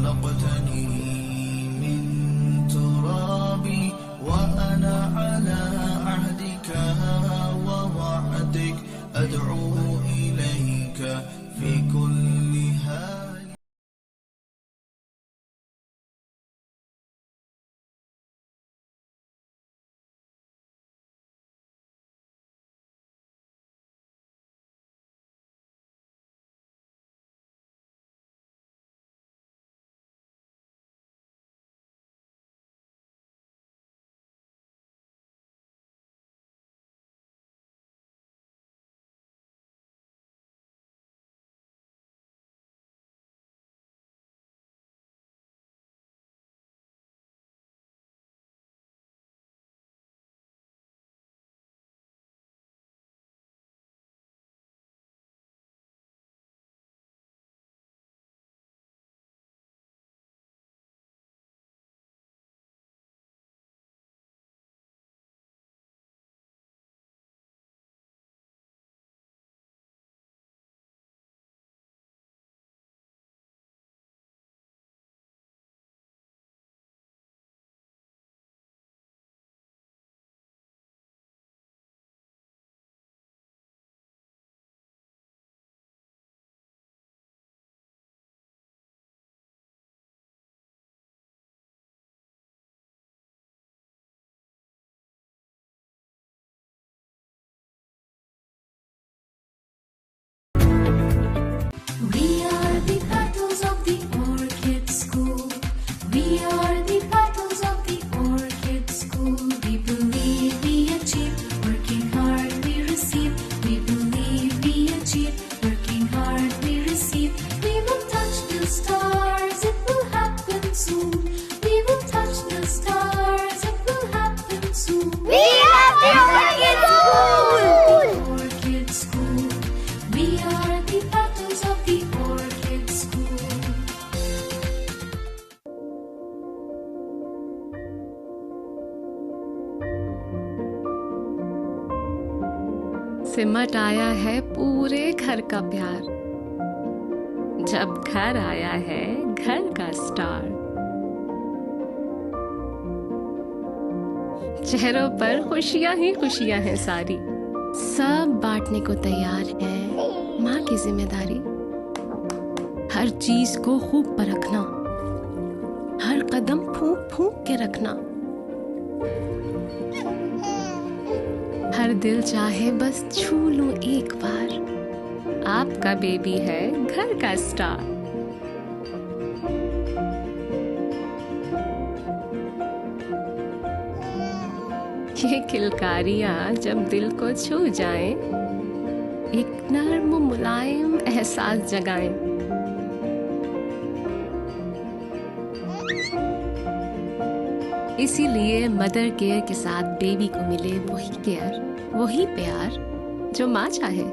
خلقتني من تراب وأنا على عهدك ووعدك أدعو إليك في كل حال. We are the petals of the orchid school. We are the petals of the orchid school. We believe we achieve, working hard we receive. We believe we achieve, working hard we receive. We will touch the stars, it will happen soon. We will touch the stars, it will happen soon. We are the Orchid School! Orchid school. We are the petals of the orchid school. सिमट आया है पूरे घर का प्यार, जब घर आया है घर का स्टार। चेहरों पर खुशियां ही खुशियां हैं सारी, सब बांटने को तैयार है माँ की जिम्मेदारी। हर चीज को खूब परखना, हर कदम फूंक फूंक के रखना। हर दिल चाहे बस छू लूं एक बार, आपका बेबी है घर का स्टार। ये किलकारियां जब दिल को छू जाएं, एक नर्म मुलायम एहसास जगाएं। इसीलिए मदर केयर के साथ बेबी को मिले वही केयर, वही प्यार जो माँ चाहे।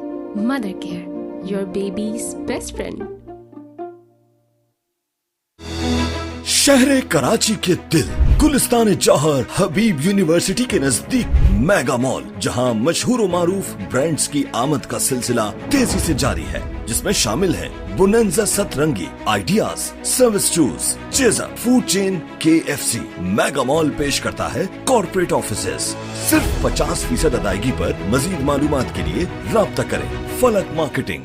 Mother care, your babies best friend. शहर कराची के दिल गुलिस्तान जौहर हबीब यूनिवर्सिटी के नजदीक मेगा मॉल, जहां मशहूर मारूफ ब्रांड्स की आमद का सिलसिला तेजी से जारी है, जिसमें शामिल है बोनेंजा सतरंगी, ideas, service shoes, chaser, food chain KFC। Mega mall पेश करता है कॉर्पोरेट ऑफिसेज। सिर्फ 50% अदायगी पर मजीद मालूमात के लिए राब्ता करें फलक मार्केटिंग।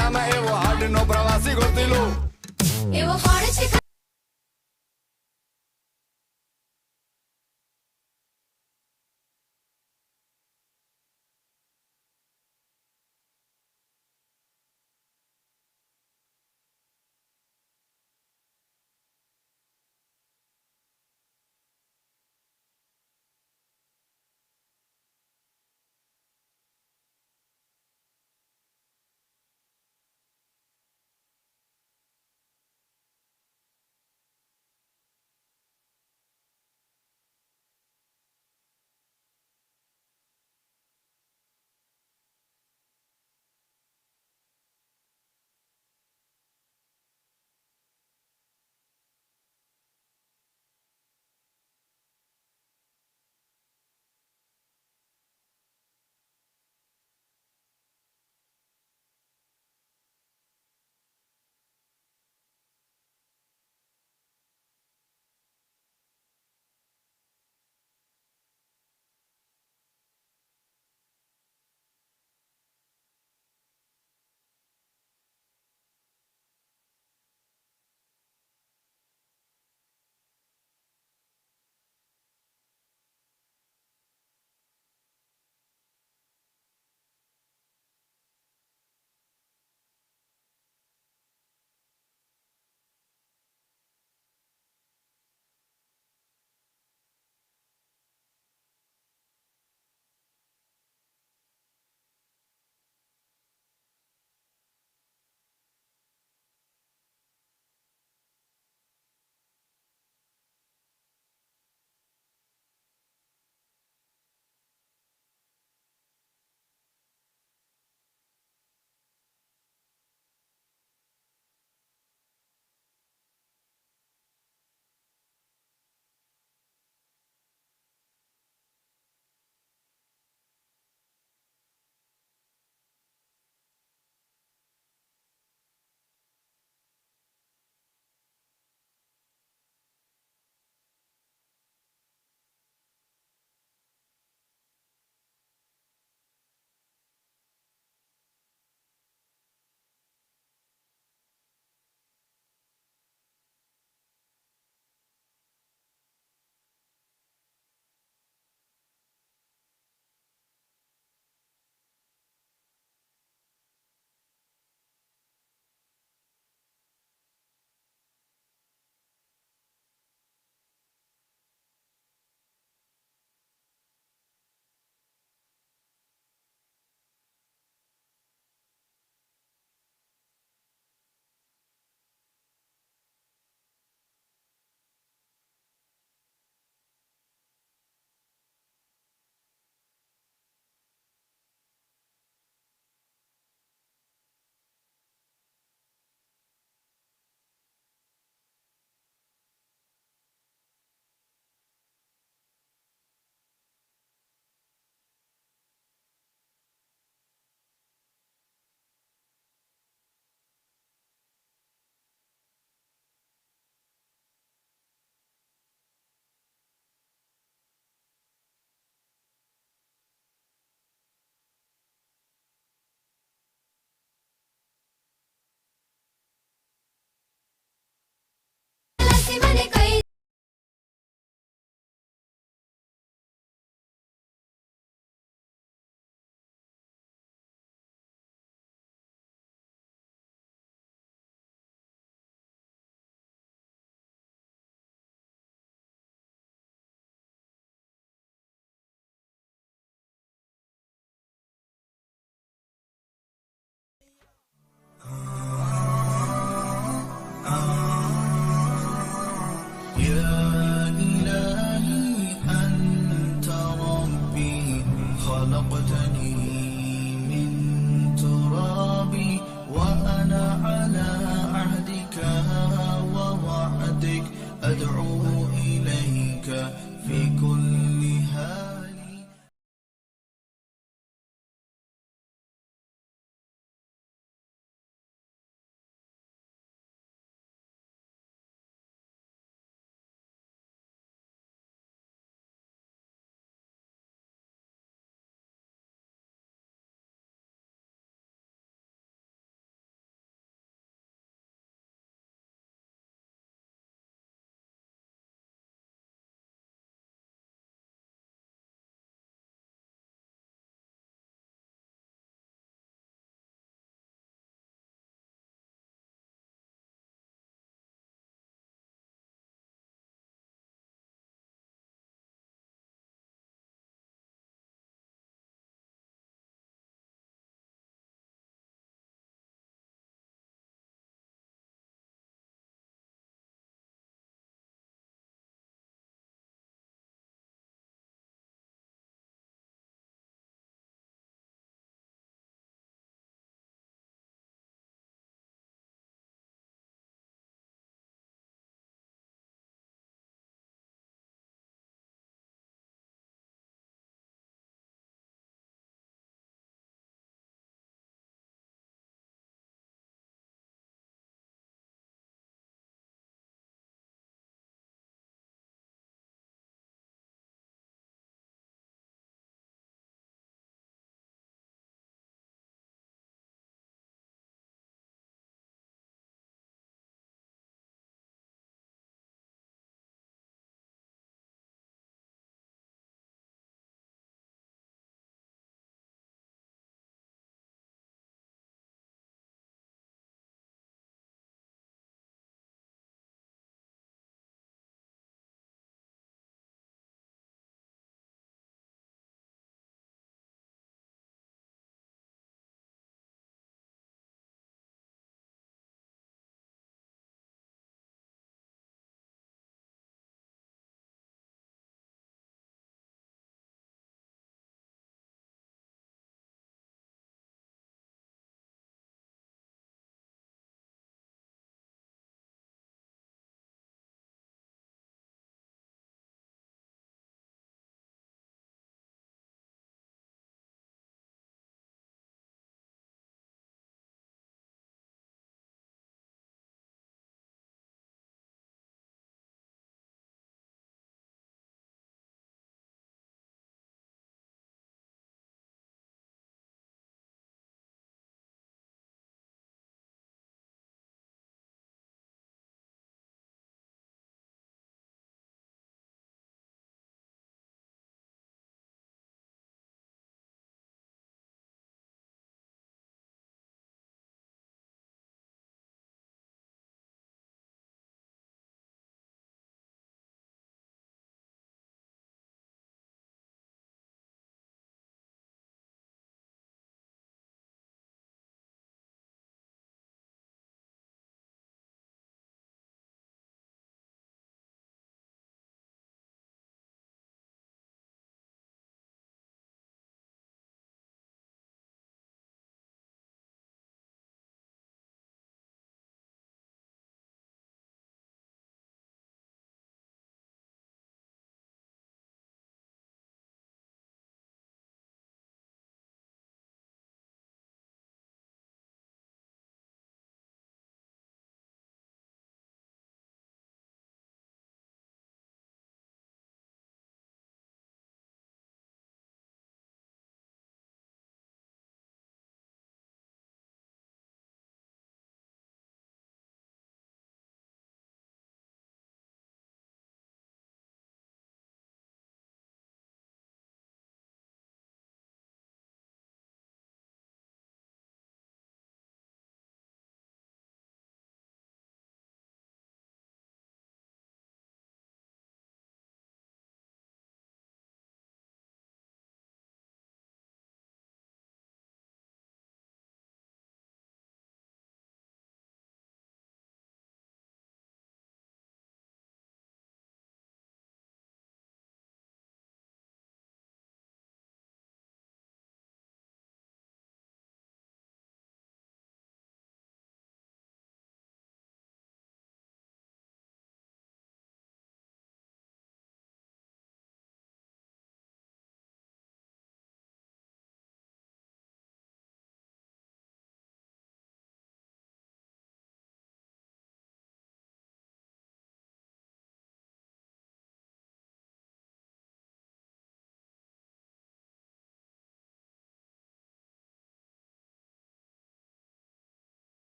જામે એવો હાડનો પ્રવાસી ગોતી લો એવો કોણ છે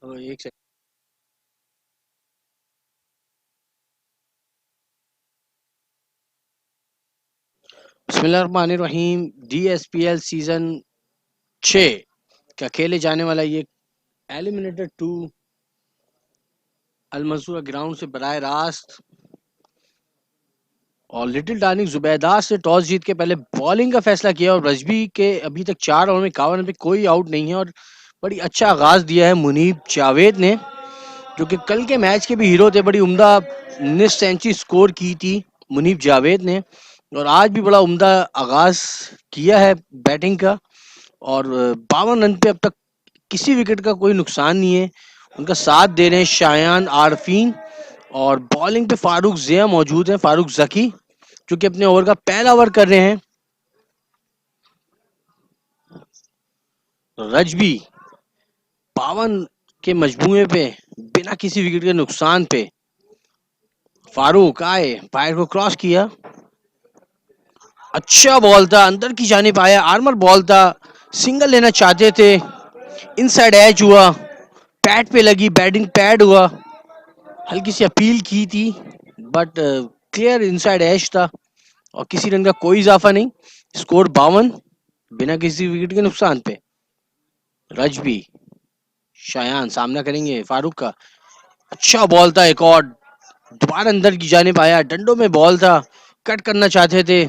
एक सेकंड। बिस्मिल्लाहिर्रहमानिर्रहीम। DSPL सीजन 6 का खेले जाने वाला ये एलिमिनेटर 2 अलमसूरा ग्राउंड से बराह रास्त, और लिटिल डार्लिंग जुबैदास ने टॉस जीत के पहले बॉलिंग का फैसला किया और रजबी के अभी तक 4 ओवर में 51 रन पे कोई आउट नहीं है और बड़ी अच्छा आगाज दिया है मुनीब जावेद ने, जो कि कल के मैच के भी हीरो थे। बड़ी उम्दा निस सेंचुरी स्कोर की थी मुनीब जावेद ने, और आज भी बड़ा उम्दा आगाज किया है बैटिंग का, और 52 रन पे अब तक किसी विकेट का कोई नुकसान नहीं है। उनका साथ दे रहे हैं शायान आरफीन, और बॉलिंग पे फारूक जिया मौजूद है, फारूक जकी, जो कि अपने ओवर का पहला ओवर कर रहे हैं। रजबी 52 के मजमूए पे बिना किसी विकेट के नुकसान पे फारूक आए, फायर को क्रॉस किया, अच्छा बॉल था, अंदर की जानिब आया, आर्मर बॉल था, सिंगल लेना चाहते थे, इनसाइड एज हुआ, पैड पे लगी, बैटिंग पैड हुआ, हल्की सी अपील की थी, बट क्लियर इनसाइड एज था और किसी रन का कोई इजाफा नहीं। स्कोर 52 बिना किसी विकेट के नुकसान पे। रजबी शायान सामना करेंगे फारूक का, अच्छा बॉल था, एक और दोबारा अंदर की जानिब आया, डंडों में बॉल था, कट करना चाहते थे,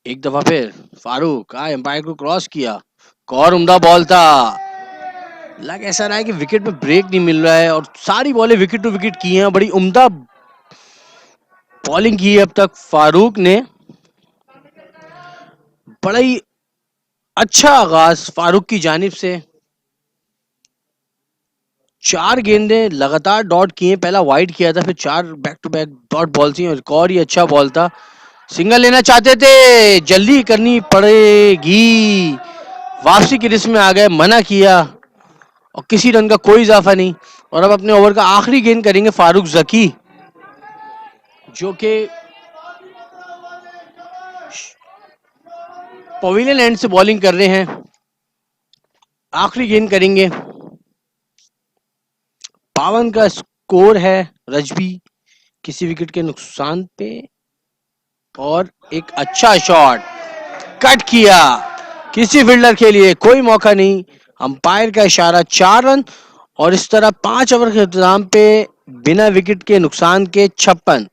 एक दफा फिर फारूक आए, एम्पायर को क्रॉस किया, और उम्दा बॉल था। लग ऐसा रहा है कि विकेट पे ब्रेक नहीं मिल रहा है और सारी बॉलें विकेट टू विकेट की हैं। बड़ी उम्दा बॉलिंग की है अब तक फारूक ने, बड़ा ही अच्छा आगाज फारूक की जानिब से। 4 गेंदें लगातार डॉट किए, पहला वाइड किया था, फिर 4 back to back dot ball थी और एक और ही अच्छा बॉल था। सिंगल लेना चाहते थे, जल्दी करनी पड़ेगी, वापसी की रिस्क में आ गए, मना किया और किसी रन का कोई इजाफा नहीं। और अब अपने ओवर का आखिरी गेंद करेंगे फारूक जकी, जो कि पवेलियन एंड से बॉलिंग कर रहे हैं। आखिरी गेंद करेंगे, 52 का स्कोर है रजबी किसी विकेट के नुकसान पे, और एक अच्छा शॉट, कट किया, किसी फील्डर के लिए कोई मौका नहीं, अंपायर का इशारा, 4 रन, और इस तरह 5 ओवर के इंतजाम पे बिना विकेट के नुकसान के 56।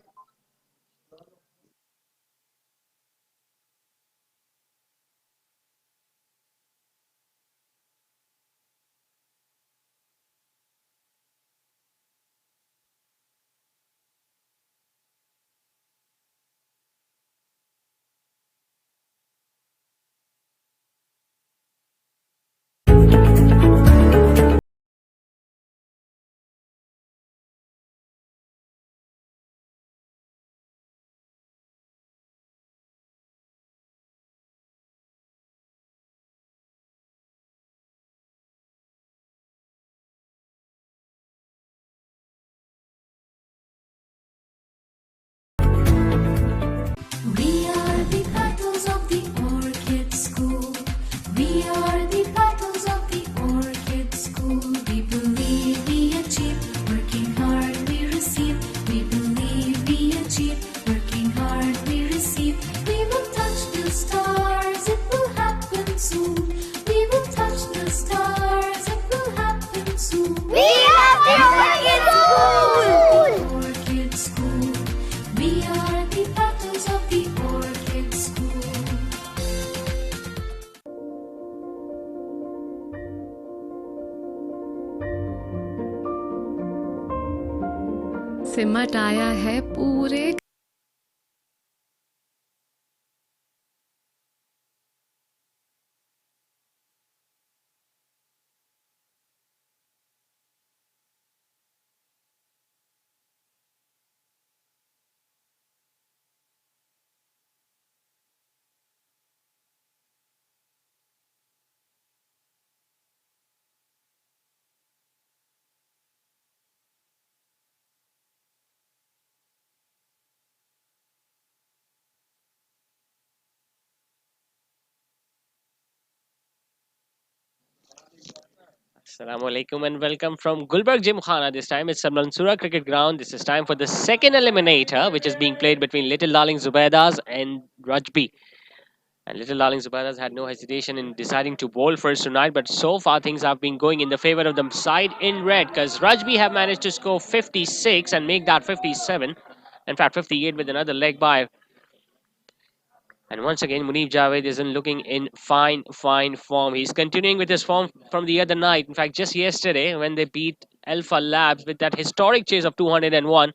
We are the petals of the orchid school. We are the petals of the orchid school. We believe we achieve, working hard we receive. We believe we achieve, working hard we receive. We will touch the stars, it will happen soon. We will touch the stars, it will happen soon. We are the Orchid School! Orchid school. We are the petals of the orchid school. सिमट आया है पूरे Assalamu alaikum and welcome from Gulberg Gymkhana. This time it's Mansura Cricket Ground. This is time for the second eliminator, which is being played between Little Darling Zubaidas and Rajby. And Little Darling Zubaidas had no hesitation in deciding to bowl first tonight, but so far things have been going in the favor of the side in red, because Rajby have managed to score 56 and make that 57. In fact, 58 with another leg by. And once again, Munib Javed isn't looking in fine form. He's continuing with his form from the other night. In fact, just yesterday when they beat Alpha Labs with that historic chase of 201.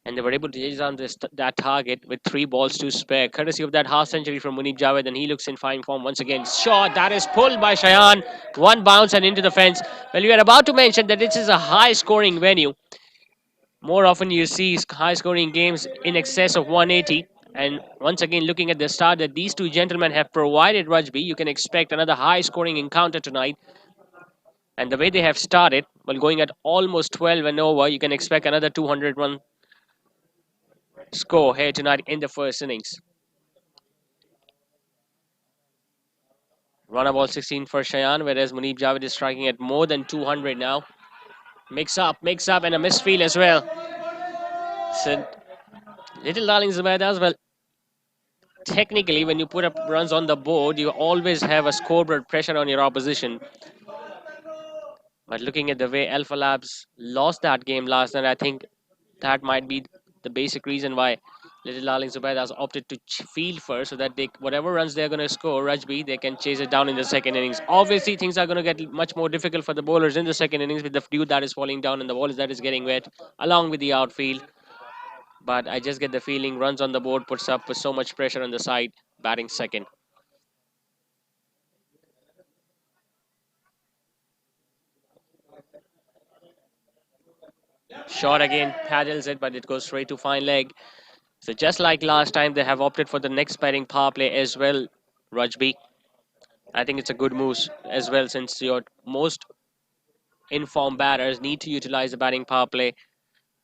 And they were able to chase down that target with 3 balls to spare, courtesy of that half century from Munib Javed, and he looks in fine form once again. Shot that is pulled by Shayan, one bounce and into the fence. Well, we are about to mention that this is a high-scoring venue. More often you see high-scoring games in excess of 180. And once again, looking at the start that these two gentlemen have provided Rajby, you can expect another high-scoring encounter tonight. And the way they have started, well, going at almost 12 and over, you can expect another 200-run score here tonight in the first innings. Run a ball 16 for Shayan, whereas Munib Javed is striking at more than 200 now. Mix up, and a misfield as well. So, Little Darling Zubaidas, well, technically, when you put up runs on the board, you always have a scoreboard pressure on your opposition. But looking at the way Alpha Labs lost that game last night, I think that might be the basic reason why Little Darling Zubaidas opted to field first, so that they, whatever runs they're going to score, Rajby, they can chase it down in the second innings. Obviously, things are going to get much more difficult for the bowlers in the second innings with the dew that is falling down and the ball that is getting wet, along with the outfield. But I just get the feeling runs on the board puts up so much pressure on the side batting second. Shot again, paddles it, but it goes straight to fine leg. So just like last time, they have opted for the next batting power play as well, Rajby. I think it's a good move as well, since your most informed batters need to utilize the batting power play.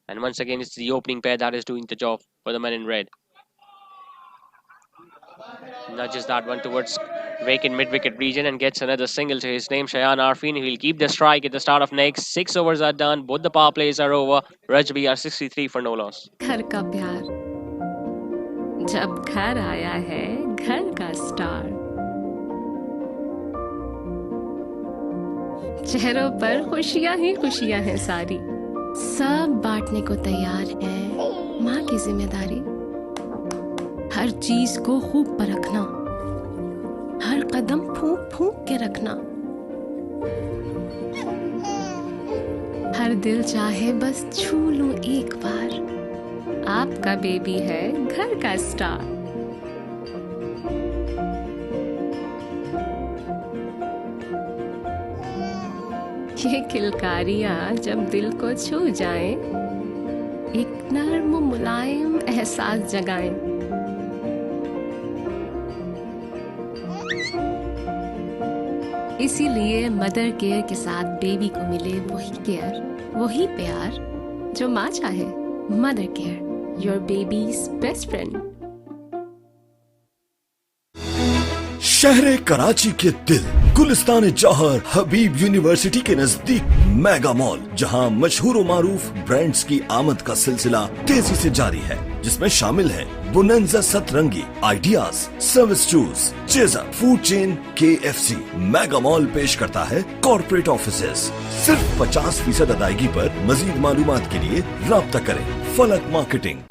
And once again, it's the opening pair that is doing the job for the men in red. Nudges that one towards vacant mid-wicket region and gets another single to his name, Shayan Arfin. He'll keep the strike at the start of next. 6 overs are done. Both the power plays are over. Rajby are 63 for no loss. घर का प्यार जब घर आया है घर का star, चेहरों पर खुशियां ही खुशियां हैं सारी, सब बांटने को तैयार है माँ की जिम्मेदारी। हर चीज को खूब परखना, हर कदम फूंक फूंक के रखना, हर दिल चाहे बस छू लूं एक बार, आपका बेबी है घर का स्टार। ये किलकारियां जब दिल को छू जाएं, एक नर्म मुलायम एहसास जगाएं। इसीलिए मदर केयर के साथ बेबी को मिले वही केयर, वही प्यार जो माँ चाहे। Mother care, your babies best friend. शहर कराची के दिल गुलिस्तान जौहर हबीब यूनिवर्सिटी के नजदीक मेगा मॉल, जहां मशहूर व मारूफ ब्रांड्स की आमद का सिलसिला तेजी से जारी है, जिसमें शामिल है बोनंजा सतरंगी, ideas, service shoes, chaser, food chain, KFC। Mega mall पेश करता है कॉर्पोरेट ऑफिसेज। सिर्फ 50% अदायगी पर मजीद मालूमात के लिए राब्ता करें फलक marketing.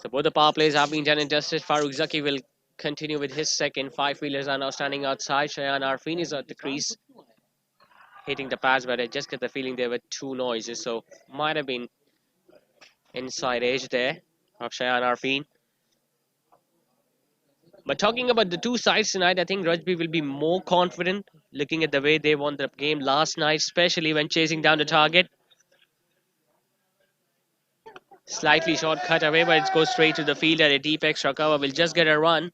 So both the power plays have been done and dusted. Farooq Zaki will continue with his second. 5 fielders are now standing outside. Shayan Arfin is at the crease, hitting the pads, but I just get the feeling there were 2 noises, so might have been inside edge there of Shayan Arfin. But talking about the two sides tonight, I think Rajby will be more confident, looking at the way they won the game last night, especially when chasing down the target. Slightly short cut away, but it goes straight to the field at a deep extra cover. Will just get a run.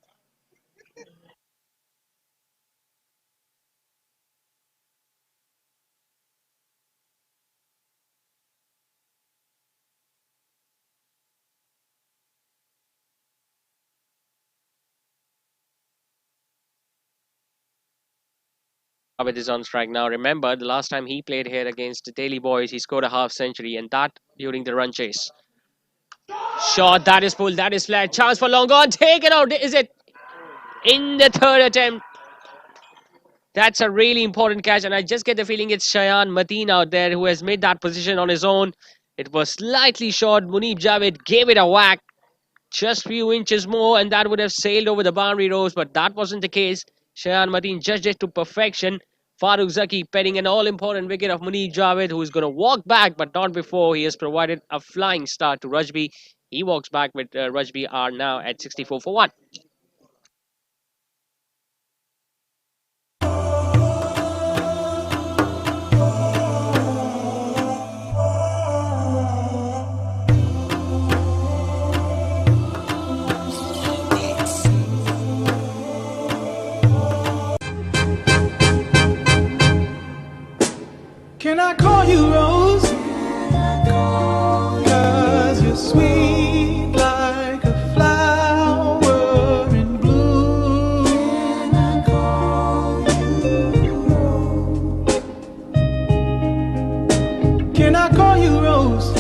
With is on strike now. Remember, the last time he played here against the Daily Boys, he scored a half century, and that during the run chase. Shot, that is pulled, that is flat. Chance for long on, taken out. Is it in the third attempt? That's a really important catch, and I just get the feeling it's Shayan Mateen out there who has made that position on his own. It was slightly short. Munib Javed gave it a whack, just few inches more, and that would have sailed over the boundary rows, but that wasn't the case. Shayan Mateen judged it to perfection. Farooq Zaki petting an all-important wicket of Munib Javed, who is going to walk back, but not before he has provided a flying start to Rajby. He walks back with Rajby are now at 64 for 1. Can I call you Rose? Cause you're sweet like a flower in bloom. Can I call you Rose? Can I call you Rose?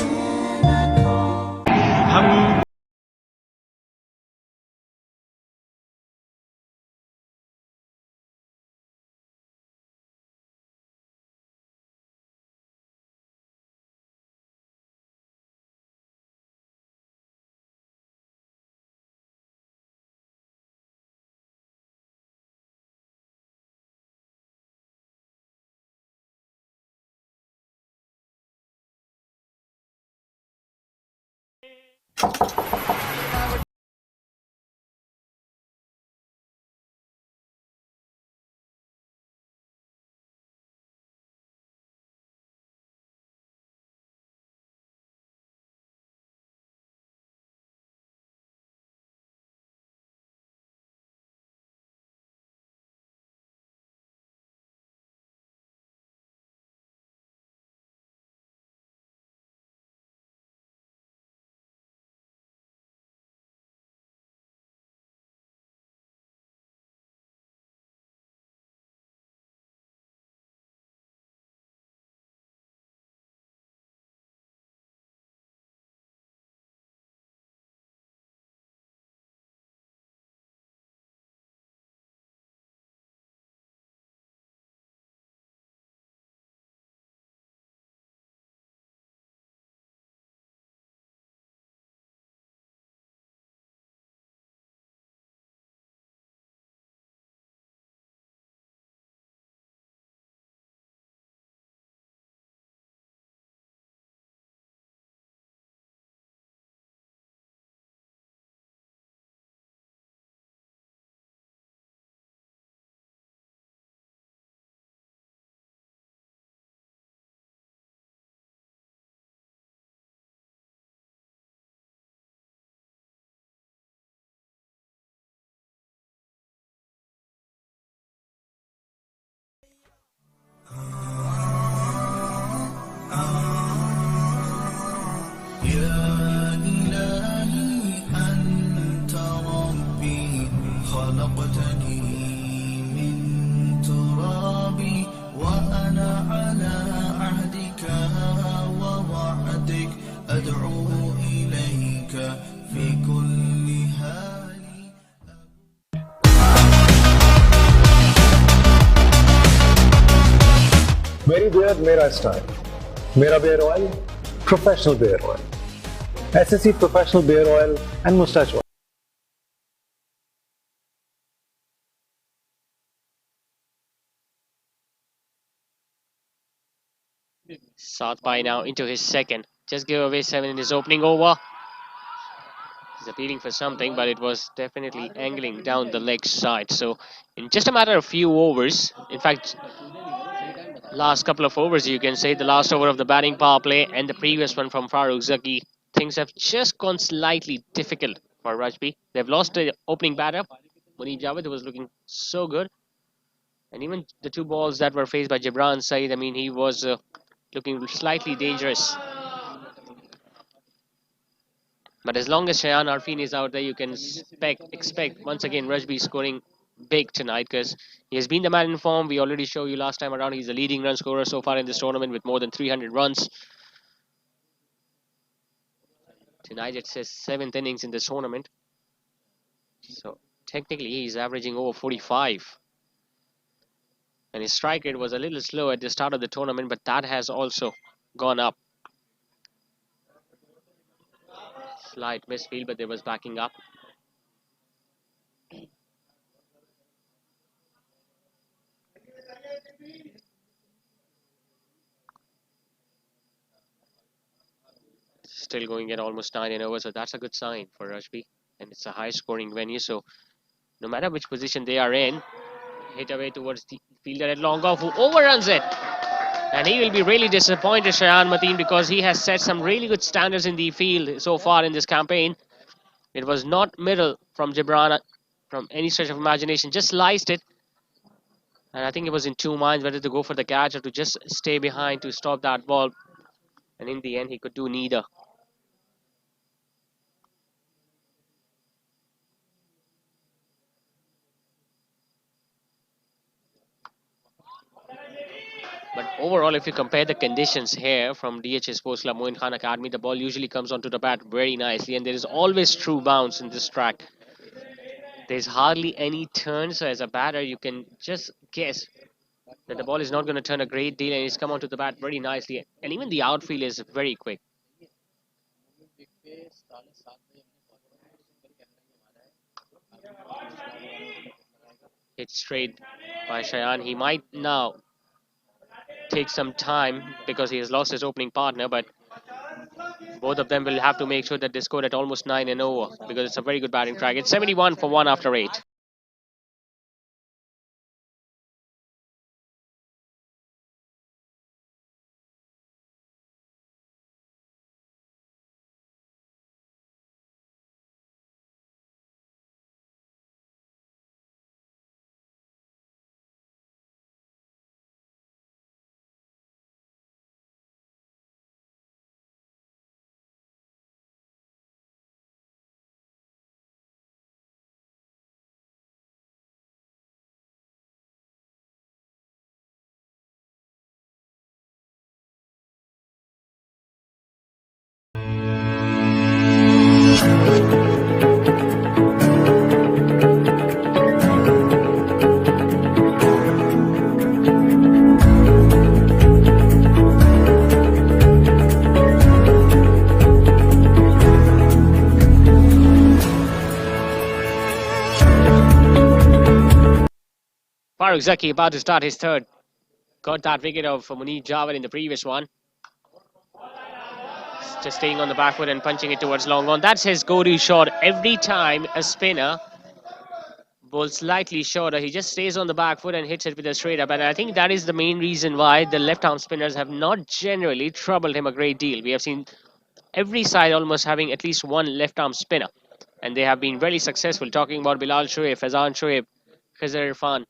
خلقتني من تراب وأنا على عهدك ووعدك أدعو إليك في كل حال. मेरी Baird मेरा style, मेरा beard oil professional beard oil, SSC professional beard oil and moustache oil. South by now into his second. Just gave away 7 in his opening over. He's appealing for something, but it was definitely angling down the leg side. So in just a matter of few overs, in fact, last couple of overs, you can say the last over of the batting power play and the previous one from Farooq Zaki, things have just gone slightly difficult for Rajby. They've lost the opening batter, Munib Javed, who was looking so good. And even the two balls that were faced by Gibran Saeed, I mean, he was looking slightly dangerous. But as long as Shayan Arfin is out there, you can expect once again Rajby scoring big tonight, because he has been the man in form. We already showed you last time around. He's the leading run scorer so far in this tournament with more than 300 runs. Tonight it's his 7th innings in this tournament. So technically he's averaging over 45. And his strike rate was a little slow at the start of the tournament, but that has also gone up. Slight misfield, but there was backing up. Still going at almost 9 overs, so that's a good sign for Rajby. And it's a high scoring venue, so no matter which position they are in, hit away towards the fielder at long off, who overruns it. And he will be really disappointed, Shayan Mateen, because he has set some really good standards in the field so far in this campaign. It was not middle from Gibran from any stretch of imagination, just sliced it. And I think it was in two minds whether to go for the catch or to just stay behind to stop that ball. And in the end, he could do neither. But overall, if you compare the conditions here from DHA Sports Club Moin Khan Academy, the ball usually comes onto the bat very nicely, and there is always true bounce in this track. There's hardly any turn, so as a batter, you can just guess that the ball is not going to turn a great deal, and it's come onto the bat very nicely. And even the outfield is very quick. Hit straight by Shayan. He might now take some time because he has lost his opening partner, but both of them will have to make sure that they score at almost 9 and over, because it's a very good batting track. It's 71 for 1 after 8. Farooq Zaki about to start his third. Got that wicket of Munib Javed in the previous one. Just staying on the back foot and punching it towards long on. That's his go-to shot. Every time a spinner bowls slightly shorter, he just stays on the back foot and hits it with a straight up. And I think that is the main reason why the left-arm spinners have not generally troubled him a great deal. We have seen every side almost having at least one left-arm spinner, and they have been very successful. Talking about Bilal Shoaib, Fazan Shoaib, Khizr Irfan.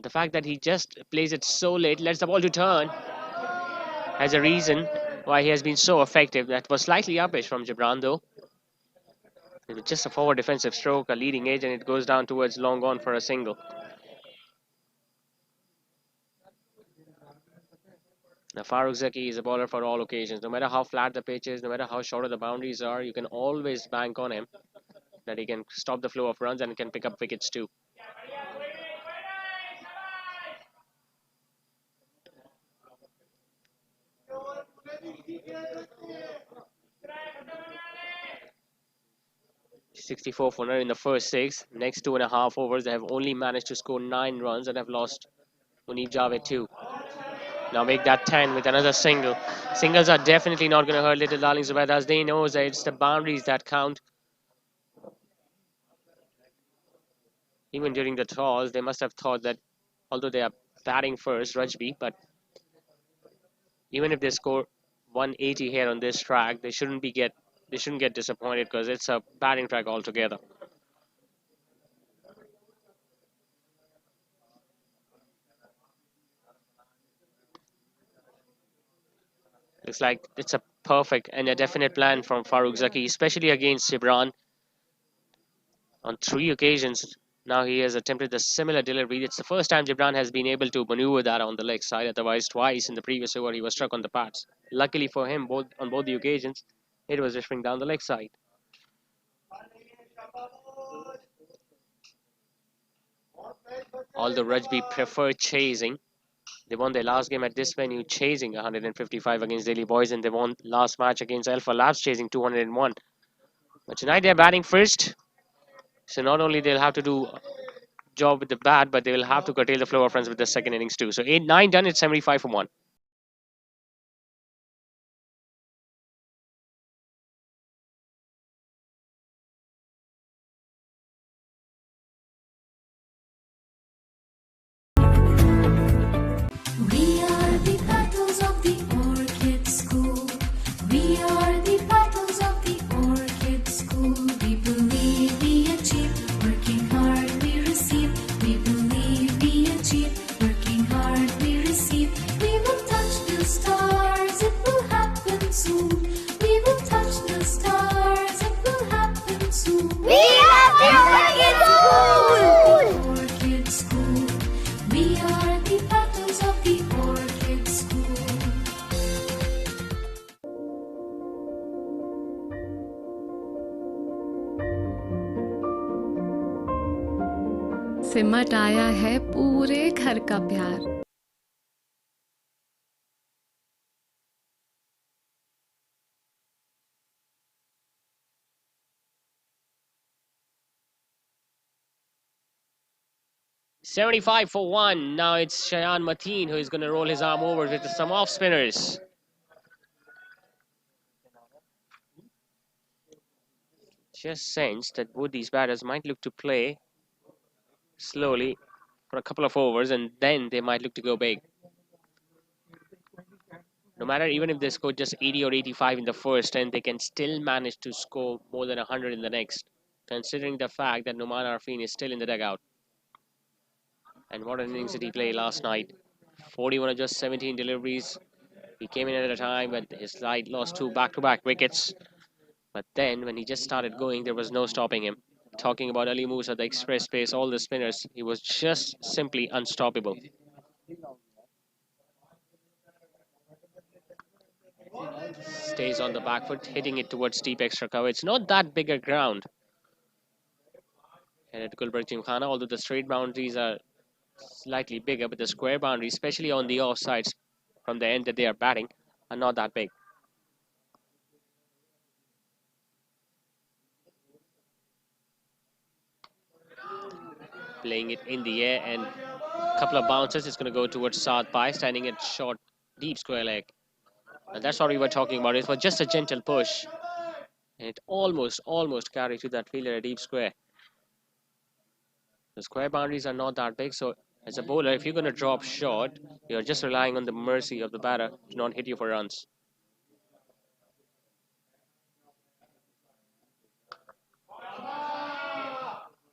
The fact that he just plays it so late, lets the ball to turn, has a reason why he has been so effective. That was slightly uppish from Gibran though. It was just a forward defensive stroke, a leading edge, and it goes down towards long on for a single. Now Farooq Zaki is a bowler for all occasions. No matter how flat the pitch is, no matter how short the boundaries are, you can always bank on him that he can stop the flow of runs and can pick up wickets too. .64 for Ner in the first 6. Next 2.5 overs, they have only managed to score 9 runs and have lost Munib Javed 2. Now make that 10 with another single. Singles are definitely not going to hurt little Darling Zuas. They know that it's the boundaries that count. Even during the toss, they must have thought that, although they are batting first, Rajby, but even if they score 180 here on this track. They shouldn't get disappointed because it's a batting track altogether. Looks like it's a perfect and a definite plan from Farooq Zaki, especially against Gibran. On 3 occasions now he has attempted the similar delivery. It's the first time Gibran has been able to maneuver that on the leg side. Otherwise, twice in the previous over he was struck on the pads. Luckily for him, on both the occasions, it was drifting down the leg side. Although Rajby preferred chasing, they won their last game at this venue chasing 155 against Delhi Boys, and they won last match against Alpha Labs chasing 201. But tonight they're batting first, so not only they'll have to do job with the bat, but they will have to curtail the flow of runs with the second innings too. So 8-9 done, it's 75 for 1. We are the battles of the Orchid School. We are the battles of the Orchid School. We believe we achieve, working hard we receive. We believe we achieve, working hard we receive. We will touch the stars, it will happen soon. We will touch the stars, it will happen soon. We are the Orchid School! Orchid School. We are the battles of the Orchid School. सिमट आया है पूरे घर का प्यार। $75 for 1. Now it's Shayan Mateen who is going to roll his arm over with some off spinners. Just sensed that both these batters might look to play slowly for a couple of overs, and then they might look to go big. No matter, even if they score just 80 or 85 in the first, and they can still manage to score more than 100 in the next, considering the fact that Numan Arfin is still in the dugout. And what an innings did he play last night. 41 of just 17 deliveries. He came in at a time when his side lost 2 back-to-back wickets. But then when he just started going, there was no stopping him. Talking about Ali Musa, the express pace, all the spinners, he was just simply unstoppable. Stays on the back foot, hitting it towards deep extra cover. It's not that big a ground. And at Gulberg Gymkhana, although the straight boundaries are slightly bigger, but the square boundaries, especially on the offsides from the end that they are batting, are not that big. Playing it in the air, and a couple of bounces. It's going to go towards Saad Pai, standing at short, deep square leg. And that's what we were talking about. It was just a gentle push. And it almost carried to that fielder at deep square. The square boundaries are not that big, so as a bowler, if you're going to drop short, you're just relying on the mercy of the batter to not hit you for runs.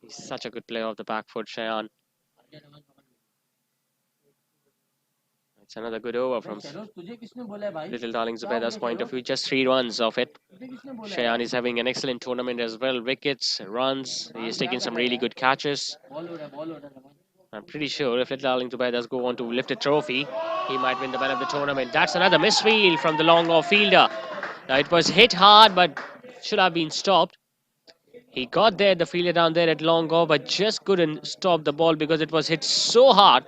He's such a good player of the back foot, Shayan. It's another good over from little Darling Zubaidas' point of view. Just 3 runs off it. Shayan is having an excellent tournament as well. Wickets, runs. He's taking some really good catches. I'm pretty sure if little Darling Zubaidas go on to lift a trophy, he might win the man of the tournament. That's another misfield from the long off fielder. Now it was hit hard, but should have been stopped. He got there, the fielder down there at long off, but just couldn't stop the ball because it was hit so hard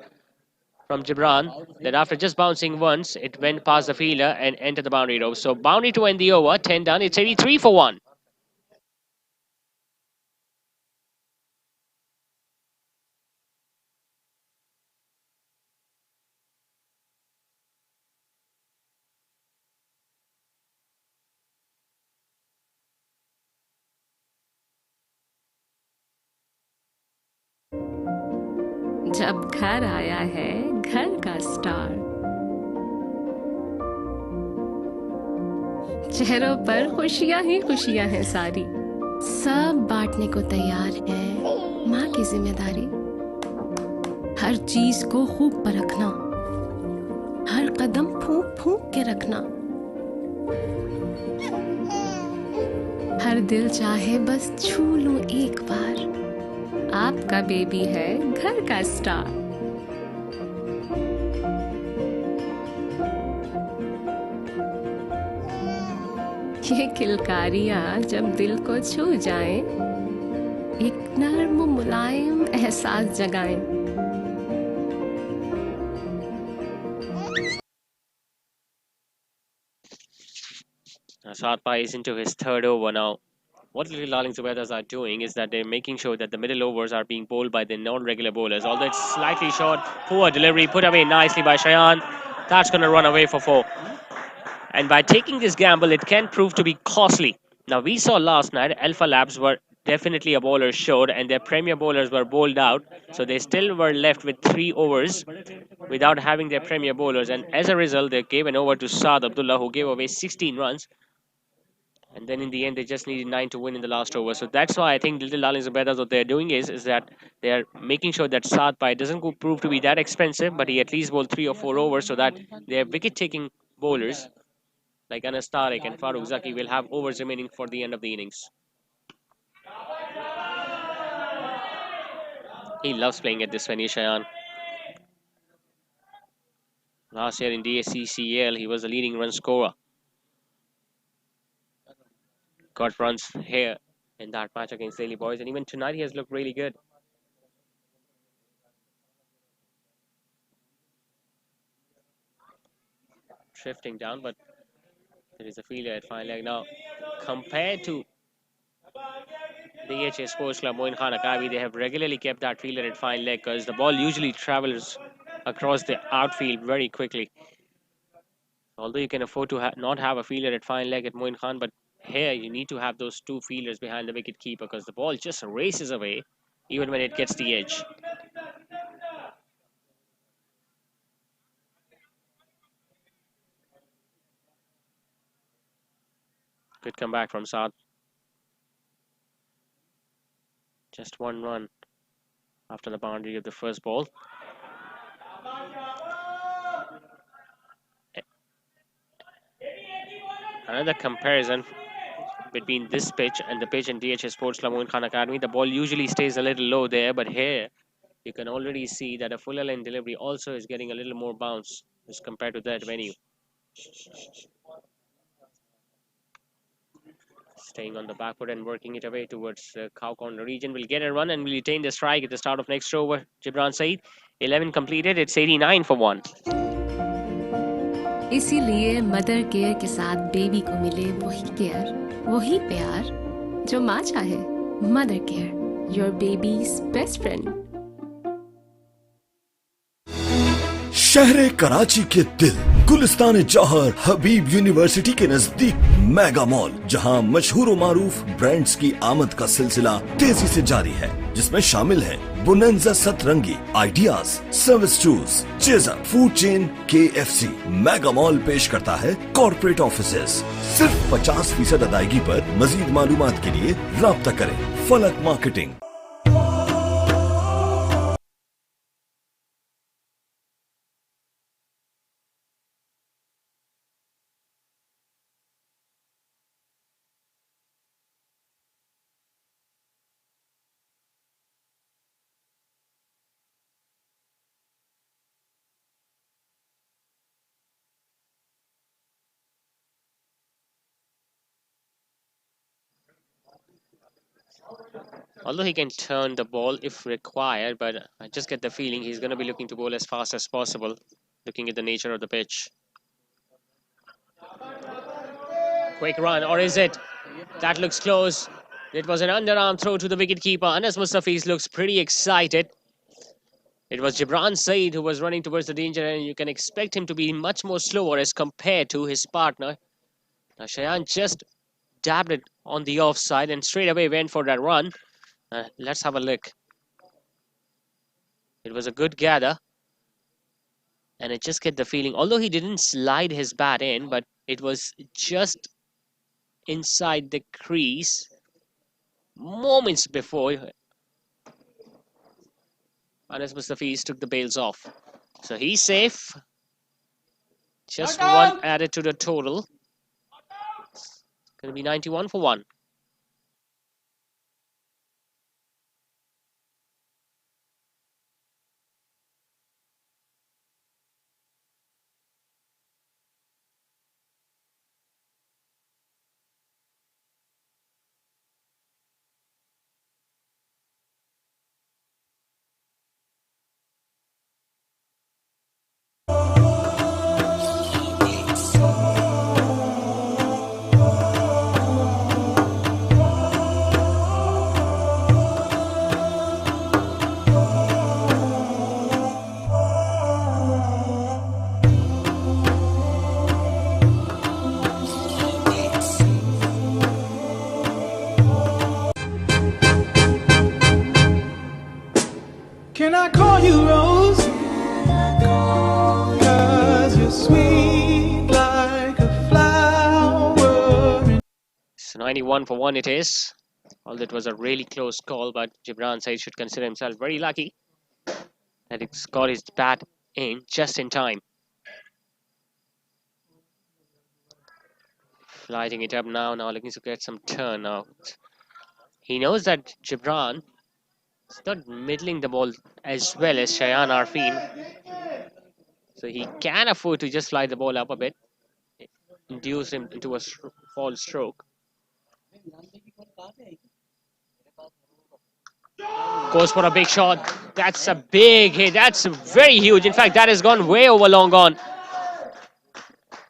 from Gibran that after just bouncing once, it went past the fielder and entered the boundary rope. So boundary to end the over, 10 done. It's 83 for 1. जब घर आया है घर का star. चेहरों पर खुशियां ही खुशियां हैं सारी, सब बांटने को तैयार है माँ की जिम्मेदारी। हर चीज को खूब परखना, हर कदम फूंक फूंक के रखना, हर दिल चाहे बस छू लूं एक बार, आपका बेबी है घर का स्टार। ये किलकारियां जब दिल को छू जाएं, एक नर्म मुलायम एहसास जगाएं। Sarpa is into his third over now. What little Darling Zubaidas are doing is that they're making sure that the middle overs are being bowled by the non-regular bowlers. Although it's slightly short, poor delivery, put away nicely by Shayan. That's going to run away for 4. And by taking this gamble, it can prove to be costly. Now, we saw last night, Alpha Labs were definitely a bowler short and their premier bowlers were bowled out. So they still were left with 3 overs without having their premier bowlers. And as a result, they gave an over to Saad Abdullah, who gave away 16 runs. And then in the end, they just needed 9 to win in the last over. So that's why I think Little Darling Zubaydas, what they're doing is that they're making sure that Saad Pai doesn't prove to be that expensive, but he at least bowled 3 or 4 overs so that their wicket-taking bowlers like Anas Tariq and Farooq Zaki will have overs remaining for the end of the innings. He loves playing at this venue, Shayan. Last year in DSCCL, he was the leading run scorer. Got runs here in that match against Daily Boys, and even tonight he has looked really good. Drifting down, but there is a fielder at fine leg. Now, compared to DHA Sports Club, Moin Khan Akabi, they have regularly kept that fielder at fine leg because the ball usually travels across the outfield very quickly. Although you can afford to not have a fielder at fine leg at Moin Khan, but here you need to have those 2 fielders behind the wicket keeper because the ball just races away even when it gets the edge. Good comeback from Saad. Just 1 run after the boundary of the first ball. Another comparison between this pitch and the pitch in DHS Sports Club Moin Khan Academy. The ball usually stays a little low there, but here you can already see that a fuller line delivery also is getting a little more bounce as compared to that venue. Staying on the back foot and working it away towards the cow corner region. Will get a run and will retain the strike at the start of next over. Gibran Saeed, 11 completed. It's 89 for 1. इसीलिए mother care के साथ baby को मिले वही care, वही प्यार जो माँ चाहे। Mother care, your babies best friend. शहर कराची के दिल गुलिस्तान जौहर हबीब यूनिवर्सिटी के नजदीक मेगा मॉल, जहां मशहूर और मारूफ ब्रांड्स की आमद का सिलसिला तेजी से जारी है, जिसमें शामिल है बुनंजा सतरंगी, ideas, service tools, chaser, food chain, KFC। Mega mall पेश करता है कॉर्पोरेट ऑफिसेस। सिर्फ 50% अदायगी पर। मजीद मालूमात के लिए राब्ता करें फलक marketing. Although he can turn the ball if required, but I just get the feeling he's going to be looking to bowl as fast as possible, looking at the nature of the pitch. Quick run, or is it? That looks close. It was an underarm throw to the wicketkeeper. Anas Mustafiz looks pretty excited. It was Gibran Saeed who was running towards the danger, and you can expect him to be much more slower as compared to his partner. Now Shayan just dabbed it on the offside and straight away went for that run. Let's have a look. It was a good gather. And I just get the feeling, although he didn't slide his bat in, but it was just inside the crease moments before Anas Mustafiz took the bails off. So he's safe. Just one added to the total. It's going to be 91 for 1. Can I call you Rose? 'Cause you're sweet like a flower. So 91 for 1 it is. Although it was a really close call, but Gibran Said should consider himself very lucky that he's got his bat in just in time. Lighting it up now looking to get some turn now. He knows that Gibran is not middling the ball as well as Shayan Arfin. So he can afford to just fly the ball up a bit, induce him into a false stroke. Goes for a big shot. That's a big hit. That's very huge. In fact, that has gone way over long on.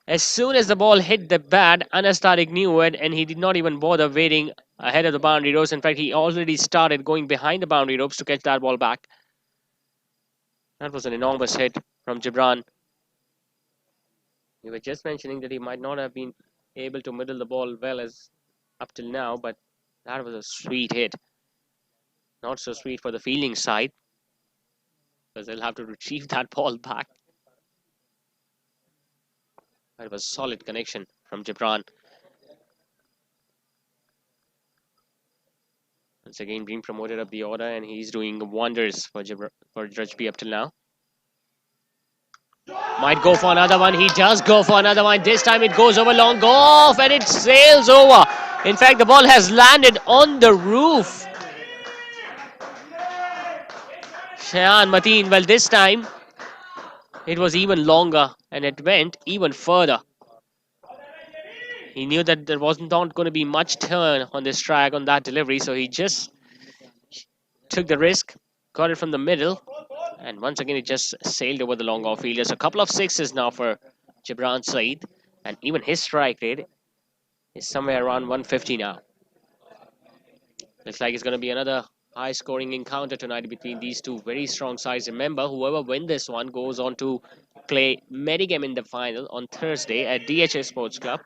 As soon as the ball hit the bat, Anas Tariq knew it, and he did not even bother waiting ahead of the boundary ropes. In fact, he already started going behind the boundary ropes to catch that ball back. That was an enormous hit from Gibran. We were just mentioning that he might not have been able to middle the ball well as up till now, but that was a sweet hit. Not so sweet for the fielding side, because they'll have to retrieve that ball back. That was a solid connection from Gibran. Once again being promoted up the order, and he's doing wonders for Rajby up till now. Might go for another one. He does go for another one. This time it goes over long off and it sails over. In fact, the ball has landed on the roof. Shayan Mateen, well, this time it was even longer and it went even further. He knew that there was not going to be much turn on this track on that delivery, so he just took the risk, got it from the middle, and once again it just sailed over the long off field. There's a couple of sixes now for Gibran Said, and even his strike rate is somewhere around 150 now. Looks like it's going to be another high-scoring encounter tonight between these two very strong sides. Remember, whoever wins this one goes on to play Medigame in the final on Thursday at DHA Sports Club.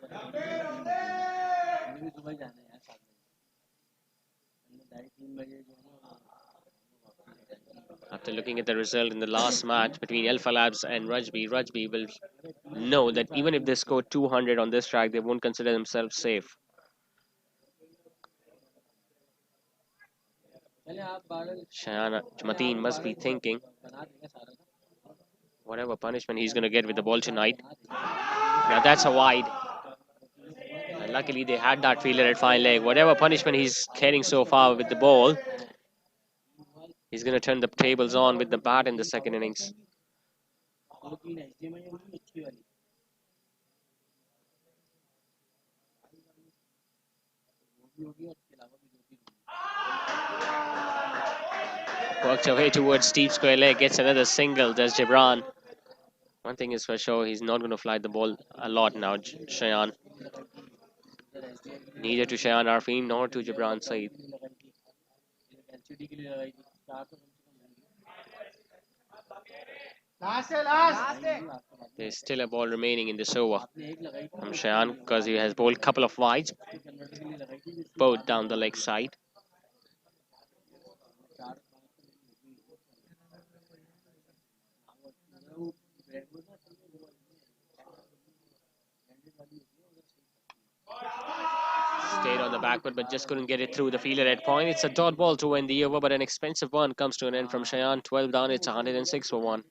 After looking at the result in the last match between El Falabs and Rajby will know that even if they score 200 on this track, they won't consider themselves safe. Shayan Mateen must be thinking whatever punishment he's going to get with the ball tonight. Now that's a wide. And luckily they had that fielder at fine leg. Whatever punishment he's getting so far with the ball, he's going to turn the tables on with the bat in the second innings. Works away towards deep square leg, gets another single, does Gibran. One thing is for sure, he's not going to fly the ball a lot now, Shayan. Neither to Shayan Arfin nor to Gibran Said. There's still a ball remaining in this over from Shayan because he has bowled a couple of wides, both down the leg side. backward, but just couldn't get it through the fielder at point. It's a dot ball to end the over, but an expensive one comes to an end from Shayan. 12 down, it's 106 for 1.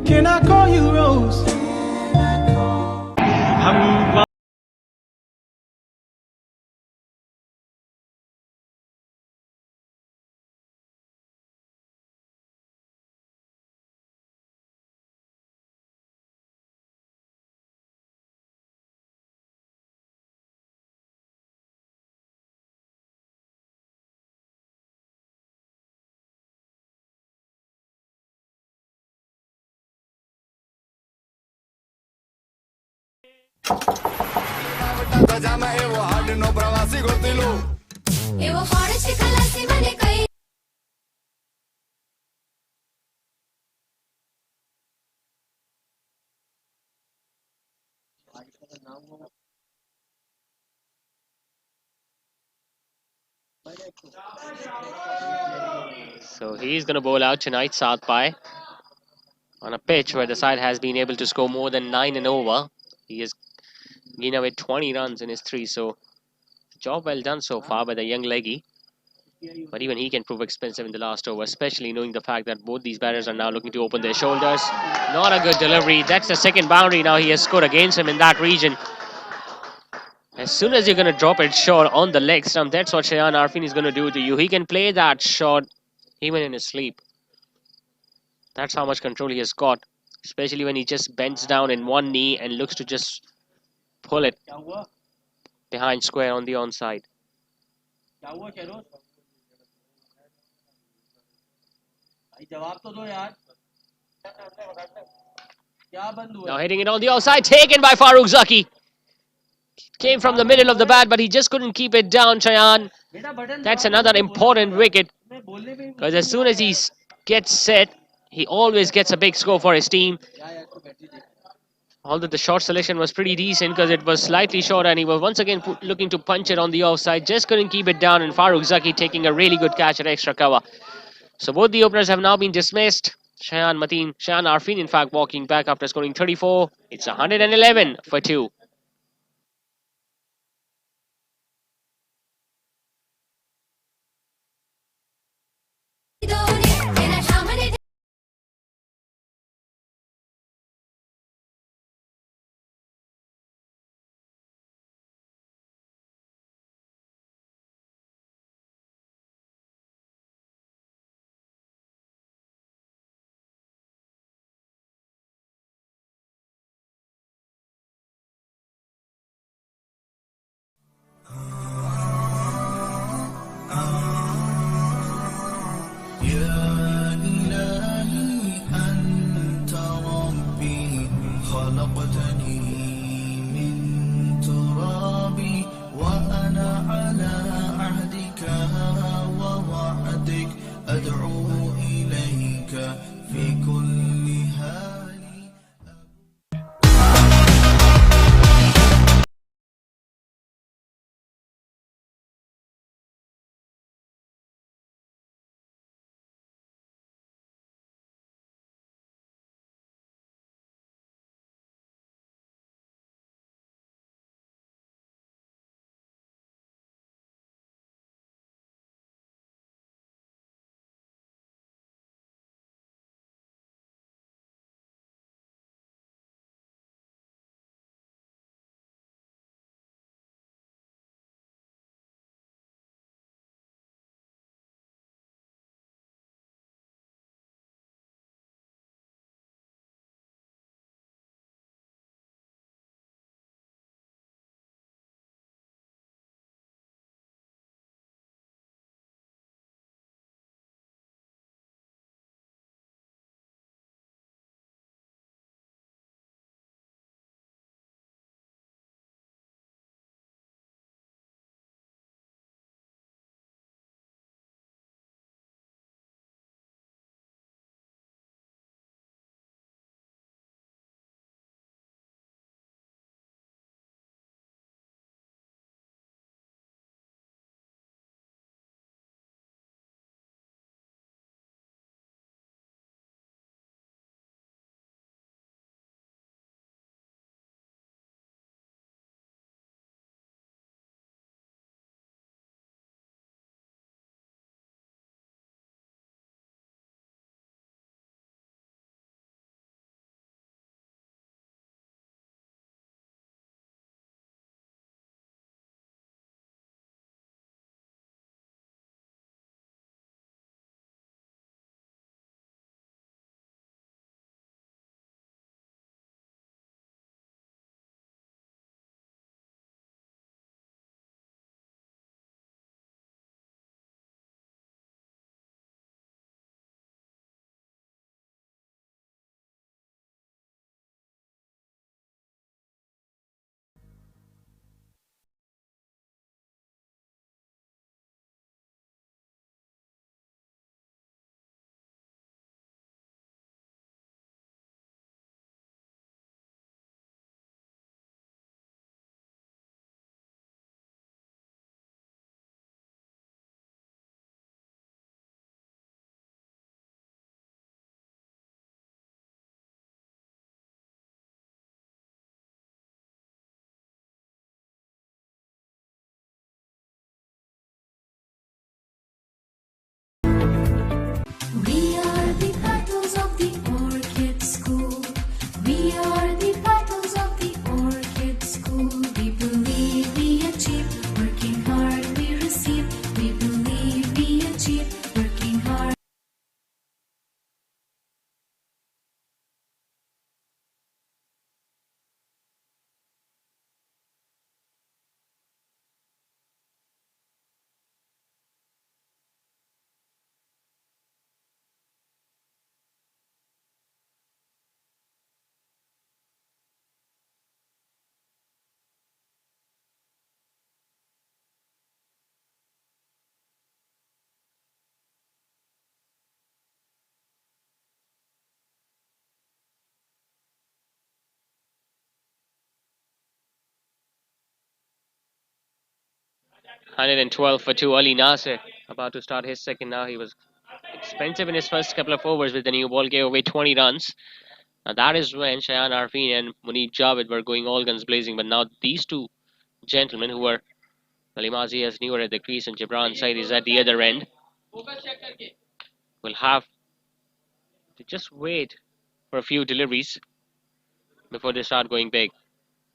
Can I call you Rose? બજામાં એવો હાડનો પ્રવાસી ગોતીલો એવો ફળ છે ખલાસી મને કઈ So he's going to bowl out tonight, Southby, on a pitch where the side has been able to score more than 9 and over. He has gained away 20 runs in his 3, so job well done so far by the young leggy. But even he can prove expensive in the last over, especially knowing the fact that both these batters are now looking to open their shoulders. Not a good delivery. That's the second boundary now he has scored against him in that region. As soon as you're going to drop it short on the leg stump, that's what Shayan Arfin is going to do to you. He can play that shot even in his sleep. That's how much control he has got, especially when he just bends down in one knee and looks to just pull it behind square on the onside. Now hitting it on the outside, taken by Farooq Zaki. Came from the middle of the bat, but he just couldn't keep it down, Shayan. That's another important wicket, because as soon as he gets set, he always gets a big score for his team. Although the short selection was pretty decent because it was slightly short and he was once again looking to punch it on the offside. Just couldn't keep it down, and Farooq Zaki taking a really good catch at extra cover. So both the openers have now been dismissed. Shayan Arfin in fact walking back after scoring 34. It's 111 for 2. 112 for 2. Ali Nasser about to start his second now. He was expensive in his first couple of overs with the new ball, gave away 20 runs. Now that is when Shayan Arfin and Munib Javed were going all guns blazing. But now these two gentlemen who were Alimazi as newer at the crease and Gibran Said is at the other end will have to just wait for a few deliveries before they start going big.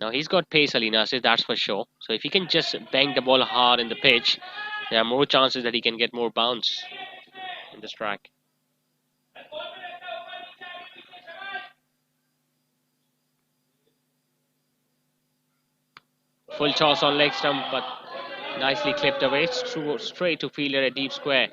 Now he's got pace, Ali Nasir, that's for sure. So if he can just bang the ball hard in the pitch, there are more chances that he can get more bounce in this track. Full toss on leg stump, but nicely clipped away. Straight to fielder at deep square.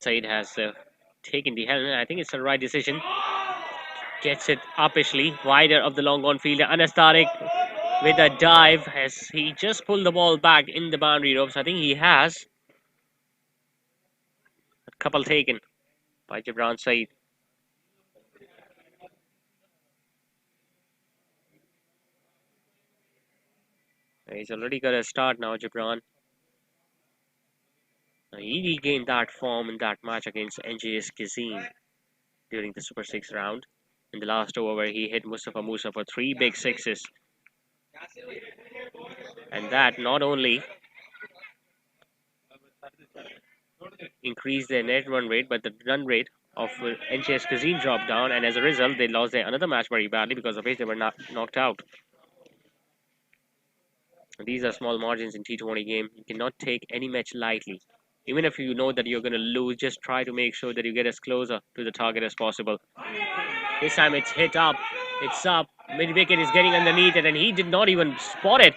Said has taken the helm. I think it's the right decision. Gets it uppishly, wider of the long on fielder. Anas Tariq with a dive as he just pulled the ball back in the boundary ropes. I think he has a couple taken by Gibran Said. He's already got a start now, Gibran. He regained that form in that match against NJS Kazim during the Super 6 round. In the last over, he hit Mustafa Musa for 3 big sixes. And that not only increased their net run rate, but the run rate of NJS Kazim dropped down, and as a result, they lost their another match very badly, because of which they were not knocked out. These are small margins in T20 game. You cannot take any match lightly. Even if you know that you're going to lose, just try to make sure that you get as closer to the target as possible. This time it's hit up. It's up. Mid-wicket is getting underneath it, and he did not even spot it.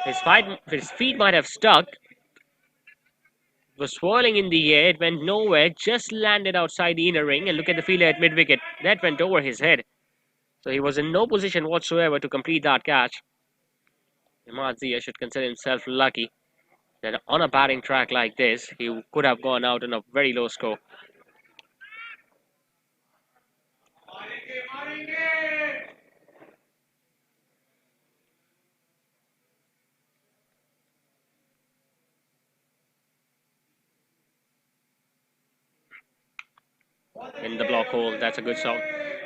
His feet might have stuck. It was swirling in the air. It went nowhere. Just landed outside the inner ring. And look at the fielder at mid-wicket. That went over his head. So he was in no position whatsoever to complete that catch. Imad Zia should consider himself lucky that on a batting track like this, he could have gone out on a very low score. In the block hole, that's a good shot.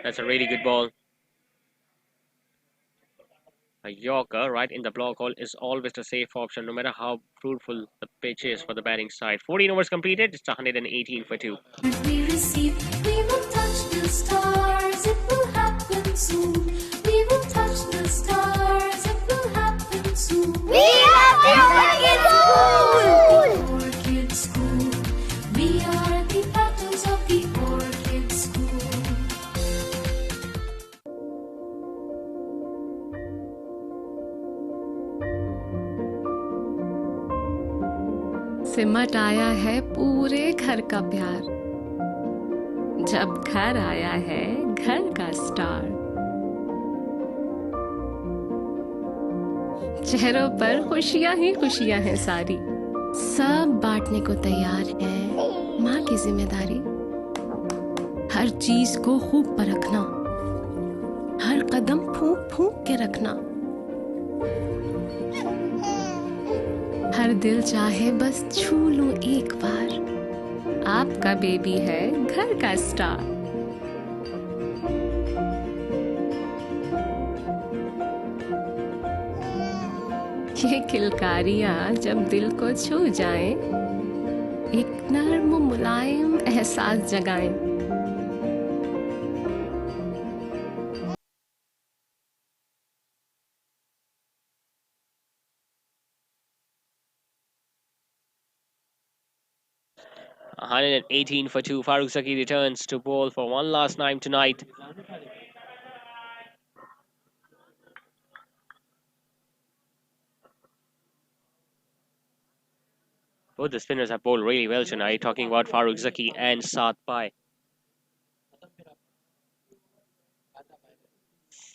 That's a really good ball. A Yorker right in the block hole is always a safe option, no matter how fruitful the pitch is for the batting side. 14 overs completed, it's 118 for 2. We receive, we will touch the stars, it will happen soon. We will touch the stars, it will happen soon. We have the Orchid School. We are the battles of the Orchid School. सिमट आया है पूरे घर का प्यार, जब घर आया है घर का स्टार। चेहरों पर खुशियां ही खुशियां हैं सारी, सब बांटने को तैयार है माँ की जिम्मेदारी। हर चीज को खूब परखना, हर कदम फूंक फूंक के रखना, हर दिल चाहे बस छू लूं एक बार, आपका बेबी है घर का स्टार। ये किलकारियां जब दिल को छू जाएं, एक नर्म मुलायम एहसास जगाएं। $118 for 2. Farooq Zaki returns to bowl for one last time tonight. Both the spinners have bowled really well tonight, talking about Farooq Zaki and Saad Pai.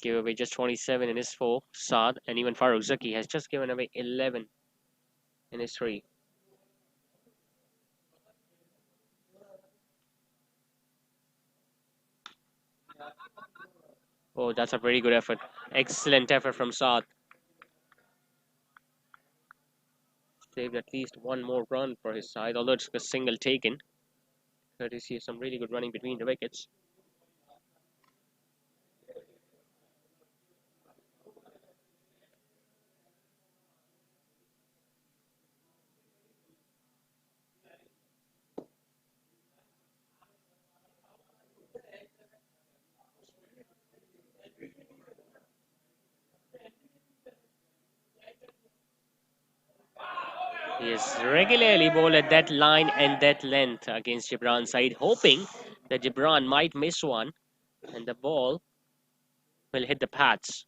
Gave away just 27 in his 4, Saad, and even Farooq Zaki has just given away 11 in his 3. Oh, that's a very good effort. Excellent effort from Saad. Saved at least one more run for his side, although it's a single taken. Courtesy of some really good running between the wickets. He has regularly bowled at that line and that length against Gibran's side, hoping that Gibran might miss one and the ball will hit the pads.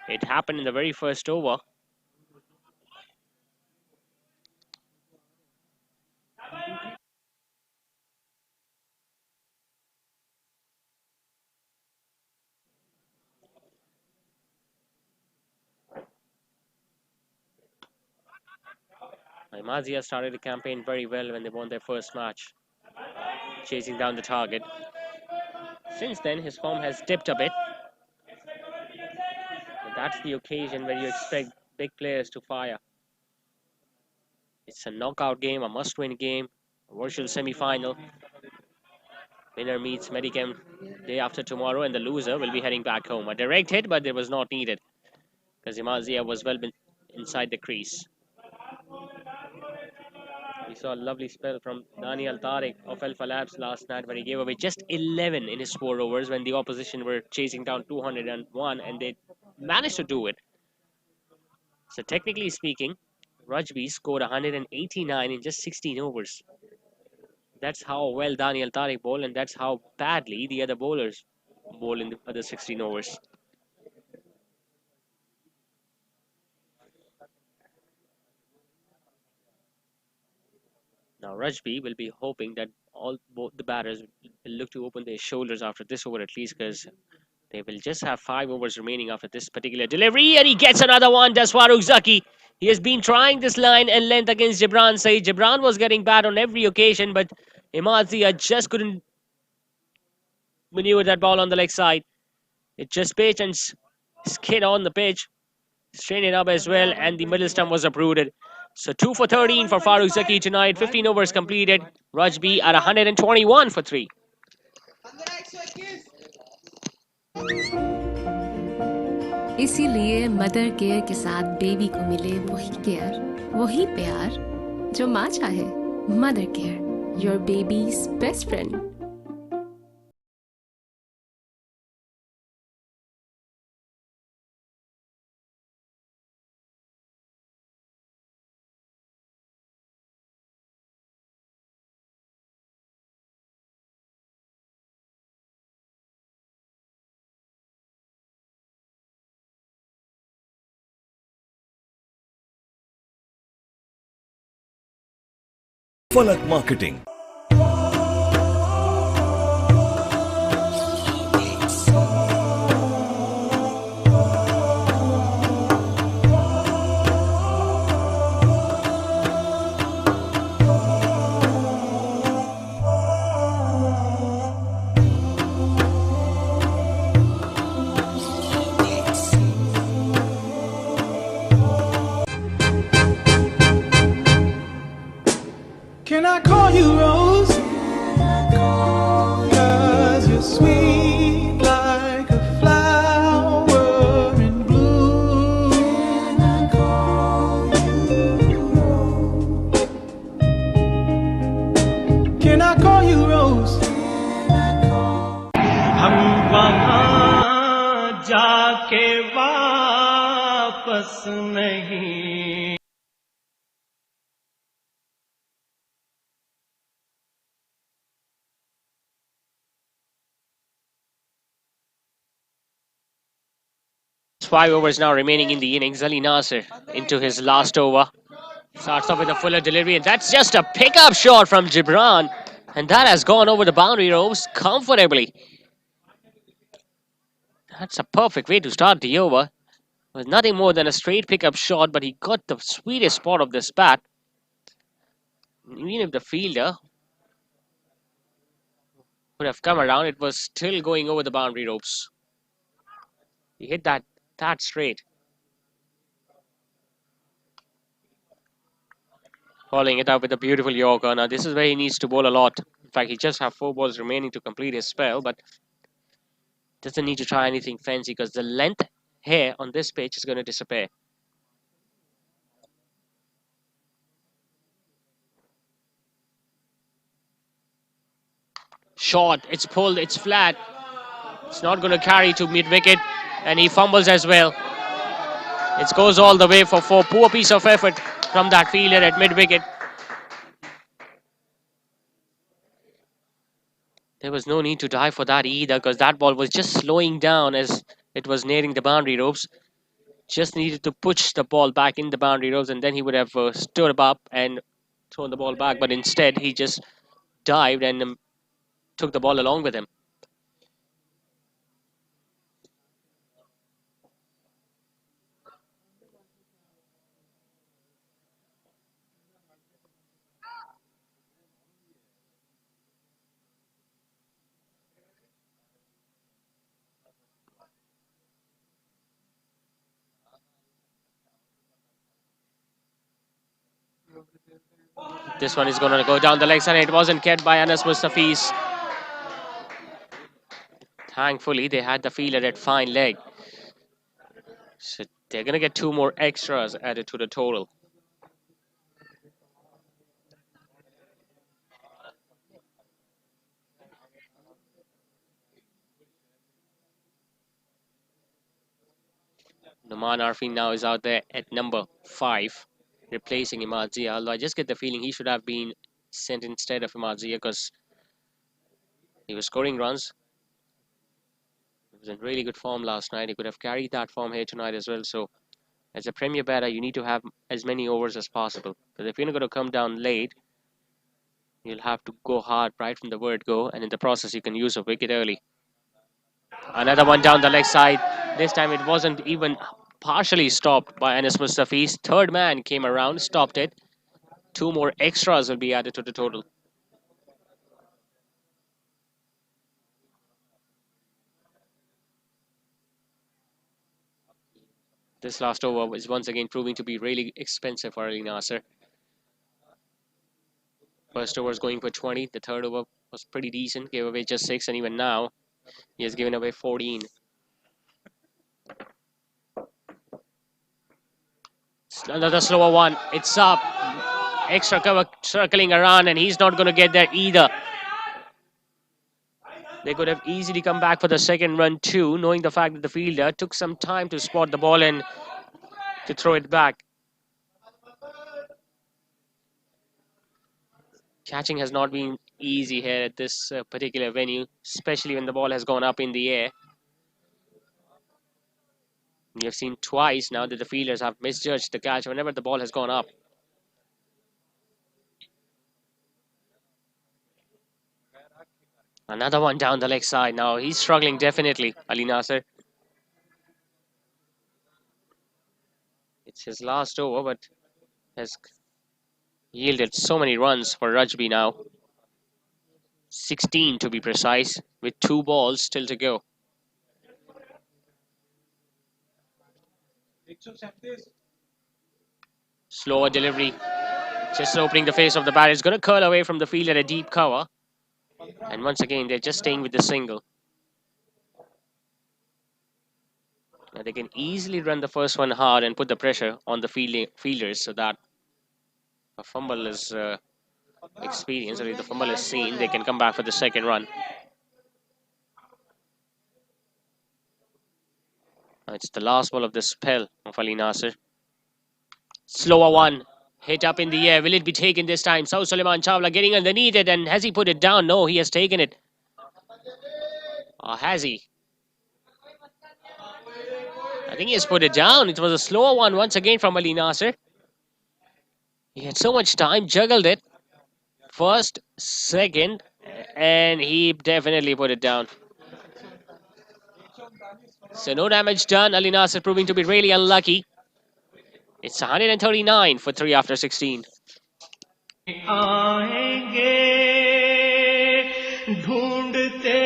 It happened in the very first over. Imazia started the campaign very well when they won their first match, chasing down the target. Since then, his form has dipped a bit. But that's the occasion where you expect big players to fire. It's a knockout game, a must-win game, a virtual semi-final. Winner meets Medicam day after tomorrow, and the loser will be heading back home. A direct hit, but it was not needed because Imazia was well inside the crease. We saw a lovely spell from Daniel Tariq of Alpha Labs last night where he gave away just 11 in his 4 overs when the opposition were chasing down 201 and they managed to do it. So technically speaking, Rajby scored 189 in just 16 overs. That's how well Daniel Tariq bowled, and that's how badly the other bowlers bowled in the other 16 overs. Now Rajby will be hoping that both the batters will look to open their shoulders after this over at least, because they will just have 5 overs remaining after this particular delivery, and he gets another one. Does Farooq Zaki. He has been trying this line and length against Gibran Saeed. Gibran was getting bad on every occasion, but Imazia just couldn't maneuver that ball on the leg side. It just pitched and skid on the pitch, strained it up as well, and the middle stump was uprooted. So 2 for 13 for Farooq Zaki tonight. 15 overs completed. Rajby at 121 for 3. इसीलिए mother care के साथ baby को मिले वही care, वही प्यार जो माँ चाहे। Mother care, your babies best friend. फलक marketing. call you Rose? Cause you're sweet like a flower in bloom. Can I call you Rose? हम वहाँ जाके वापस नहीं Five overs now remaining in the innings. Ali Nasser into his last over. Starts off with a fuller delivery, and that's just a pickup shot from Gibran. And that has gone over the boundary ropes comfortably. That's a perfect way to start the over. It was nothing more than a straight pickup shot, but he got the sweetest spot of this bat. Even if the fielder would have come around, it was still going over the boundary ropes. He hit that straight. Following it up with a beautiful Yorker. Now this is where he needs to bowl a lot. In fact, he just have 4 balls remaining to complete his spell, but doesn't need to try anything fancy because the length here on this pitch is going to disappear. Short, it's pulled, it's flat. It's not going to carry to mid-wicket, and he fumbles as well. It goes all the way for 4. Poor piece of effort from that fielder at mid-wicket. There was no need to dive for that either because that ball was just slowing down as it was nearing the boundary ropes. Just needed to push the ball back in the boundary ropes, and then he would have stood up and thrown the ball back. But instead, he just dived and took the ball along with him. This one is going to go down the leg side. It wasn't kept by Anas Mustafiz. Thankfully, they had the fielder at fine leg. So they're going to get 2 more extras added to the total. Noman Arfin now is out there at number 5, replacing Imad Zia. Although I just get the feeling he should have been sent instead of Imad Zia because he was scoring runs. He was in really good form last night. He could have carried that form here tonight as well. So as a premier batter, you need to have as many overs as possible. Because if you're not going to come down late, you'll have to go hard right from the word go. And in the process, you can use a wicket early. Another one down the leg side. This time it wasn't even partially stopped by Anas Mustafiz. Third man came around, stopped it. 2 more extras will be added to the total. This last over is once again proving to be really expensive for Ali Nasser. First over is going for 20. The third over was pretty decent. Gave away just 6, and even now he has given away 14. Another slower one. It's up. Extra cover circling around, and he's not going to get there either. They could have easily come back for the second run too, knowing the fact that the fielder took some time to spot the ball and to throw it back. Catching has not been easy here at this particular venue, especially when the ball has gone up in the air. We have seen twice now that the fielders have misjudged the catch whenever the ball has gone up. Another one down the leg side now. He's struggling definitely, Ali Nasser. It's his last over, but has yielded so many runs for Rajby now. 16 to be precise, with 2 balls still to go. Slower delivery. Just opening the face of the bat. It's going to curl away from the field at a deep cover. And once again, they're just staying with the single. Now they can easily run the first one hard and put the pressure on the fielders so that a fumble is experienced, or if the fumble is seen, they can come back for the second run. It's the last ball of the spell of Ali Nasser. Slower one. Hit up in the air. Will it be taken this time? South Suleiman Chawla getting underneath it. And has he put it down? No, he has taken it. Or has he? I think he has put it down. It was a slower one once again from Ali Nasser. He had so much time, juggled it. First, second, and he definitely put it down. So no damage done. Ali Nasser proving to be really unlucky. It's 139 for 3 after 16. आएंगे ढूंढते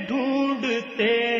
ढूंढते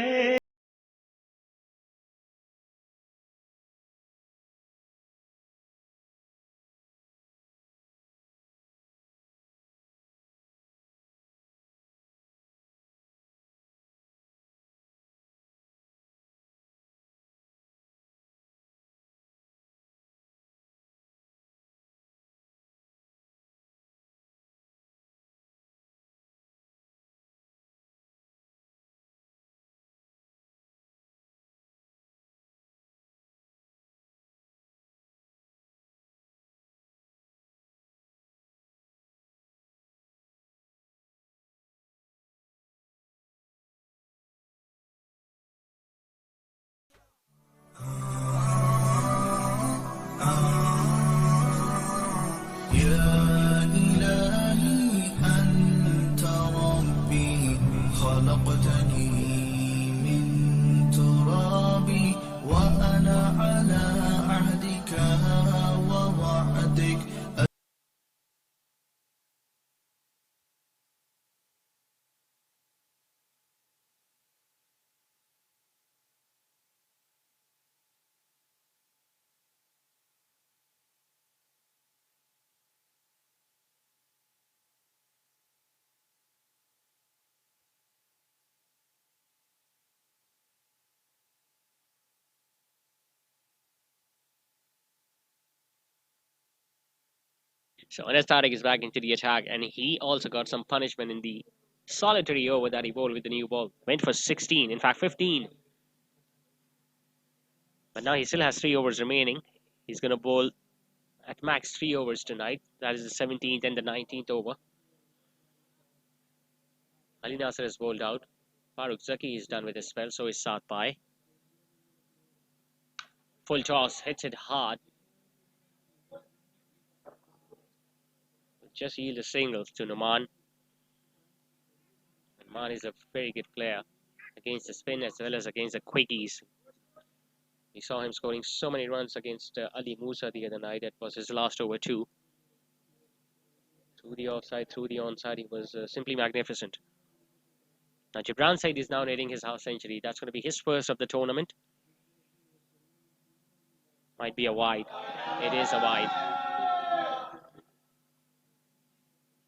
So Anas Tariq is back into the attack, and he also got some punishment in the solitary over that he bowled with the new ball. Went for 16, in fact 15. But now he still has 3 overs remaining. He's going to bowl at max 3 overs tonight. That is the 17th and the 19th over. Ali Nasser has bowled out. Farooq Zaki is done with his spell, so is Saad Pai. Full toss, hits it hard. Just yield a single to Numan. Numan is a very good player against the spin as well as against the quickies. We saw him scoring so many runs against Ali Musa the other night. That was his last over too. Through the offside, through the onside, he was simply magnificent. Now Gibran Said is now nearing his half century. That's going to be his first of the tournament. Might be a wide. It is a wide.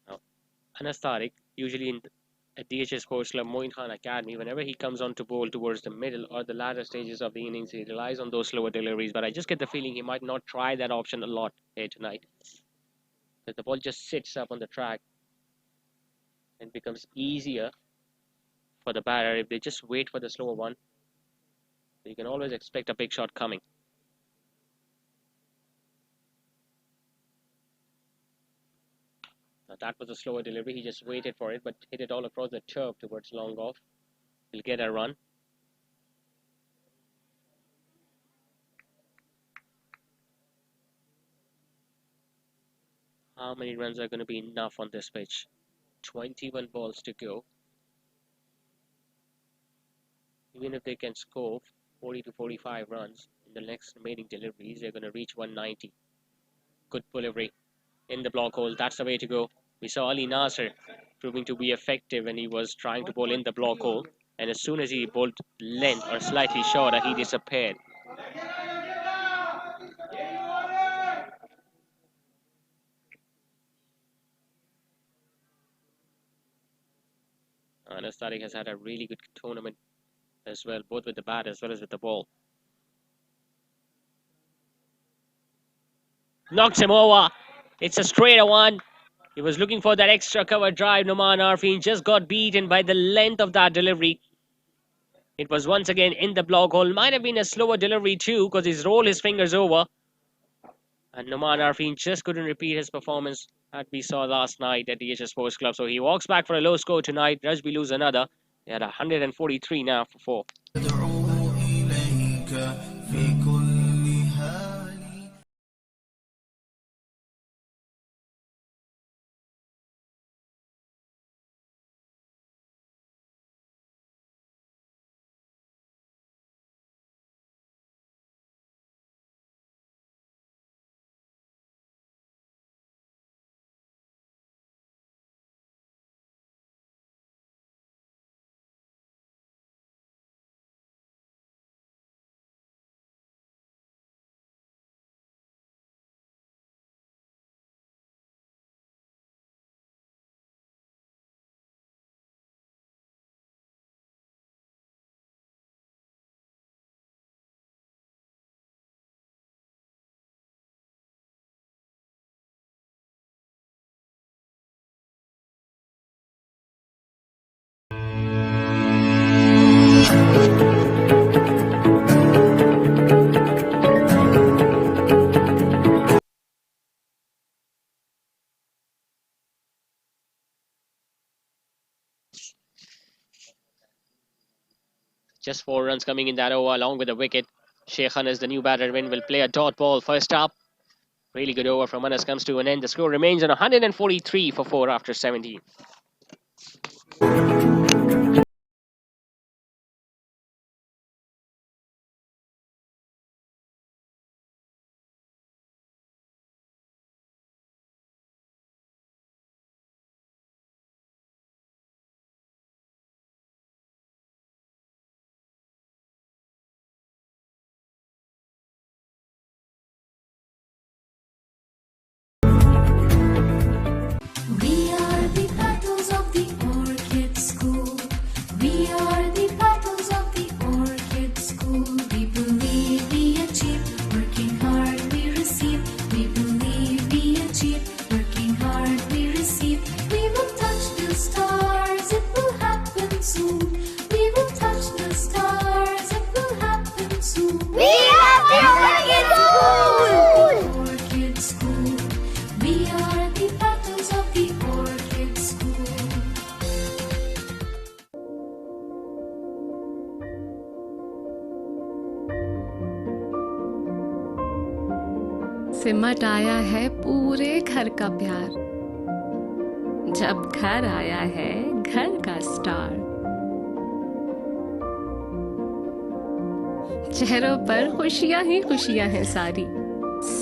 Now, Anas Tariq, usually at DHS Sports Club, Moin Khan Academy, whenever he comes on to bowl towards the middle or the latter stages of the innings, he relies on those slower deliveries. But I just get the feeling he might not try that option a lot here tonight. That the ball just sits up on the track and becomes easier for the batter if they just wait for the slower one. So you can always expect a big shot coming. Now that was a slower delivery. He just waited for it, but hit it all across the turf towards long off. He'll get a run. How many runs are going to be enough on this pitch? 21 balls to go. Even if they can score 40 to 45 runs in the next remaining deliveries, they're going to reach 190. Good delivery in the block hole. That's the way to go. We saw Ali Nasser proving to be effective when he was trying to bowl in the block hole. And as soon as he bowled length or slightly shorter, he disappeared. Anas Tariq has had a really good tournament as well, both with the bat as well as with the ball. Knocks him over. It's a straight one. He was looking for that extra cover drive. Noman Arfin just got beaten by the length of that delivery. It was once again in the block hole. Might have been a slower delivery too because he's rolled his fingers over. And Noman Arfin just couldn't repeat his performance that we saw last night at the DHS Sports Club. So he walks back for a low score tonight. Rajby lose another. They had 143 now for 4. Just 4 runs coming in that over along with a wicket. Sheikh Anas, the new batter in, will play a dot ball first up. Really good over from Anas comes to an end. The score remains on 143 for 4 after 17. We are the battles of the Orchid School. We are the battles of the Orchid School. We believe we achieve, working hard we receive. We believe we achieve, working hard we receive. We will touch the stars, it will happen soon. We will touch the stars, it will happen soon. We are the Orchid School! Orchid School. We are the battles of the Orchid School. सिमट आया है पूरे घर का प्यार, जब घर आया है घर का स्टार। चेहरों पर खुशियां ही खुशियां हैं सारी,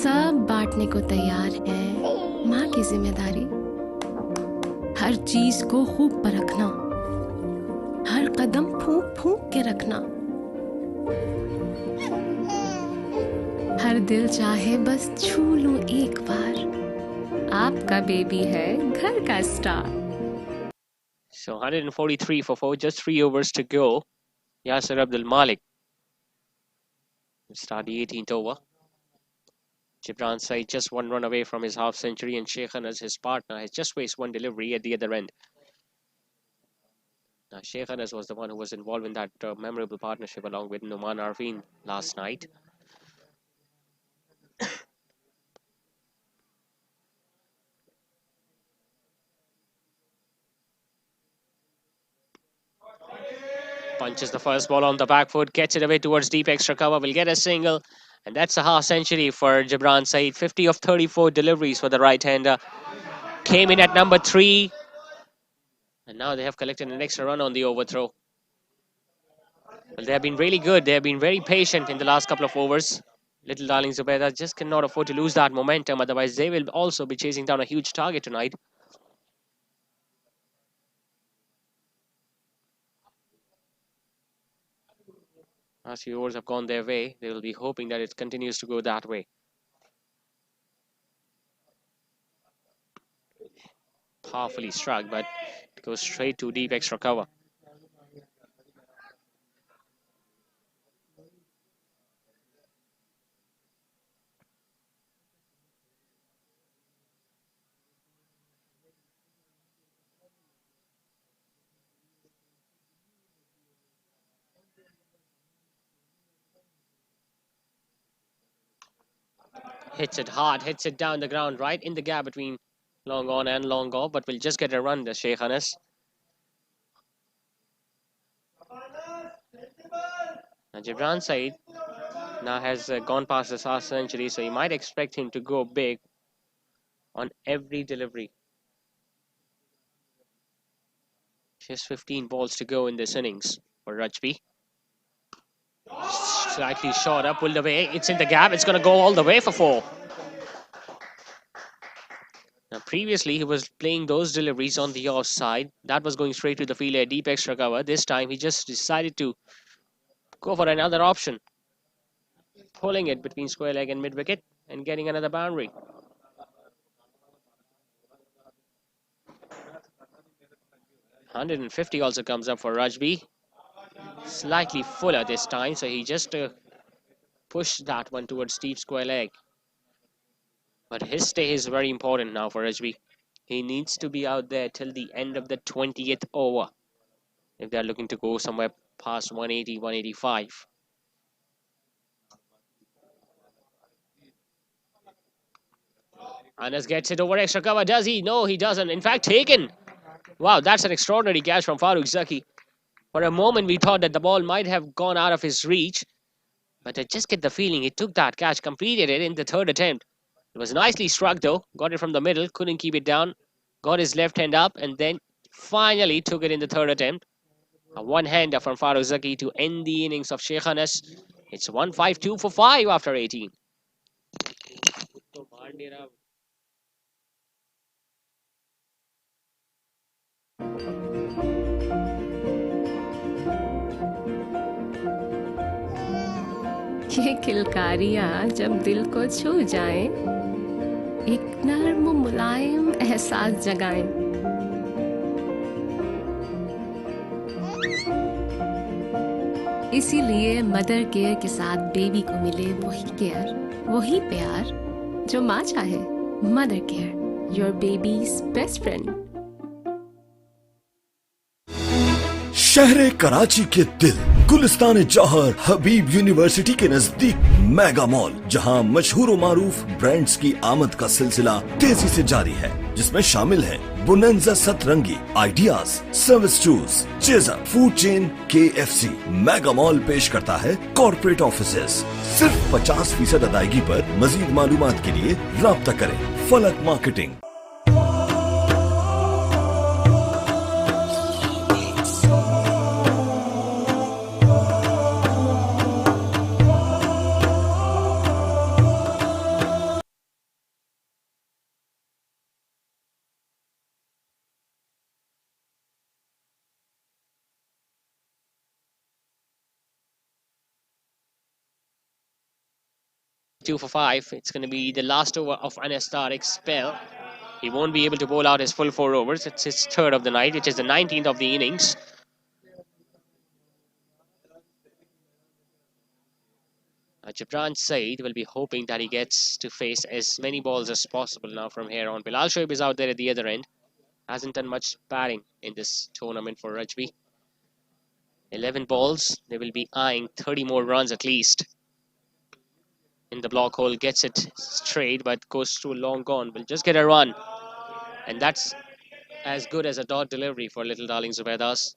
सब बांटने को तैयार है माँ की जिम्मेदारी। हर चीज को खूब परखना, हर कदम फूंक फूंक के रखना। हर दिल चाहे बस छू लूं एक बार, आपका बेबी है घर का star. So 143 for 4, just 3 overs to go. Yasir Abdul Malik will start the 18th over. Gibran Said just 1 run away from his half century, and Sheikh Anas, his partner, has just faced 1 delivery at the other end. Now, Sheikh Anas was the one who was involved in that memorable partnership along with Noman Arfin last night. Punches the first ball on the back foot, gets it away towards deep extra cover, will get a single, and that's a half century for Gibran Said. 50 of 34 deliveries for the right-hander. Came in at number 3, and now they have collected an extra run on the overthrow. Well, they have been really good. They have been very patient in the last couple of overs. Little Darling Zubaidas just cannot afford to lose that momentum, otherwise they will also be chasing down a huge target tonight. As few overs have gone their way, they will be hoping that it continues to go that way. Powerfully struck, but it goes straight to deep extra cover. Hits it hard, hits it down the ground, right in the gap between long on and long off, but we'll just get a run, the Sheikh Anas. Now, Gibran Said now has gone past his half century, so you might expect him to go big on every delivery. Just 15 balls to go in this innings for Rajby. Slightly short up, pulled away. It's in the gap. It's going to go all the way for 4. Now, previously, he was playing those deliveries on the off side. That was going straight to the fielder, deep extra cover. This time, he just decided to go for another option, pulling it between square leg and mid wicket and getting another boundary. $150 also comes up for Rajby. Slightly fuller this time, so he just pushed that one towards deep square leg. But his stay is very important now for Rajby. He needs to be out there till the end of the 20th over if they're looking to go somewhere past 180, 185. Anas gets it over extra cover. Does he? No, he doesn't. In fact, taken. Wow, that's an extraordinary catch from Farooq Zaki. For a moment, we thought that the ball might have gone out of his reach. But I just get the feeling he took that catch, completed it in the third attempt. It was nicely struck though. Got it from the middle, couldn't keep it down. Got his left hand up and then finally took it in the third attempt. A one-hander from Farooq Zaki to end the innings of Sheikh Anas. It's 152 for 5 after 18. ये किलकारियाँ जब दिल को छू जाएं, एक नर्म मुलायम एहसास जगाएं। इसीलिए मदर केयर के साथ बेबी को मिले वही केयर, वही प्यार जो माँ चाहे। Mother care, your babies best friend. शहर कराची के दिल गुलिस्तान जौहर हबीब यूनिवर्सिटी के नजदीक मेगा मॉल, जहां मशहूर मारूफ ब्रांड्स की आमद का सिलसिला तेजी से जारी है, जिसमें शामिल है बोनेंजा सतरंगी, ideas, service shoes, chaser, food chain, KFC। Mega mall पेश करता है कॉर्पोरेट ऑफिसेस। सिर्फ 50% अदायगी पर मजीद मालूमात के लिए राब्ता करें। फलक marketing. Two for 5. It's going to be the last over of Anas Tariq's spell. He won't be able to bowl out his full 4 overs. It's his third of the night, which is the 19th of the innings. Gibran Said will be hoping that he gets to face as many balls as possible now from here on. Bilal Shoaib is out there at the other end. Hasn't done much batting in this tournament for Rajby. 11 balls. They will be eyeing 30 more runs at least. In the block hole, gets it straight, but goes through long gone. Will just get a run. And that's as good as a dot delivery for little Darling Zubaidas.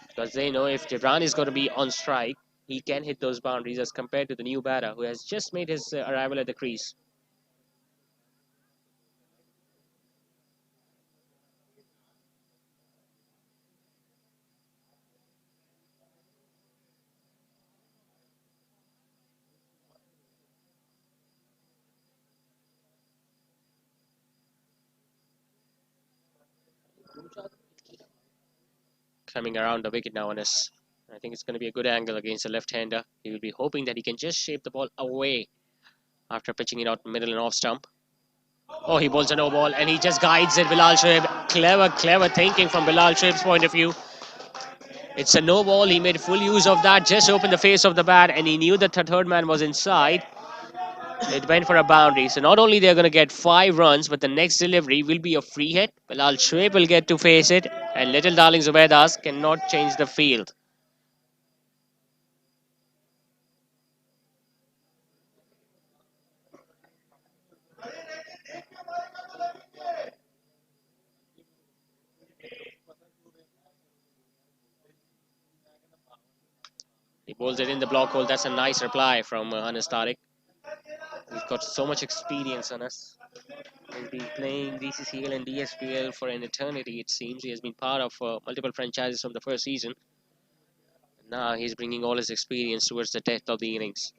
Because they know if Gibran is going to be on strike, he can hit those boundaries as compared to the new batter who has just made his arrival at the crease. Coming around the wicket now, Anas. I think it's going to be a good angle against the left-hander. He will be hoping that he can just shape the ball away after pitching it out middle and off stump. Oh, he bowls a no ball and he just guides it. Bilal Shoaib, clever thinking from Bilal Shoaib's point of view. It's a no ball. He made full use of that. Just opened the face of the bat and he knew that the third man was inside. It went for a boundary. So not only they're going to get 5 runs, but the next delivery will be a free hit. Bilal Shoaib will get to face it and little Darling Zubaidas cannot change the field. He bowls it in the block hole. That's a nice reply from Anas Tariq. He's got so much experience on us. He's been playing DCCL and DSPL for an eternity, it seems. He has been part of multiple franchises from the first season. Now he's bringing all his experience towards the depth of the innings.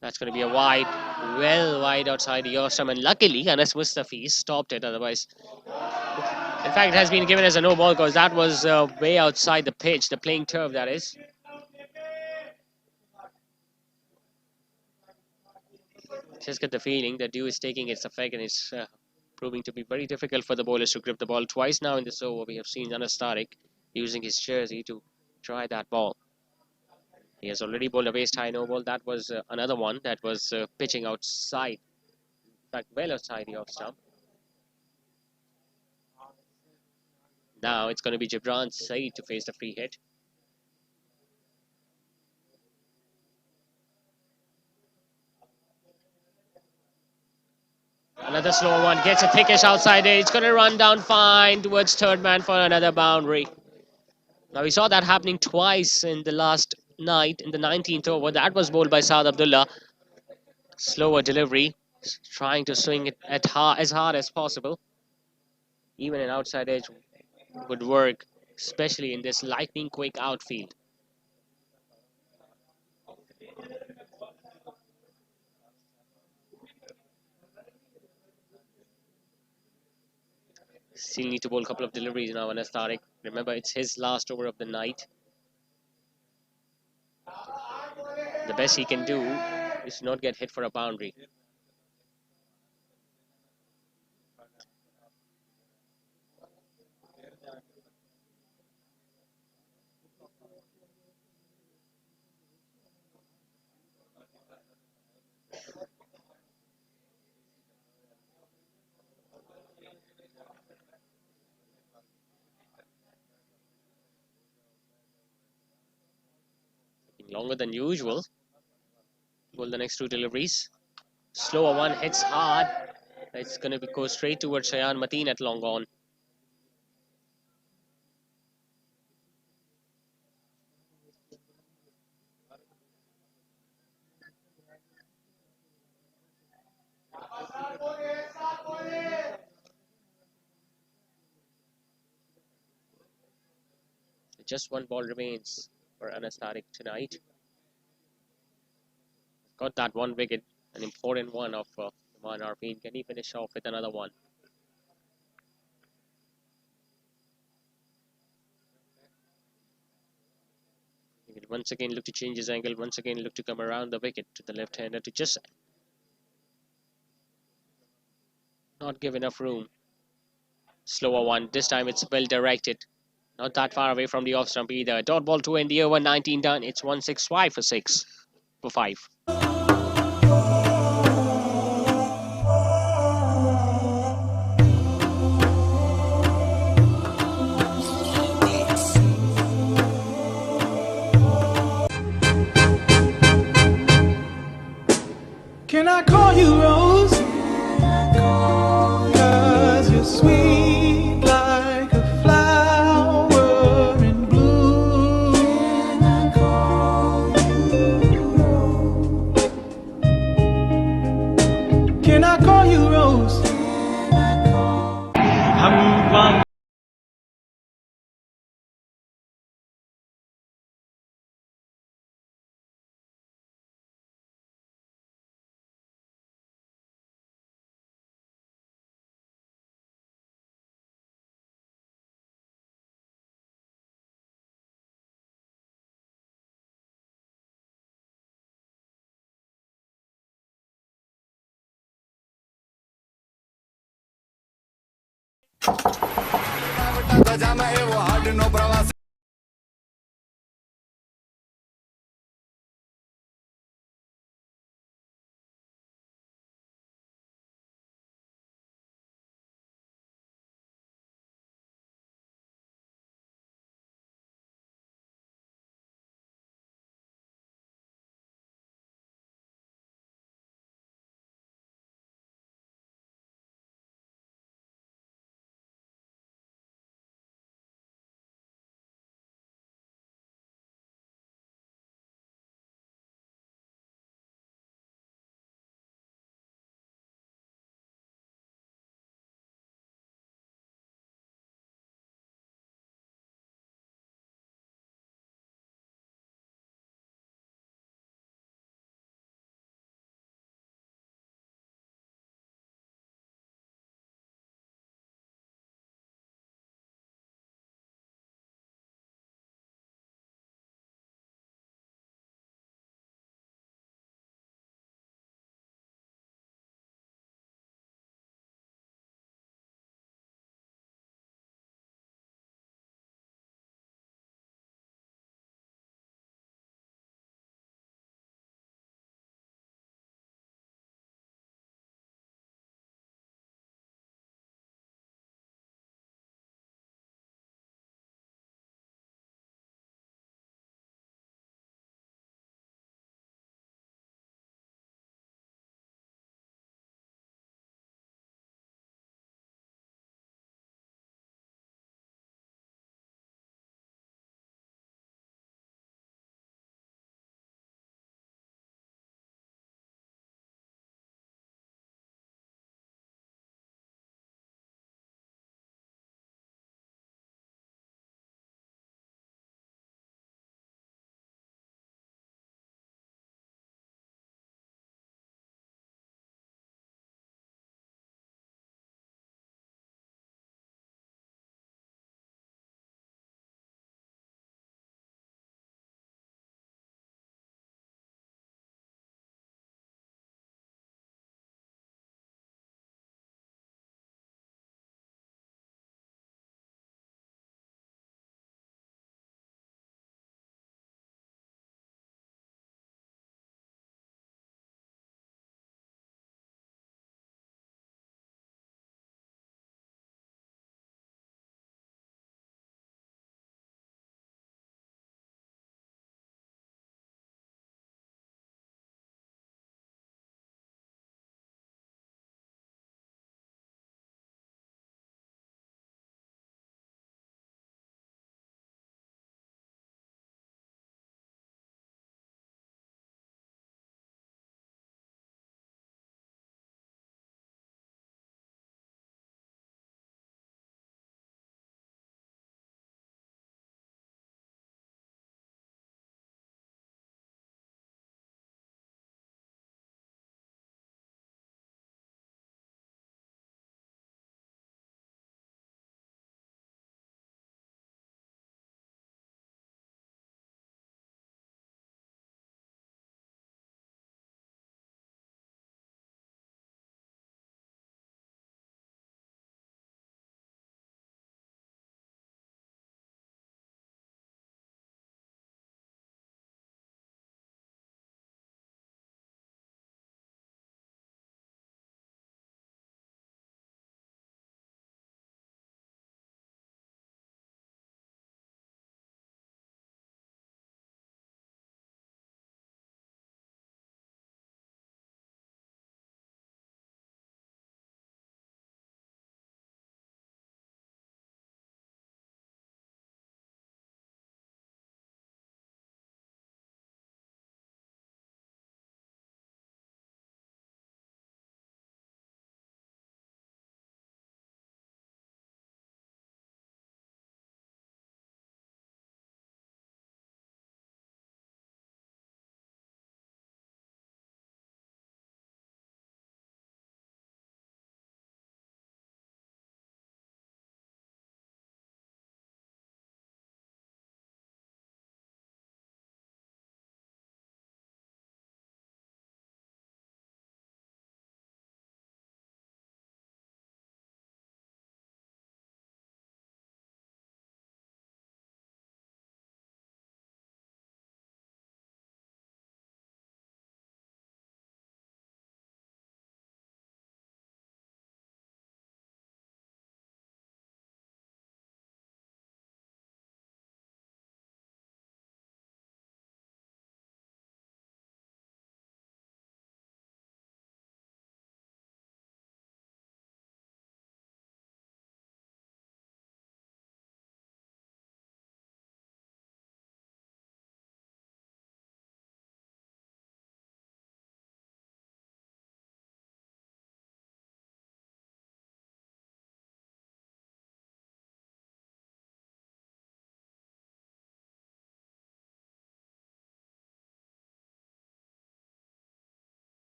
That's going to be a wide, well wide outside the off stump. And luckily, Anas Mustafi stopped it. Otherwise, in fact, it has been given as a no ball because that was way outside the pitch, the playing turf, that is. Just get the feeling that dew is taking its effect and it's proving to be very difficult for the bowlers to grip the ball. Twice now in this over, we have seen Anas Tariq using his jersey to try that ball. He has already bowled a waist high no ball. That was another one that was pitching outside, in fact, well outside the off stump. Now it's going to be Gibran Saeed to face the free hit. Another slow one, gets a thickish outside edge. It's going to run down fine towards third man for another boundary. Now we saw that happening twice in the last night in the 19th over. That was bowled by Saad Abdullah. Slower delivery, trying to swing it as hard as possible. Even an outside edge would work, especially in this lightning quick outfield. Still need to bowl a couple of deliveries now, Anas Tariq. Remember, it's his last over of the night. The best he can do is not get hit for a boundary. Longer than usual. Bowl the next two deliveries. Slower one hits hard. It's going to go straight towards Shayan Mateen at long on. Just one ball remains for Anas Tariq tonight. Got that one wicket, an important one of Iman Arfeen. Can he finish off with another one? He will once again look to change his angle, once again look to come around the wicket to the left-hander to just not give enough room. Slower one, this time it's well directed. Not that far away from the off stump either. Dot ball 2 in the over, 19 done. It's 165 for 6 for 5. Can I call you Rose? 'Cause you're sweet like a flower in bloom. Can I call you Rose? हम જામે એવો હાડનો પ્રવાસી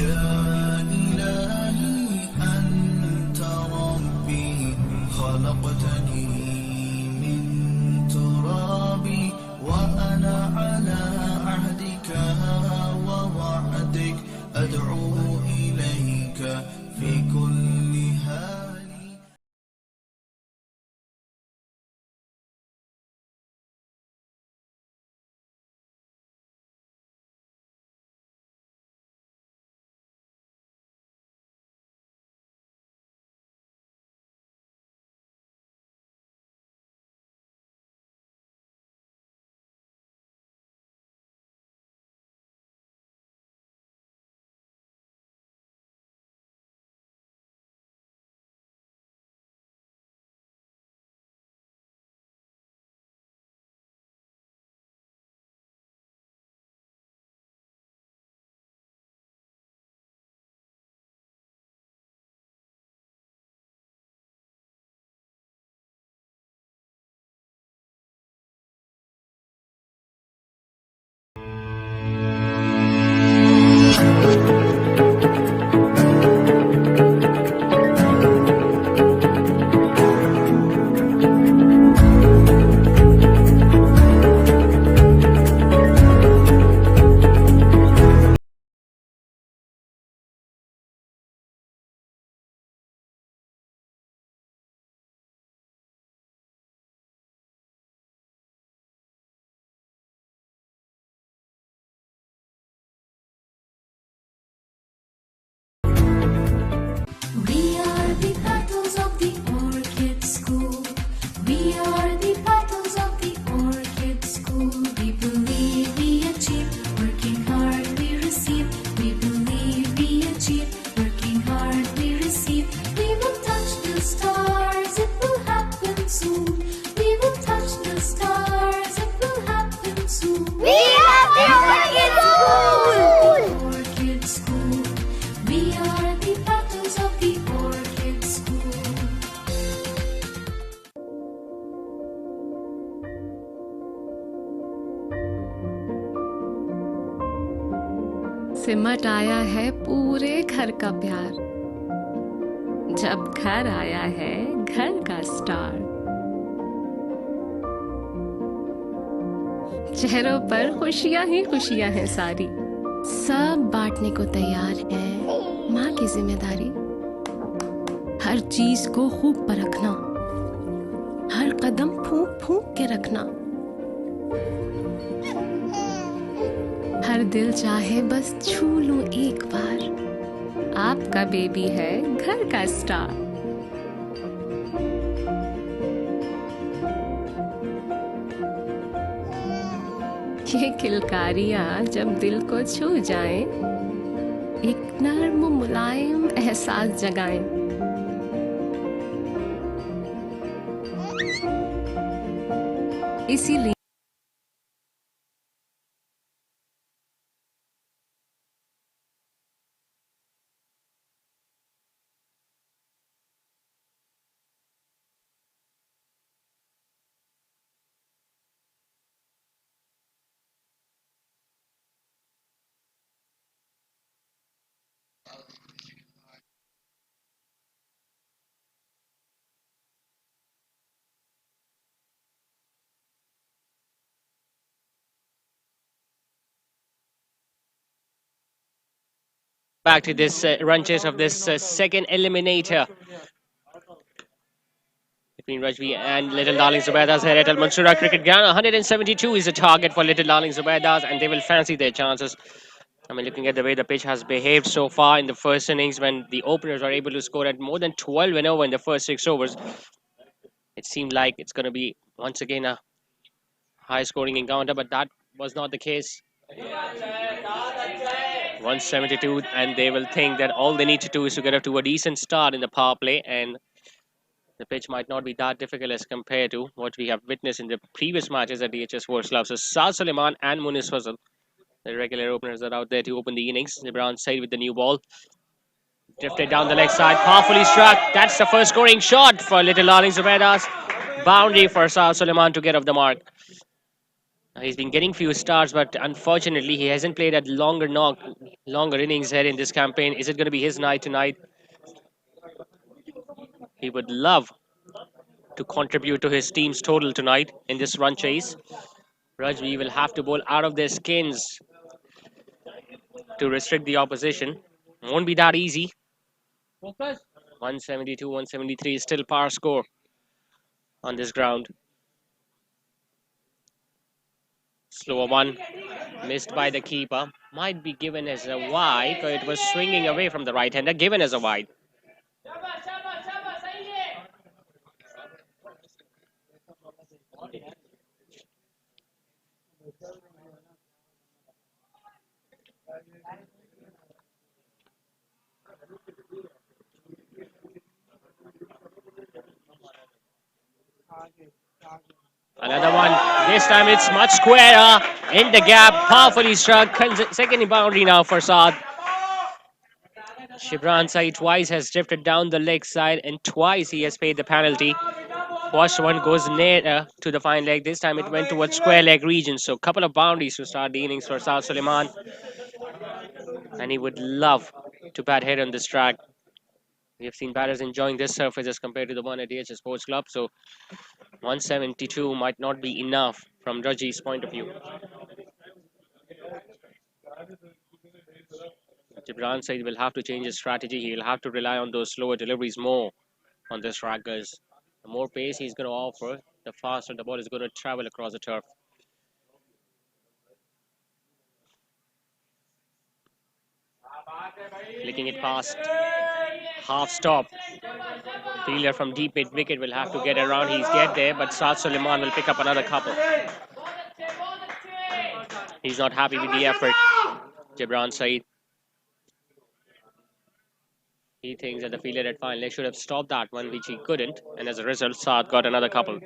يا إلهي أنت ربي خلقتني من تراب وأنا على عهدك ووعدك أدعو إليك في كل حال. We are the battles of the Orchid School. We are the battles of the Orchid School. We believe we achieve, working hard we receive. We believe we achieve, working hard we receive. We will touch the stars, it will happen soon. We will touch the stars, it will happen soon. We are the Orchid School! Orchid School. We are the battles of the Orchid School. सिमट आया है पूरे घर का प्यार, जब घर आया है घर का स्टार। चेहरों पर खुशियां ही खुशियां हैं सारी, सब बांटने को तैयार है माँ की जिम्मेदारी। हर चीज को खूब परखना, हर कदम फूंक फूंक के रखना। हर दिल चाहे बस छू लूं एक बार, आपका बेबी है घर का स्टार। ये किलकारियां जब दिल को छू जाएं, एक नर्म मुलायम एहसास जगाएं। इसीलिए back to this run chase of this second eliminator between Rajby and Little Darling Zubaidas here at Al Mansoura Cricket Ground. 172 is the target for Little Darling Zubaidas, and they will fancy their chances. I mean, looking at the way the pitch has behaved so far in the first innings, when the openers are able to score at more than 12 and over in the first 6 overs, it seemed like it's going to be once again a high-scoring encounter, but that was not the case. 172, and they will think that all they need to do is to get up to a decent start in the power play, and the pitch might not be that difficult as compared to what we have witnessed in the previous matches at DHS World Club. So Saad Suleiman and Munis Fazal, the regular openers, are out there to open the innings. The brown side with the new ball. Drifted down the leg side, powerfully struck. That's the first scoring shot for Little Darling Zubaidas. Boundary for Saad Suleiman to get off the mark. He's been getting few starts, but unfortunately, he hasn't played at longer innings here in this campaign. Is it going to be his night tonight? He would love to contribute to his team's total tonight in this run chase. Rajby will have to bowl out of their skins to restrict the opposition. Won't be that easy. 172, 173 is still par score on this ground. Slower one, missed by the keeper. Might be given as a wide, but it was swinging away from the right-hander, given as a wide. Another one. This time it's much squarer. In the gap. Powerfully struck. Second boundary now for Saad. Shibran Saeed twice has drifted down the leg side and twice he has paid the penalty. First one goes near to the fine leg. This time it went towards square leg region. So a couple of boundaries to start the innings for Saad Suleiman. And he would love to bat here on this track. We have seen batters enjoying this surface as compared to the one at DHS Sports Club. So 172 might not be enough from Rajby's point of view. Shibran Saeed will have to change his strategy. He will have to rely on those slower deliveries more on this track, because the more pace he's going to offer, the faster the ball is going to travel across the turf. Flicking it past. Half stop. Fielder from deep mid wicket will have to get around. He's get there, but Saad Suleiman will pick up another couple. He's not happy with the effort. Shibran Saeed. He thinks that the fielder at fine leg should have stopped that one, which he couldn't, and as a result, Saad got another couple.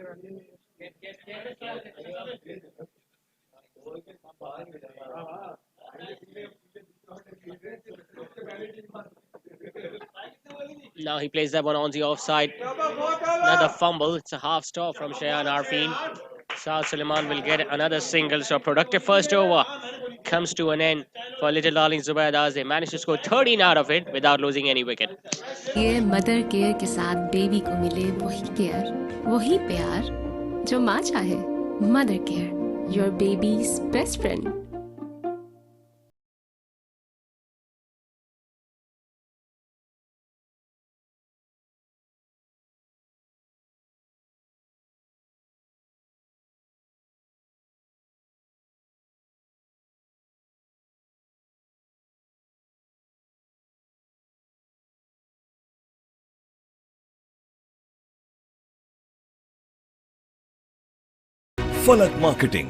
Now he plays that one on the offside. Another fumble. It's a half stop from Shayan Arfin. Saad Suleiman will get another single. So a productive first over comes to an end for Little Darling Zubaidas. They managed to score 13 out of it without losing any wicket. ये mother care के साथ baby को मिले वही care, वही प्यार जो माँ चाहे. Mother care, your baby's best friend. फलक marketing.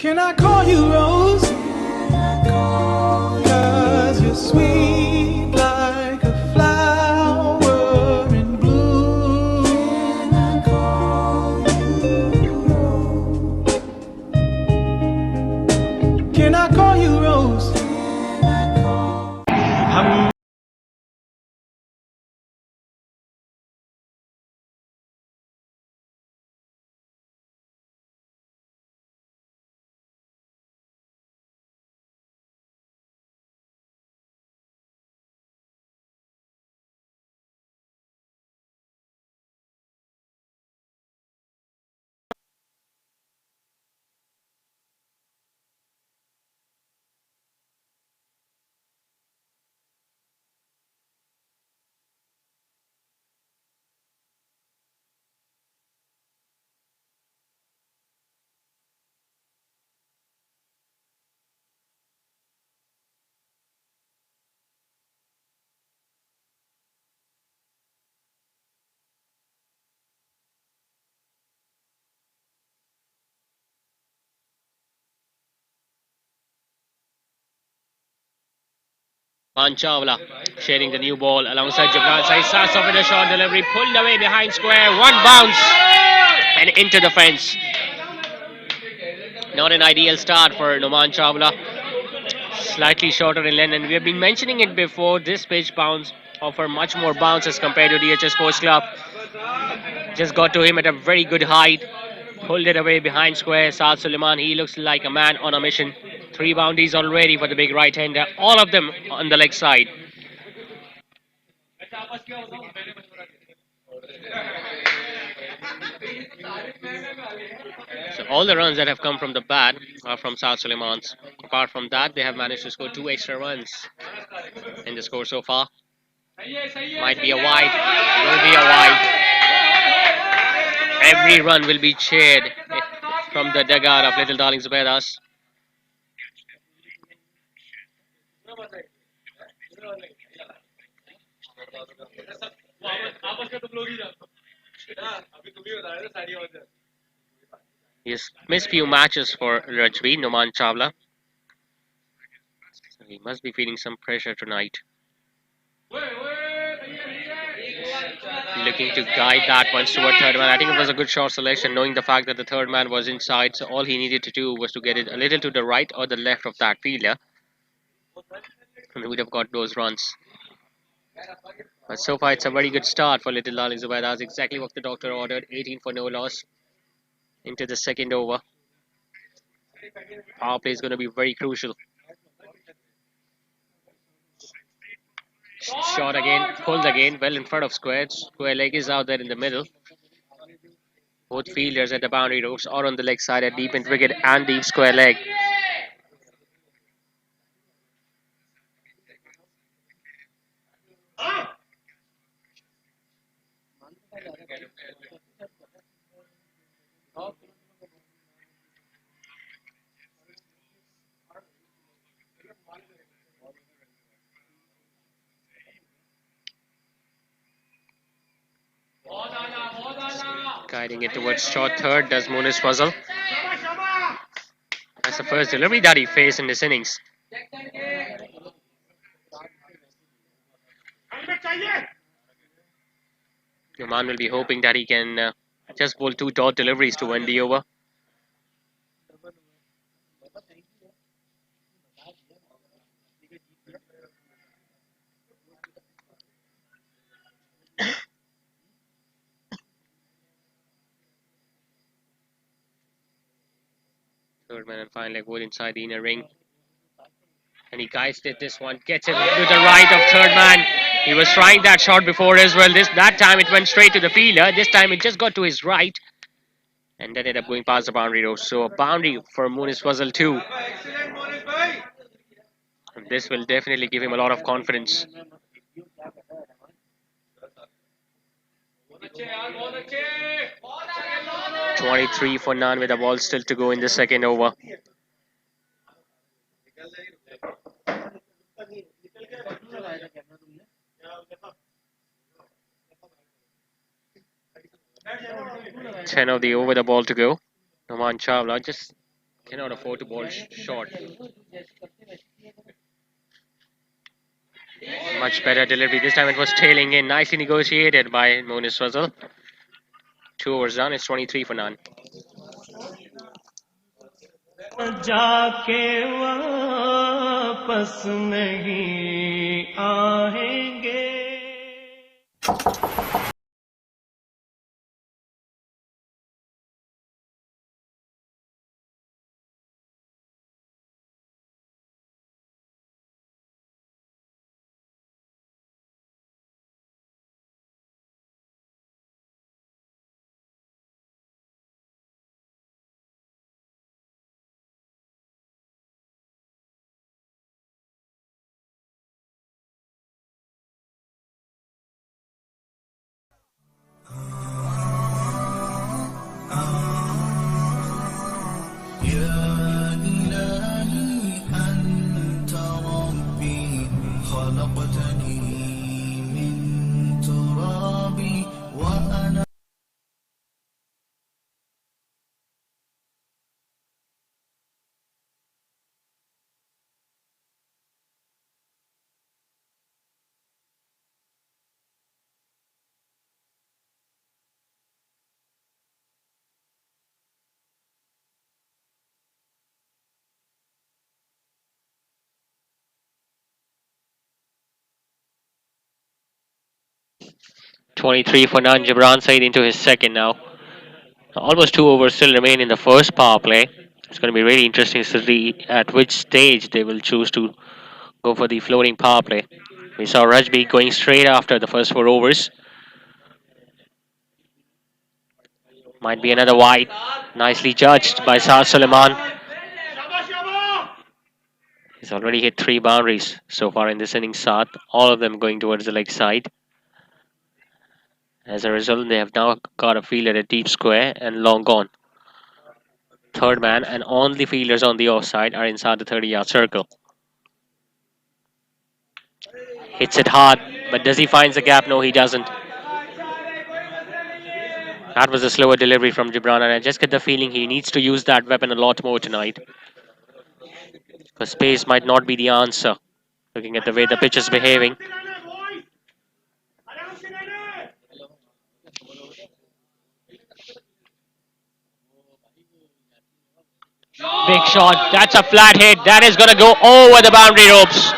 Can I call you Chawla sharing the new ball alongside Jabran Sai. Starts off with a short delivery, pulled away behind square, one bounce and into the fence. Not an ideal start for Noman Chawla. Slightly shorter in length, and we have been mentioning it before. This pitch bounce offer much more bounce as compared to DHS Sports Club. Just got to him at a very good height. Pulled it away behind square. Saad Suleiman, he looks like a man on a mission. 3 bounties already for the big right-hander. All of them on the leg side. So all the runs that have come from the bat are from Saad Suleiman's. Apart from that, they have managed to score 2 extra runs in the score so far. Might be a wide. Will be a wide. Every run will be cheered from the dugout of Little Darling Zubaidas. He's missed few matches for Rajby, Noman Chawla. So he must be feeling some pressure tonight. Looking to guide that one toward third man. I think it was a good short selection, knowing the fact that the third man was inside. So all he needed to do was to get it a little to the right or the left of that fielder, and he would have got those runs. But so far, it's a very good start for Little Darling Zubaidas. Exactly what the doctor ordered. 18 for no loss into the second over. Power play is going to be very crucial. Shot again, pulled again, well in front of square. Square leg is out there in the middle. Both fielders at the boundary ropes or on the leg side at deep in wicket and deep square leg. Guiding it towards short third does Munis Fazal. That's the first delivery that he faced in this innings. Numan will be hoping that he can just bowl 2 dot deliveries to end the over. Third man and fine leg wood inside the inner ring. And he guides it this one, gets it to the right of third man. He was trying that shot before as well. That time it went straight to the fielder. This time it just got to his right and then ended up going past the boundary row. So a boundary for Munis Fazal too. And this will definitely give him a lot of confidence. "23 for none" with the ball still to go in the second over. Ten of the over, the ball to go. Noman Chawla just cannot afford to bowl short. Much better delivery. This time it was tailing in. Nicely negotiated by Munis Fazal. 2 overs done. It's 23 for none. जाके वापस नहीं आएंगे। 23 for none. Gibran Said into his second now. Almost 2 overs still remain in the first power play. It's going to be really interesting to see at which stage they will choose to go for the floating power play. We saw Rajby going straight after the first 4 overs. Might be another wide. Nicely judged by Saad Suleiman. He's already hit 3 boundaries so far in this inning, Saad. All of them going towards the leg side. As a result, they have now got a field at a deep square and long gone. Third man and only fielders on the offside are inside the 30-yard circle. Hits it hard, but does he find the gap? No, he doesn't. That was a slower delivery from Gibran, and I just get the feeling he needs to use that weapon a lot more tonight. Because pace might not be the answer, looking at the way the pitch is behaving. Big shot. That's a flat hit. That is going to go over the boundary ropes.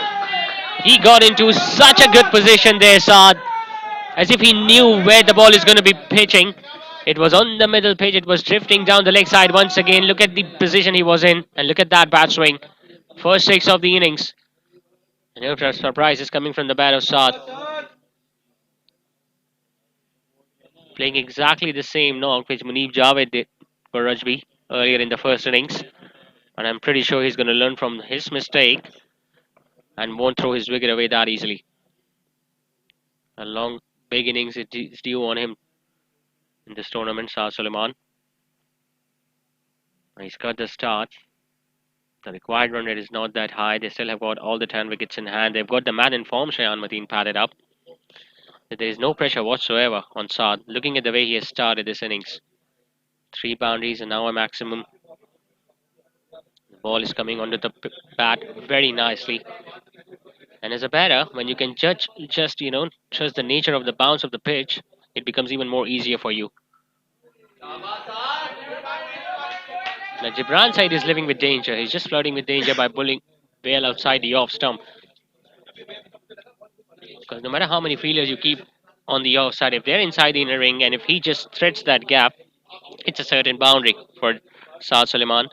He got into such a good position there, Saad. As if he knew where the ball is going to be pitching. It was on the middle pitch. It was drifting down the leg side once again. Look at the position he was in. And look at that bat swing. First 6 of the innings. And no surprise is coming from the bat of Saad. Playing exactly the same knock which Munib Javed did for Rajby earlier in the first innings. And I'm pretty sure he's going to learn from his mistake and won't throw his wicket away that easily. A long, big innings is due on him in this tournament, Saad Suleiman. He's got the start. The required run rate is not that high. They still have got all the 10 wickets in hand. They've got the man in form, Shayan Mateen, padded up. There is no pressure whatsoever on Saad. Looking at the way he has started this innings. 3 boundaries and now a maximum. The ball is coming onto the bat very nicely. And as a batter, when you can judge just the nature of the bounce of the pitch, it becomes even more easier for you. Now Gibran Said is living with danger. He's just flirting with danger by pulling well outside the off stump. Because no matter how many fielders you keep on the offside, if they're inside the inner ring and if he just threads that gap, it's a certain boundary for Saad Suleiman.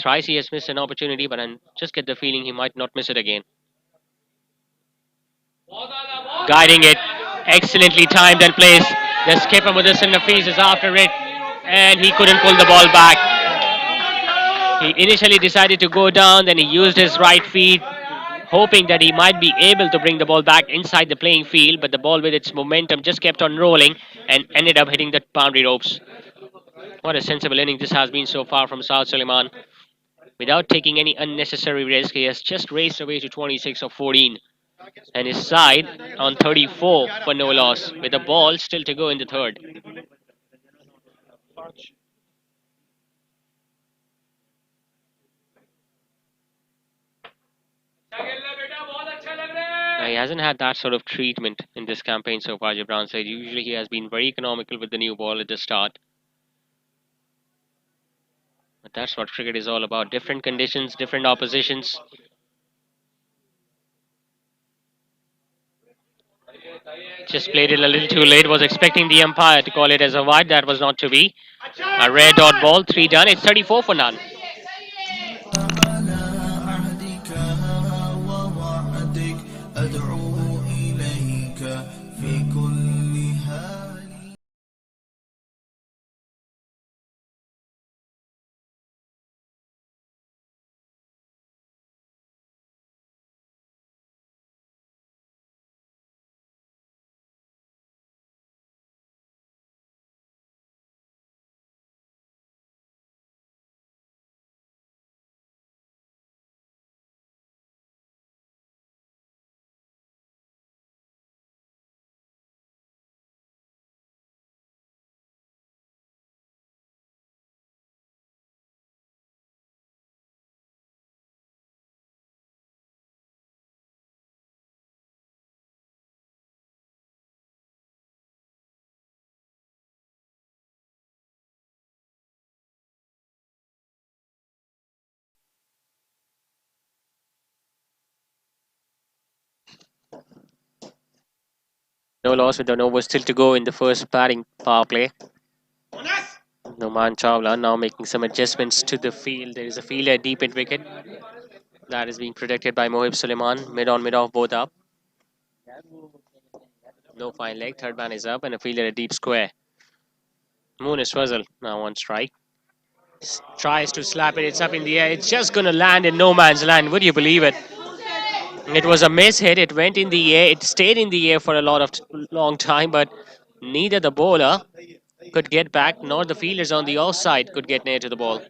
Thrice he has missed an opportunity, but I just get the feeling he might not miss it again. Guiding it, excellently timed and placed. The skipper Mudassir Nafees is after it, and he couldn't pull the ball back. He initially decided to go down, then he used his right feet, hoping that he might be able to bring the ball back inside the playing field, but the ball with its momentum just kept on rolling and ended up hitting the boundary ropes. What a sensible inning this has been so far from Saad Suleiman. Without taking any unnecessary risk, he has just raced away to 26 of 14. And his side on 34 for no loss, with the ball still to go in the third. He hasn't had that sort of treatment in this campaign so far, Gibran said. Usually he has been very economical with the new ball at the start. But that's what cricket is all about. Different conditions, different oppositions. Just played it a little too late. Was expecting the umpire to call it as a wide. That was not to be. A rare dot ball. 3 done. It's 34 for none. أدعو إليك في كل No loss with an over still to go in the first batting power play. Noman Chawla now making some adjustments to the field. There is a fielder deep at wicket. That is being protected by Mohib Suleiman. Mid on, mid off, both up. No fine leg. Third man is up and a fielder at deep square. Moon Swazzle now on strike. Tries to slap it. It's up in the air. It's just going to land in no man's land. Would you believe it? It was a miss hit. It went in the air. It stayed in the air for a long time, but neither the bowler could get back nor the fielders on the offside could get near to the ball.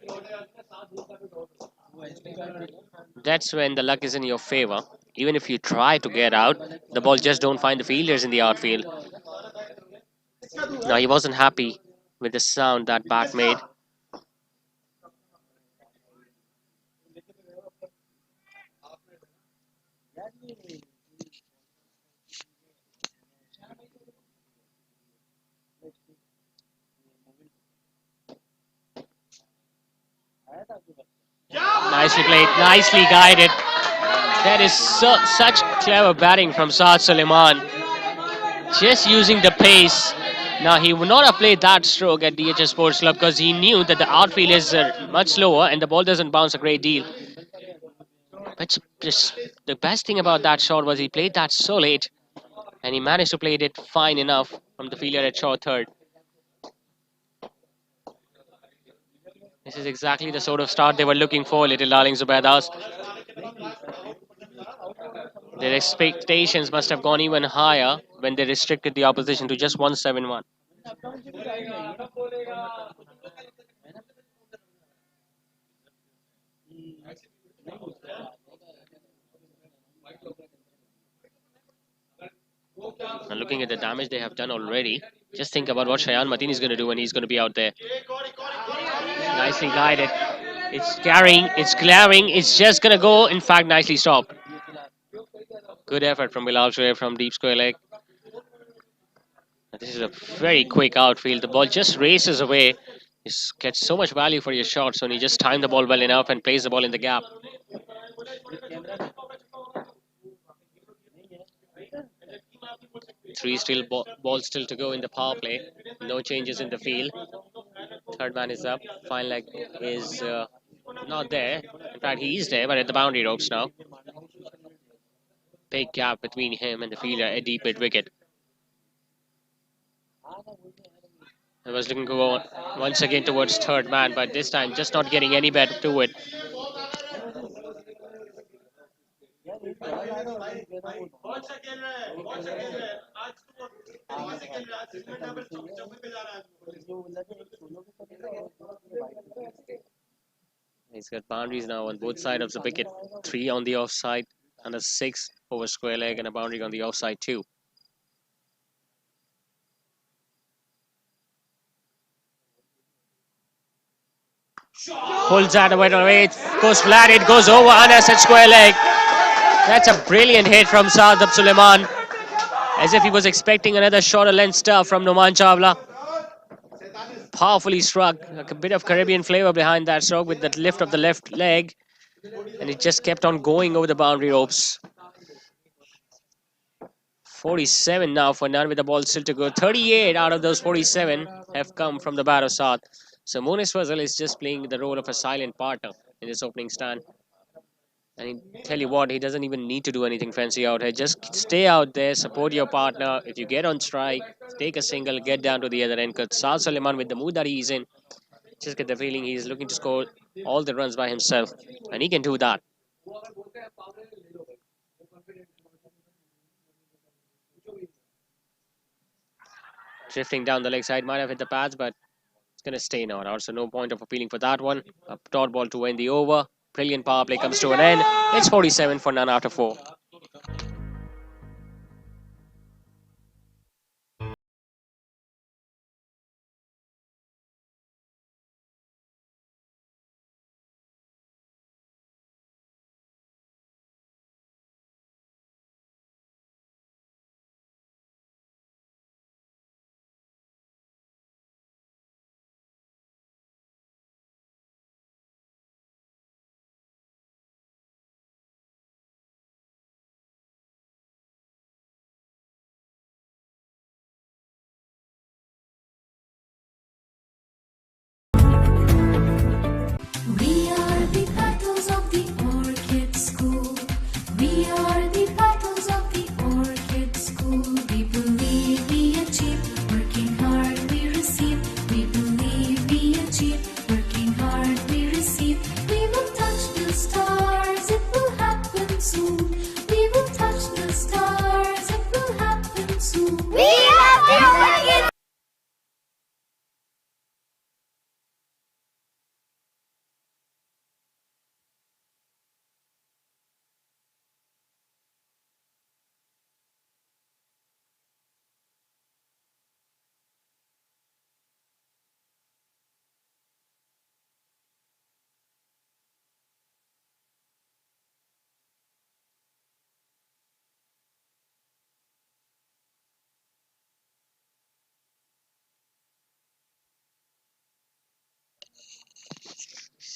That's when the luck is in your favor. Even if you try to get out, the ball just don't find the fielders in the outfield. Now he wasn't happy with the sound that bat made. Nicely played, nicely guided. That is such clever batting from Saad Suleiman. Just using the pace. Now he would not have played that stroke at DHS Sports Club because he knew that the outfield is much slower and the ball doesn't bounce a great deal. But just the best thing about that shot was he played that so late and he managed to play it fine enough from the fielder at short third. This is exactly the sort of start they were looking for, little Darling Zubaidas. Their expectations must have gone even higher when they restricted the opposition to just 171. And looking at the damage they have done already, just think about what Shayan Mateen is going to do when he's going to be out there. Nicely guided. It's carrying, it's glaring, it's just going to go. In fact, nicely stopped. Good effort from Bilal Shoaib from deep square leg. This is a very quick outfield. The ball just races away. You get so much value for your shots when you just time the ball well enough and place the ball in the gap. Three balls still to go in the power play. No changes in the field. Third man is up. Fine leg is not there. In fact, he is there, but at the boundary ropes now. Big gap between him and the fielder at deep mid wicket. I was looking to go once again towards third man, but this time just not getting any better to it. He's got boundaries now on both sides of the wicket. 3 on the offside and a 6 over square leg and a boundary on the offside too. Pulls that away, it goes flat, it goes over unassisted square leg. That's a brilliant hit from Saad Suleiman. As if he was expecting another shorter length stuff from Noman Chawla. Powerfully struck, like a bit of Caribbean flavor behind that stroke with that lift of the left leg. And it just kept on going over the boundary ropes. 47 now for none with the ball still to go. 38 out of those 47 have come from the bat of Saad. So Monis Fazal is just playing the role of a silent partner in this opening stand. And I tell you what, he doesn't even need to do anything fancy out here. Just stay out there, support your partner. If you get on strike, take a single, get down to the other end. Because Saad Suleiman, with the mood that he's in, just get the feeling he's looking to score all the runs by himself. And he can do that. Drifting down the leg side, might have hit the pads, but it's going to stay not out. So no point of appealing for that one. A dot ball to end the over. Brilliant power play comes to an end. It's 47 for none after 4.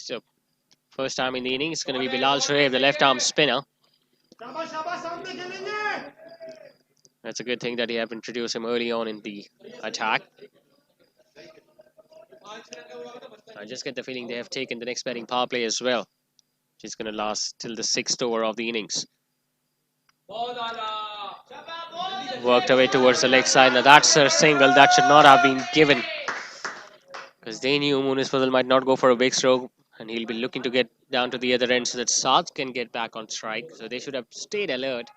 So first time in the inning, it's going to be Bilal Shoaib, the left-arm spinner. That's a good thing that they have introduced him early on in the attack. I just get the feeling they have taken the next batting power play as well, which is going to last till the 6th over of the innings. Worked away towards the leg side. Now that's a single that should not have been given, because they knew Munis Fazal might not go for a big stroke, and he'll be looking to get down to the other end so that Saad can get back on strike. So they should have stayed alert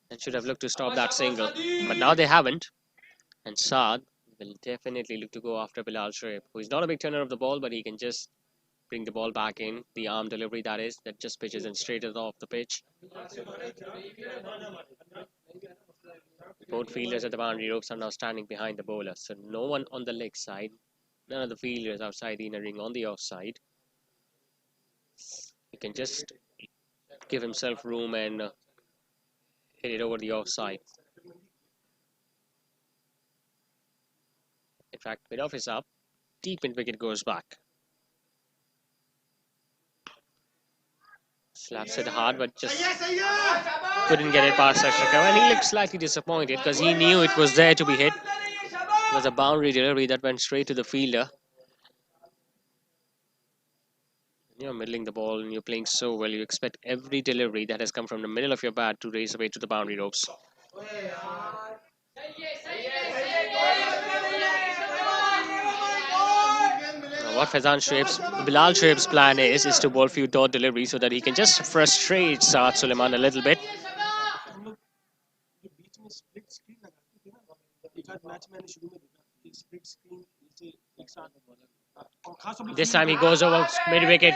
and should have looked to stop that single. But now they haven't, and Saad will definitely look to go after Bilal Shoaib, who is not a big turner of the ball, but he can just bring the ball back in. The arm delivery, that is, that just pitches and straight off the pitch. Both fielders at the boundary ropes are now standing behind the bowler, so no one on the leg side, none of the fielders outside the inner ring on the offside. He can just give himself room and hit it over the offside. In fact, mid-off is up, deep in wicket goes back. Slaps it hard, but just couldn't get it past Ashrakar. And he looked slightly disappointed because he knew it was there to be hit. It was a boundary delivery that went straight to the fielder. You're middling the ball and you're playing so well, you expect every delivery that has come from the middle of your bat to race away to the boundary ropes. What Bilal Shoaib's plan is to bowl few dot deliveries so that he can just frustrate Saad Suleiman a little bit. This time he goes over mid-wicket,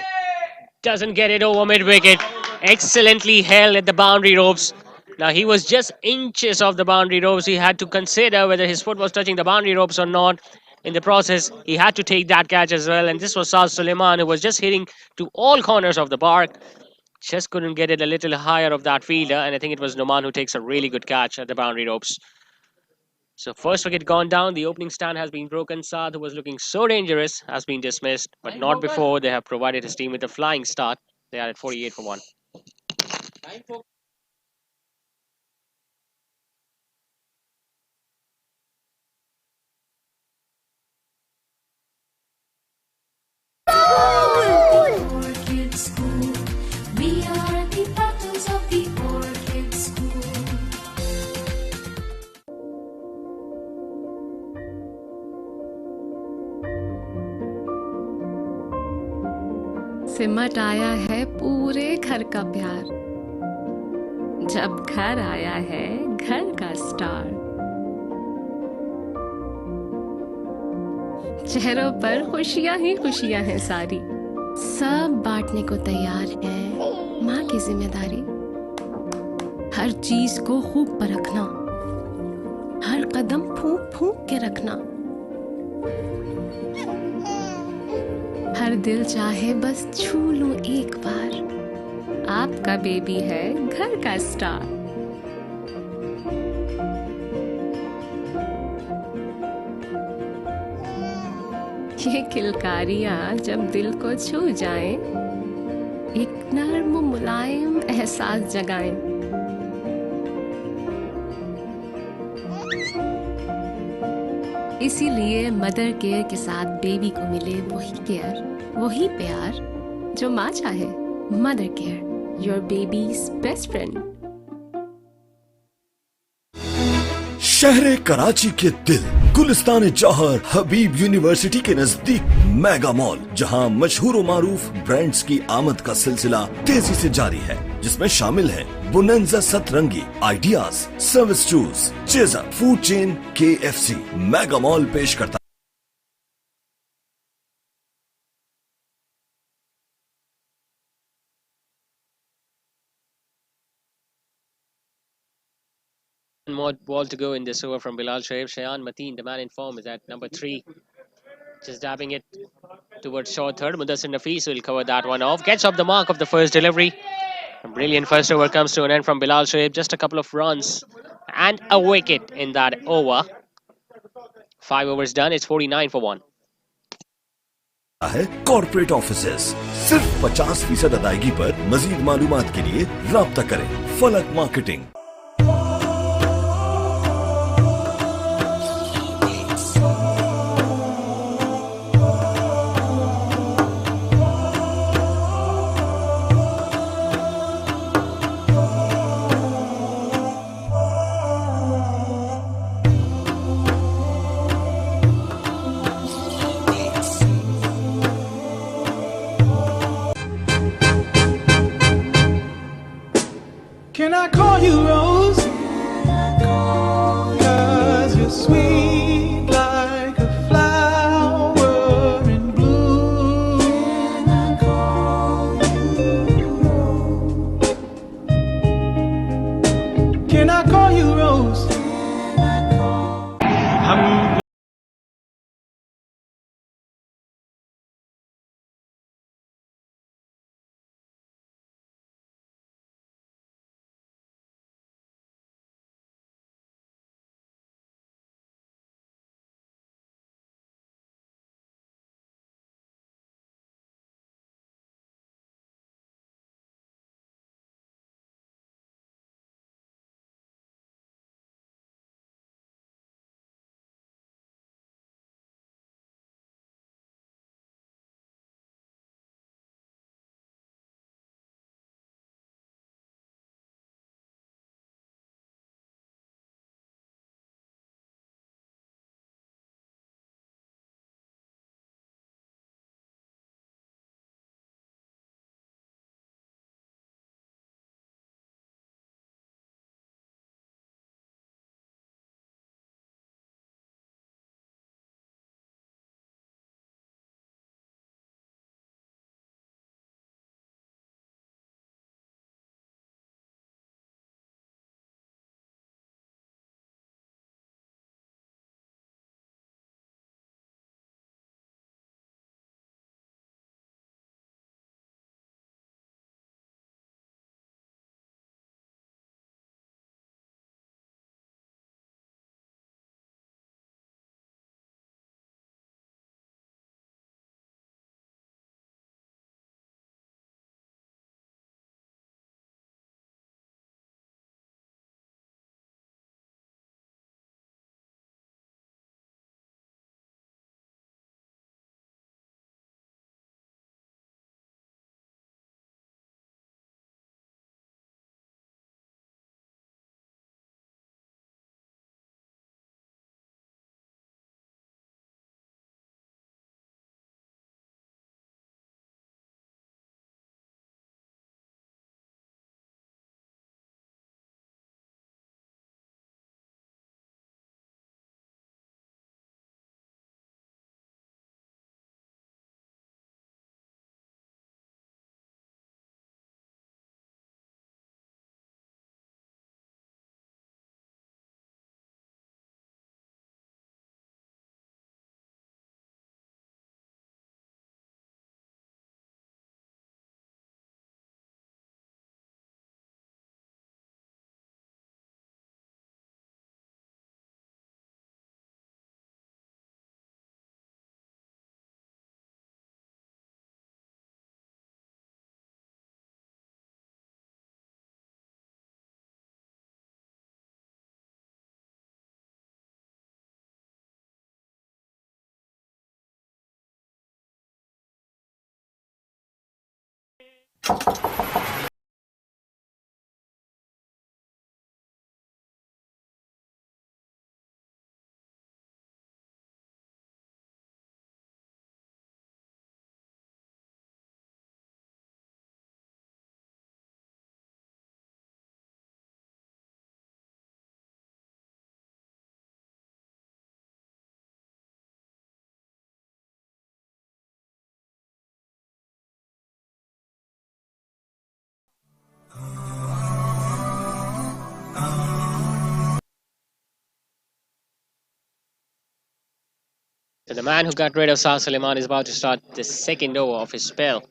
doesn't get it over mid-wicket. Excellently held at the boundary ropes. Now he was just inches off the boundary ropes. He had to consider whether his foot was touching the boundary ropes or not. In the process, he had to take that catch as well. And this was Saad Suleiman, who was just hitting to all corners of the park. Just couldn't get it a little higher of that fielder. And I think it was Noman who takes a really good catch at the boundary ropes. So first wicket gone down. The opening stand has been broken. Saad, who was looking so dangerous, has been dismissed. But not before they have provided his team with a flying start. They are at 48 for 1. Orchid School. We are the battles of the Orchid School. सिमट आया है पूरे घर का प्यार, जब घर आया है घर का स्टार। चेहरों पर खुशियां ही खुशियां हैं सारी, सब बांटने को तैयार है माँ की जिम्मेदारी। हर चीज को खूब परखना, हर कदम फूंक फूंक के रखना। हर दिल चाहे बस छू लूं एक बार, आपका बेबी है घर का स्टार। ये किलकारियां जब दिल को छू जाएं, एक नर्म मुलायम एहसास जगाएं। इसीलिए मदर केयर के साथ बेबी को मिले वही केयर, वही प्यार जो माँ चाहे। Mother care, your babies best friend. शहर कराची के दिल गुलिस्तान जौहर हबीब यूनिवर्सिटी के नजदीक मेगा मॉल, जहां मशहूर व मारूफ ब्रांड्स की आमद का सिलसिला तेजी से जारी है, जिसमें शामिल है बोनेंजा सतरंगी, ideas, service shoes, chaser, food chain KFC। Mega mall पेश करता More ball to go in this over from Bilal Shoaib. Shayan Mateen, the man in form, is at number 3. Just dabbing it towards short third. Mudassir Nafis will cover that one off. Gets off the mark of the first delivery. A brilliant first over comes to an end from Bilal Shoaib. Just a couple of runs and a wicket in that over. 5 overs done. It's 49 for 1. है corporate offices. सिर्फ 50% अदायगी पर मजीद मालूमात के लिए राब्ता करें फलक marketing. Can I call you Rose? 'Cause you're sweet like a flower in bloom. Can I call you Rose? So the man who got rid of Shah Suleiman is about to start the second over of his spell.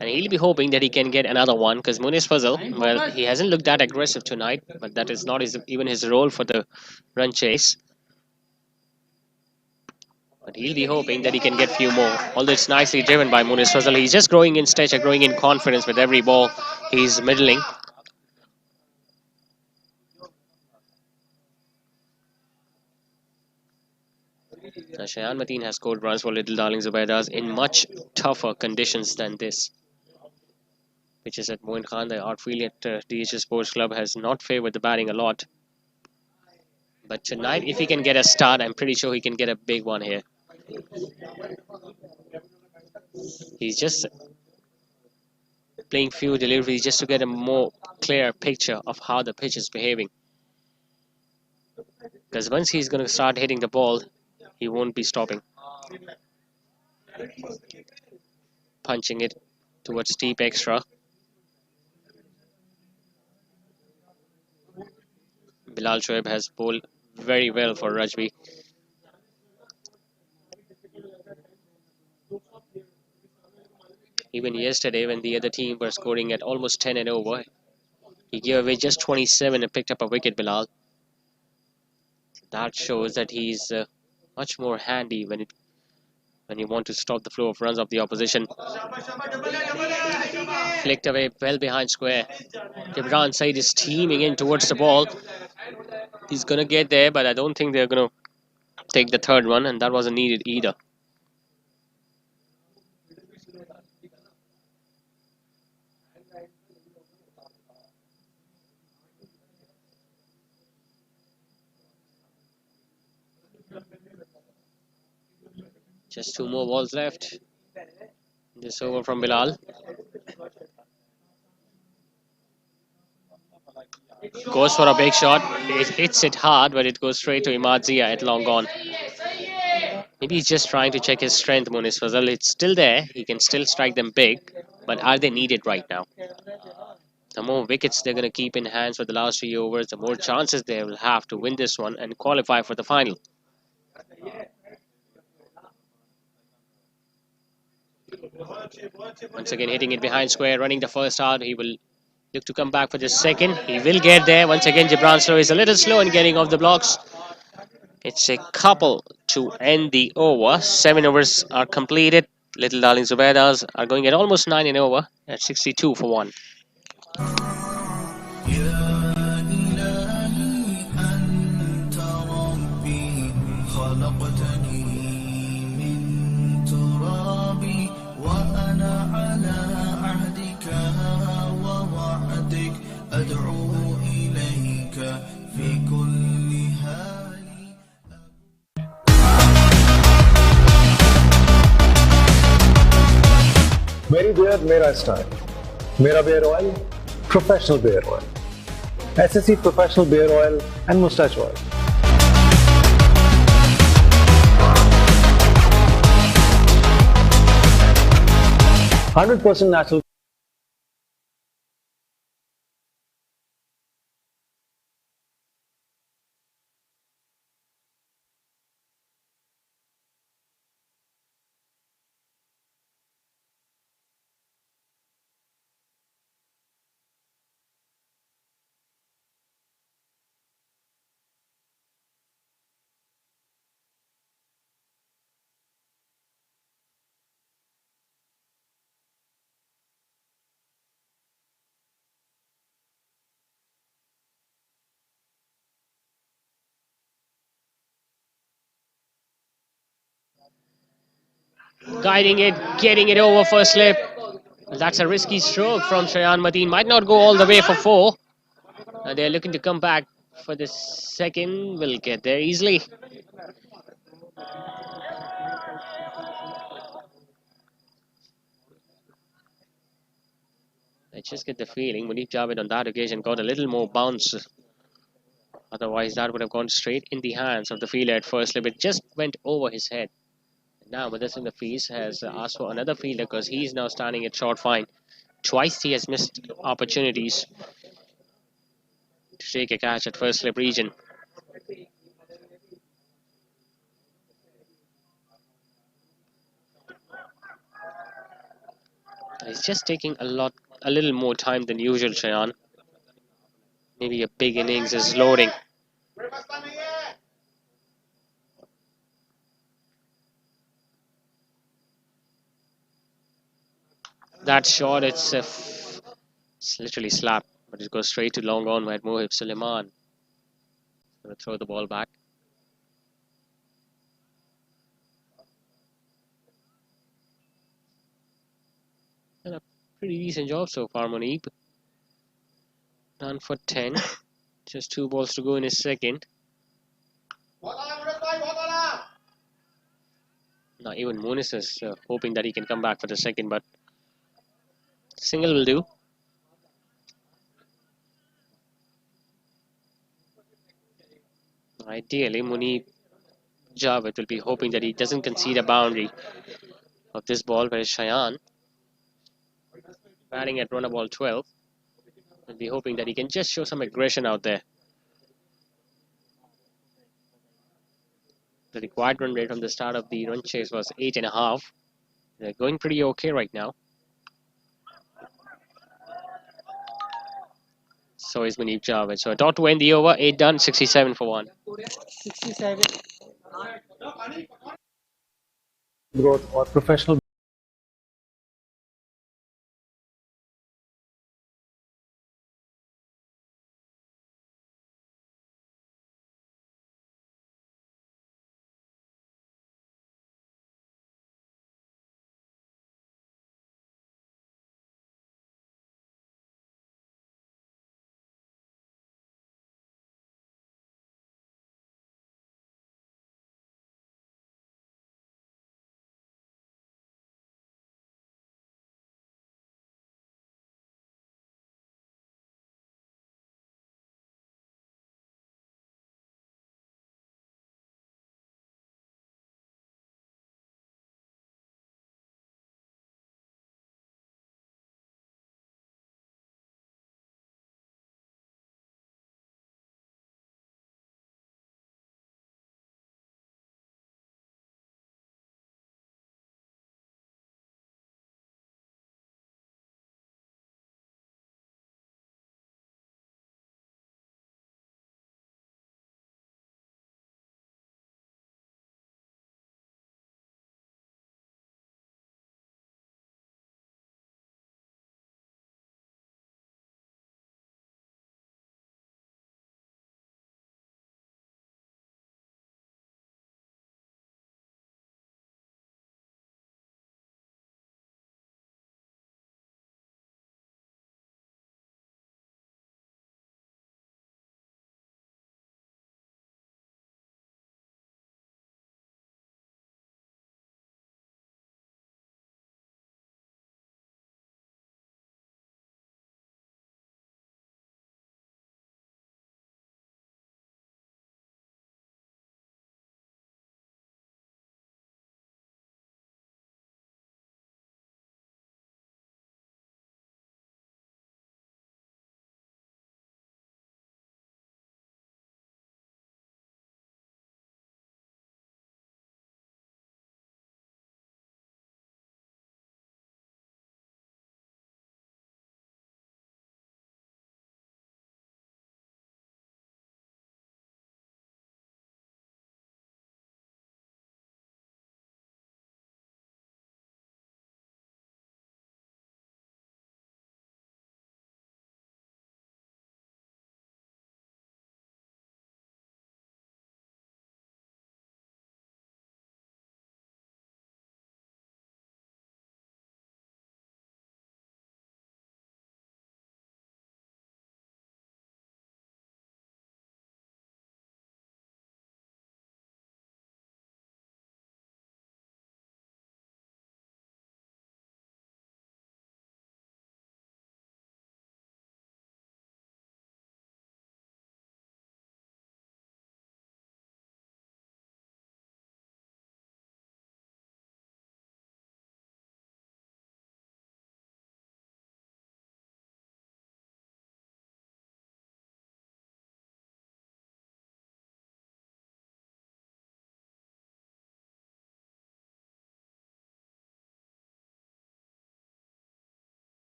And he'll be hoping that he can get another one because Muniz Fazal, well, he hasn't looked that aggressive tonight, but that is not even his role for the run chase. But he'll be hoping that he can get few more. Although it's nicely driven by Munis Fazal. He's just growing in stature, growing in confidence with every ball. He's middling. Shayan Mateen has scored runs for Little Darling Zubaidas in much tougher conditions than this. Pitches at Moin Khan, the outfield at DHS Sports Club has not favoured the batting a lot. But tonight, if he can get a start, I'm pretty sure he can get a big one here. He's just playing few deliveries just to get a more clear picture of how the pitch is behaving. Because once he's going to start hitting the ball, he won't be stopping. Punching it towards deep extra. Bilal Shoaib has bowled very well for Rajby. Even yesterday, when the other team were scoring at almost 10 and over, he gave away just 27 and picked up a wicket, Bilal. That shows that he's much more handy when you want to stop the flow of runs of the opposition. Flicked away well behind square. Gibran Said is teaming in towards the ball. He's going to get there, but I don't think they're going to take the third one, and that wasn't needed either. Just 2 more balls left. This over from Bilal. Goes for a big shot. It hits it hard, but it goes straight to Imad Zia at long gone. Maybe he's just trying to check his strength, Munis Fazal. It's still there. He can still strike them big, but are they needed right now? The more wickets they're going to keep in hands for the last 3 overs, the more chances they will have to win this one and qualify for the final. Once again hitting it behind square, running the first out. He will look to come back for the second. He will get there. Once again, Gibran Slow is a little slow in getting off the blocks. It's a couple to end the over. 7 overs are completed. Little Darling Zubaidas are going at almost 9 and over at 62 for 1. मेरी beard मेरा style, मेरा beard oil professional beard oil, SSC professional beard oil and moustache oil. 100% natural. Guiding it, getting it over first slip. That's a risky stroke from Shayan Mateen. Might not go all the way for 4. They're looking to come back for the second. Will get there easily. I just get the feeling Munib Javed on that occasion got a little more bounce. Otherwise, that would have gone straight in the hands of the fielder at first slip. It just went over his head. Now, Madison the Fees has asked for another fielder because he's now standing at short fine. Twice he has missed opportunities to take a catch at first slip region. He's just taking a little more time than usual, Shayan. Maybe a big innings is loading. That shot, it's literally slap, but it goes straight to long on by Mohib Suleiman. Going to throw the ball back. And a pretty decent job so far, Munib. Done for 10. Just 2 balls to go in his second. Now even Munis is hoping that he can come back for the second, but single will do. Ideally, Munib Javed will be hoping that he doesn't concede a boundary of this ball, whereas Shayan, batting at run ball 12, will be hoping that he can just show some aggression out there. The required run rate from the start of the run chase was 8.5. They're going pretty okay right now. So is Munib Javed. So a dot to end the over, 8 done, 67 for 1. 67. Growth or professional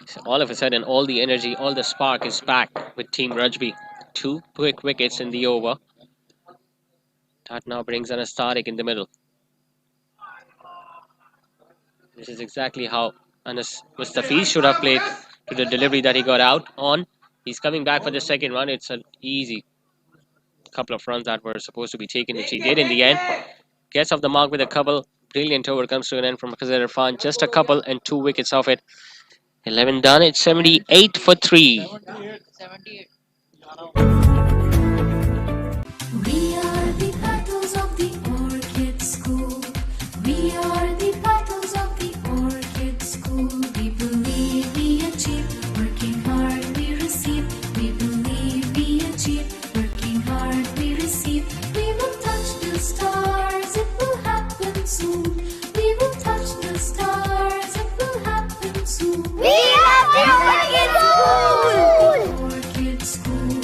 So all of a sudden, all the energy, all the spark is back with Team Rajby. 2 quick wickets in the over. That now brings on a Tariq in the middle. This is exactly how Anas Mustafiz should have played to the delivery that he got out on. He's coming back for the second run. It's an easy couple of runs that were supposed to be taken, which he did in the end. Gets off the mark with a couple. Brilliant over comes to an end from Khazir Irfan. Just a couple and 2 wickets off it. 11 done. It's 78 for 3. We are the battles of the Orchid School. We are the battles of the Orchid School. We believe we achieve, working hard we receive. We believe we achieve, working hard we receive. We will touch the stars, it will happen soon. We will touch the stars, it will happen soon. We are the Orchid School! Orchid School.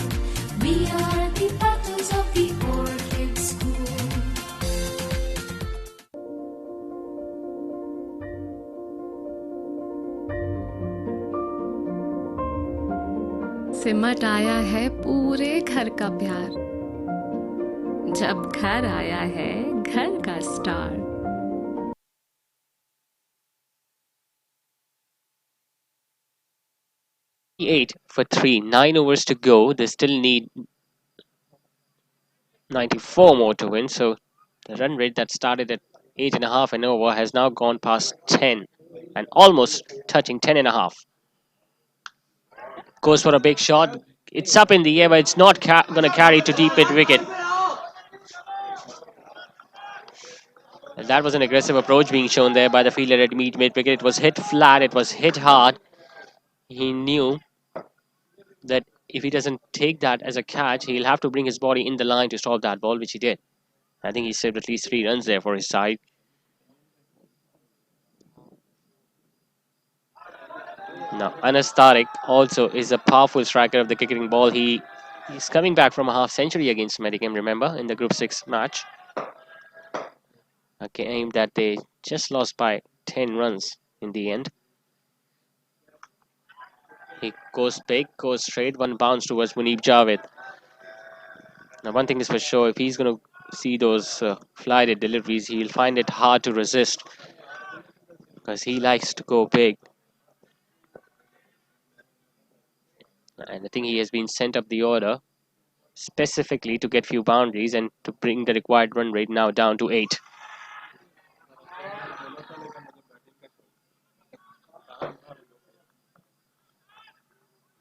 We are the battles of the Orchid School. सिमट आया है पूरे घर का प्यार, जब घर आया है घर का star. 8 for 3. 9 overs to go. They still need 94 more to win. So the run rate that started at 8.5 an over has now gone past 10 and almost touching 10.5. Goes for a big shot. It's up in the air, but it's not going to carry to deep mid wicket. And that was an aggressive approach being shown there by the fielder at mid wicket. It was hit flat. It was hit hard. He knew that if he doesn't take that as a catch, he'll have to bring his body in the line to stop that ball, which he did. I think he saved at least 3 runs there for his side. Now, Anas Tariq also is a powerful striker of the kicking ball. He's coming back from a half century against Medicam, remember, in the Group 6 match. A game that they just lost by 10 runs in the end. He goes big, goes straight, one bounce towards Munib Javed. Now, one thing is for sure, if he's going to see those flighted deliveries, he'll find it hard to resist because he likes to go big. And I think he has been sent up the order specifically to get few boundaries and to bring the required run rate now down to 8.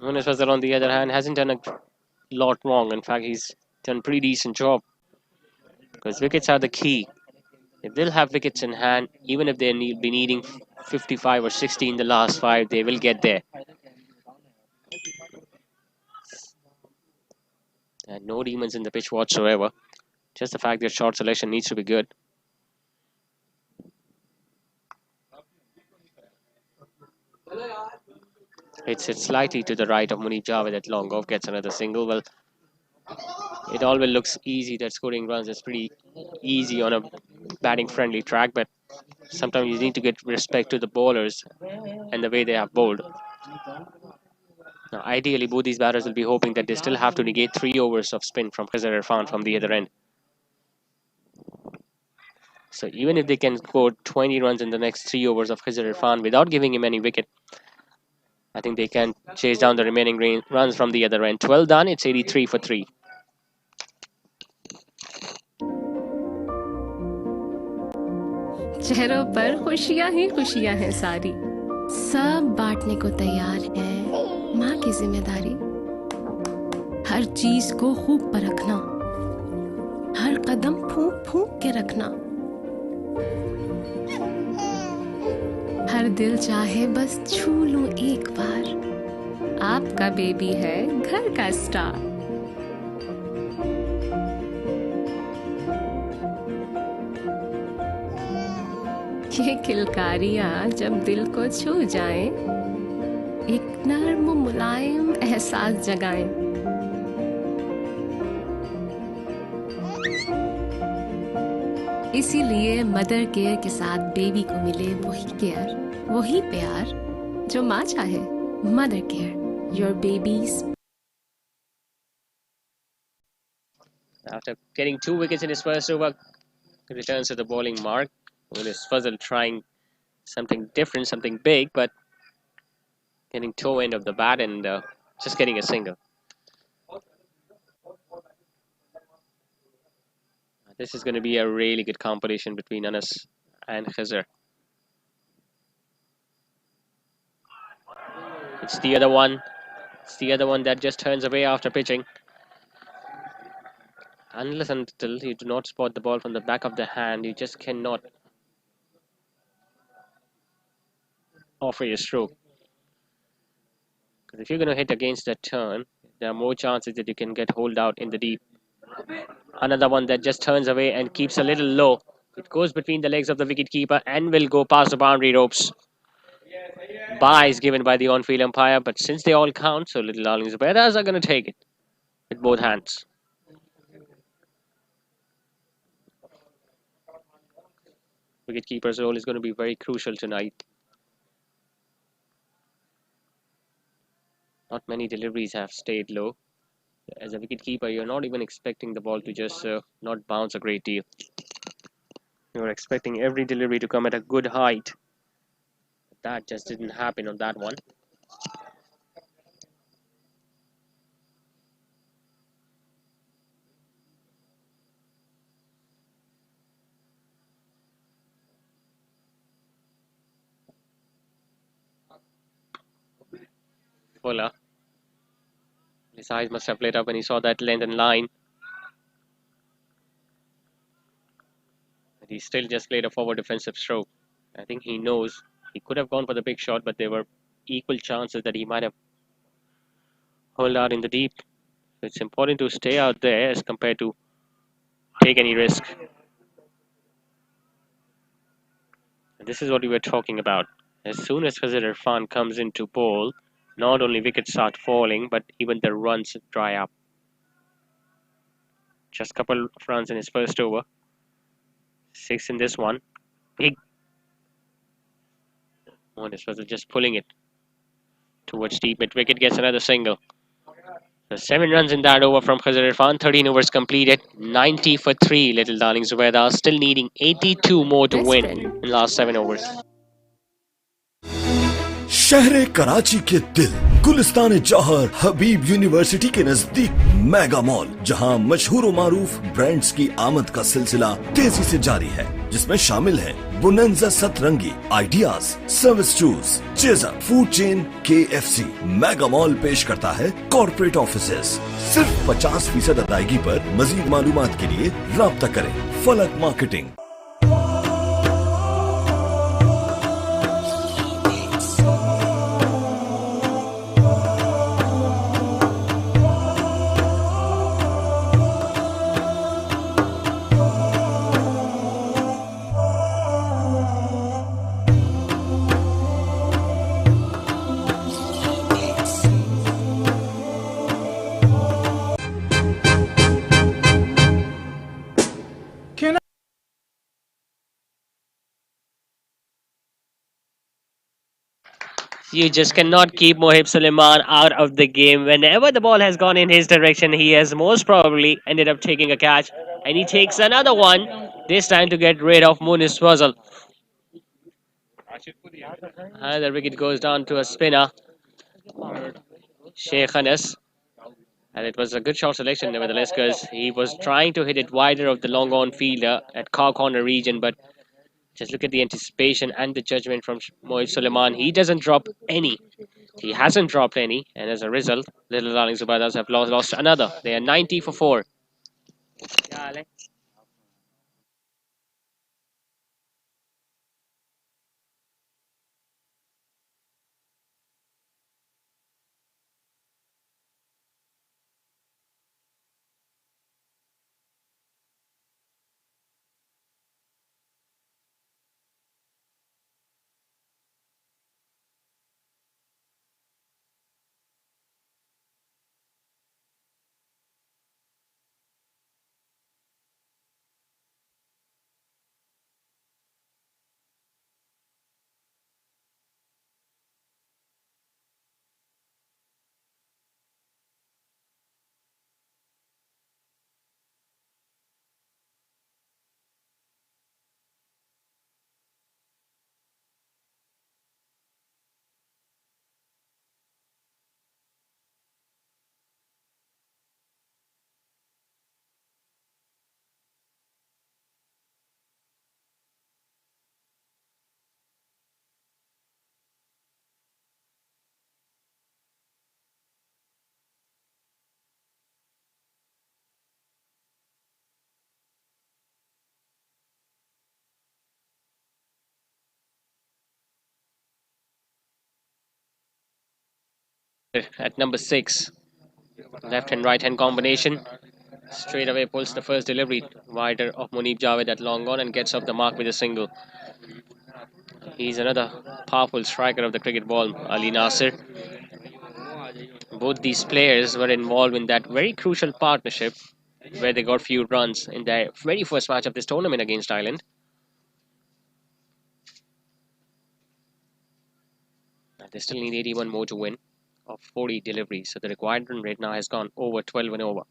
Munir Fazal, on the other hand, hasn't done a lot wrong. In fact, he's done a pretty decent job because wickets are the key. If they'll have wickets in hand, even if they'll be needing 55 or 60 in the last 5, they will get there. And no demons in the pitch whatsoever. Just the fact that short selection needs to be good. Hits it slightly to the right of Munib Javed at long off, gets another single. Well, it always looks easy that scoring runs is pretty easy on a batting friendly track, but sometimes you need to get respect to the bowlers and the way they have bowled. Now, ideally, both these batters will be hoping that they still have to negate 3 overs of spin from Khazir Irfan from the other end. So even if they can score 20 runs in the next 3 overs of Khazir Irfan without giving him any wicket, I think they can chase down the remaining runs from the other end. 12 done, it's 83 for 3. चेहरों पर खुशियां ही खुशियां हैं सारी, सब बांटने को तैयार है माँ की जिम्मेदारी। हर चीज को खूब परखना, हर कदम फूंक फूंक के रखना, हर दिल चाहे बस छू लूं एक बार, आपका बेबी है घर का स्टार। ये किलकारियां जब दिल को छू जाएं, एक नर्म मुलायम एहसास जगाएं। इसीलिए मदर केयर के साथ बेबी को मिले वही केयर, वही प्यार जो माँ चाहे। Mother care, your babies. After getting 2 wickets in his first over, he returns to the bowling mark. Munis Fazal trying something different, something big, but getting toe end of the bat and just getting a single. This is going to be a really good competition between Anas and Khizr. It's the other one. It's the other one that just turns away after pitching. Unless and until you do not spot the ball from the back of the hand, you just cannot offer your stroke. Because if you're going to hit against that turn, there are more chances that you can get holed out in the deep. Another one that just turns away and keeps a little low. It goes between the legs of the wicketkeeper and will go past the boundary ropes. Bye is given by the on-field umpire, but since they all count, so little Darling Zubaidas are going to take it with both hands. Wicketkeeper's role is going to be very crucial tonight. Not many deliveries have stayed low. As a wicketkeeper, you're not even expecting the ball to just not bounce a great deal. You're expecting every delivery to come at a good height. That just didn't happen on that one. Fuller. His eyes must have lit up when he saw that length and line. But he still just played a forward defensive stroke. I think he knows he could have gone for the big shot, but there were equal chances that he might have held out in the deep. So it's important to stay out there as compared to take any risk. And this is what we were talking about. As soon as Khizr Irfan comes into bowl, not only wickets start falling, but even the runs dry up. Just a couple of runs in his first over. 6 in this one. Big. This was just pulling it towards deep mid wicket, gets another single. So 7 runs in that over from Khizr Irfan. 13 overs completed. 90 for 3. Little Darling Zubaidas still needing 82 more to win in last 7 overs. शहर कराची के दिल गुलिस्तान जौहर हबीब university के नजदीक mega mall, जहां मशहूर और मारूफ brands की आमद का सिलसिला तेजी से जारी है, जिसमें शामिल है बुनंजा सतरंगी, ideas, service shoes, chaser, food chain, KFC। Mega mall पेश करता है कॉर्पोरेट ऑफिसेस। सिर्फ 50% अदायगी पर। मजीद मालूमात के लिए राब्ता करें फलक marketing. You just cannot keep Mohib Suleiman out of the game. Whenever the ball has gone in his direction, he has most probably ended up taking a catch. And he takes another one, this time to get rid of Munis Fazal. The wicket goes down to a spinner, Sheikh Anas. And it was a good shot selection nevertheless, because he was trying to hit it wider of the long on fielder at car corner region, but just look at the anticipation and the judgment from Mohib Suleiman. He doesn't drop any. He hasn't dropped any, and as a result, Little Darling Zubaidas have lost another. They are 90 for 4. At number 6. Left and right hand combination. Straight away pulls the first delivery wider of Munib Javed at long on and gets off the mark with a single. He's another powerful striker of the cricket ball, Ali Nasir. Both these players were involved in that very crucial partnership where they got few runs in their very first match of this tournament against Ireland. They still need 81 more to win of 40 deliveries, so the required run rate now has gone over 12 and over.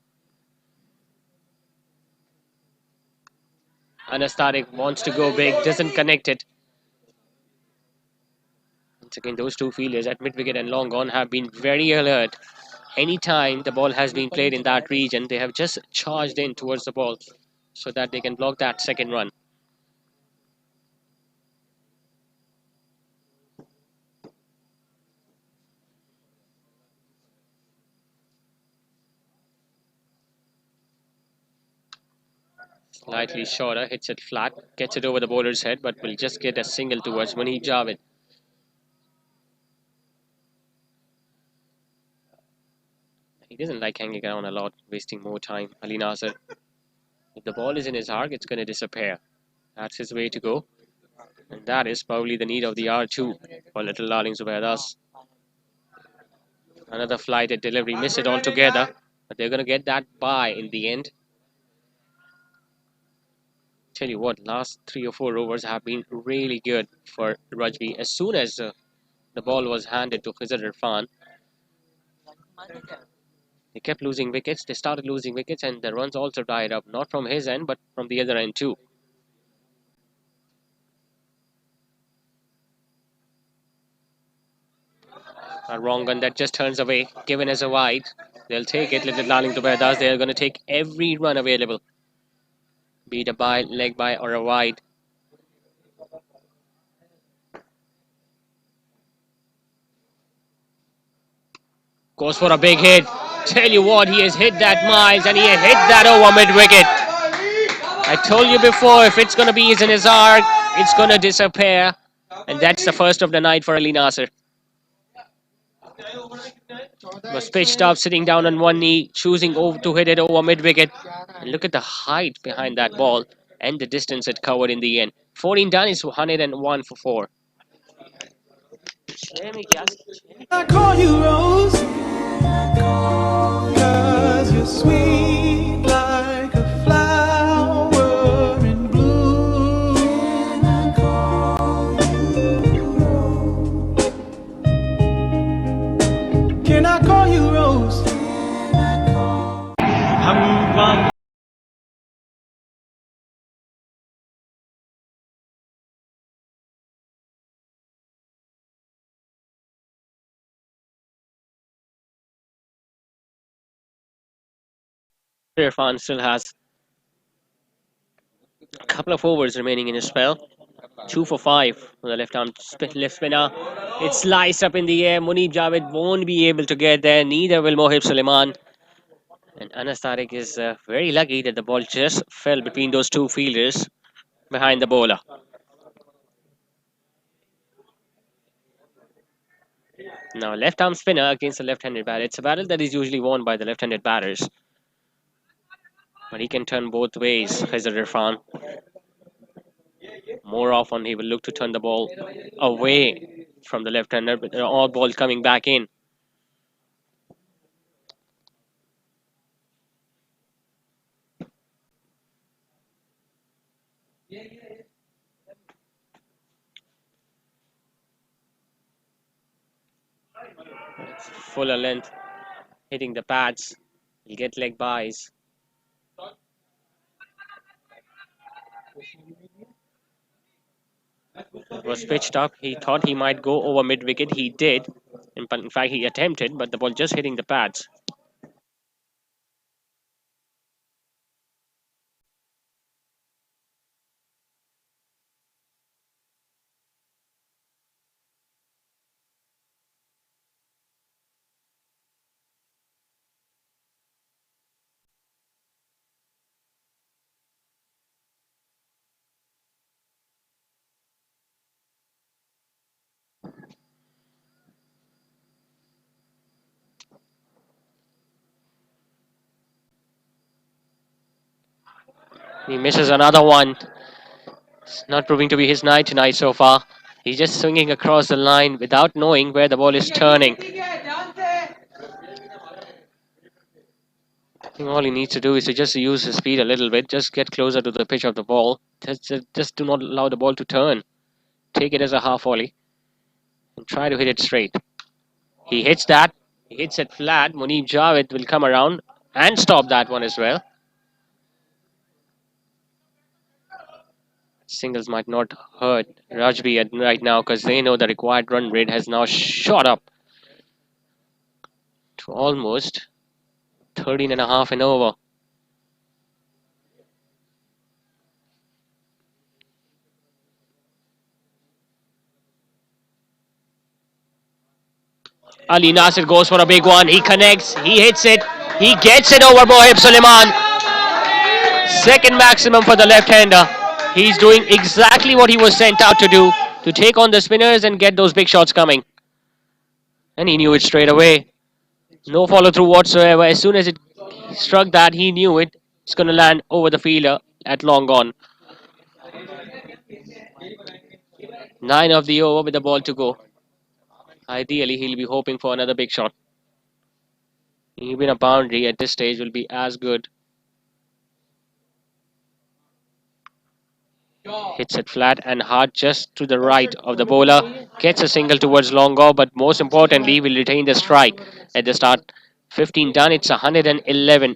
Anastatic wants to go big, doesn't connect it. Once again, those two fielders at mid-wicket and long on have been very alert. Anytime the ball has been played in that region, they have just charged in towards the ball so that they can block that second run. Slightly shorter, hits it flat, gets it over the bowler's head, but will just get a single towards Munib Javed. He doesn't like hanging around a lot, wasting more time, Ali Nasser. If the ball is in his arc, it's going to disappear. That's his way to go. And that is probably the need of the hour too for little Darling Zubaidas. Another flighted delivery, miss it altogether. But they're going to get that bye in the end. Tell you what, last 3 or 4 overs have been really good for Rajby. As soon as the ball was handed to Khizr Irfan, they kept losing wickets. They started losing wickets and the runs also died up. Not from his end, but from the other end too. A wrong one that just turns away, given as a wide. They'll take it, little Darling Zubaidas. They're going to take every run available. Be it a bye, leg bye, or a wide. Goes for a big hit. Tell you what, he has hit that miles and he has hit that over mid-wicket. I told you before, if it's going to be in his arc, it's going to disappear. And that's the first of the night for Ali Nasser. Was pitched up, sitting down on one knee, choosing to hit it over mid-wicket. And look at the height behind that ball and the distance it covered in the end. 14 done is 101 for 4. I call you Rose, 'cause you're sweet like a flower in bloom. Can I call you Rose? Irfan still has a couple of overs remaining in his spell. 2 for 5 on the left spinner. It's sliced up in the air. Munib Javed won't be able to get there. Neither will Mohib Suleiman. And Anas Tariq is very lucky that the ball just fell between those two fielders behind the bowler. Now, left arm spinner against a left-handed batter. It's a battle that is usually won by the left-handed batters. But he can turn both ways, Khizr Irfan. More often, he will look to turn the ball away from the left-hander, but all ball coming back in. It's fuller length, hitting the pads. He'll get leg byes. It was pitched up. He thought he might go over mid-wicket. He did. In fact, he attempted, but the ball just hitting the pads. He misses another one. It's not proving to be his night tonight so far. He's just swinging across the line without knowing where the ball is turning. I think all he needs to do is to just use his speed a little bit, just get closer to the pitch of the ball. Just do not allow the ball to turn. Take it as a half volley and try to hit it straight. He hits that. He hits it flat. Munib Javed will come around and stop that one as well. Singles might not hurt Rajby right now because they know the required run rate has now shot up to almost 13.5 and over. Ali Nasir goes for a big one. He connects. He hits it. He gets it over Mohib Suleiman. Second maximum for the left-hander. He's doing exactly what he was sent out to do, to take on the spinners and get those big shots coming. And he knew it straight away. No follow-through whatsoever. As soon as it struck that, he knew it. It's going to land over the fielder at long on. 9 of the over with the ball to go. Ideally, he'll be hoping for another big shot. Even a boundary at this stage will be as good. Hits it flat and hard just to the right of the bowler. Gets a single towards long off, but most importantly, will retain the strike at the start. 15 done, it's 111.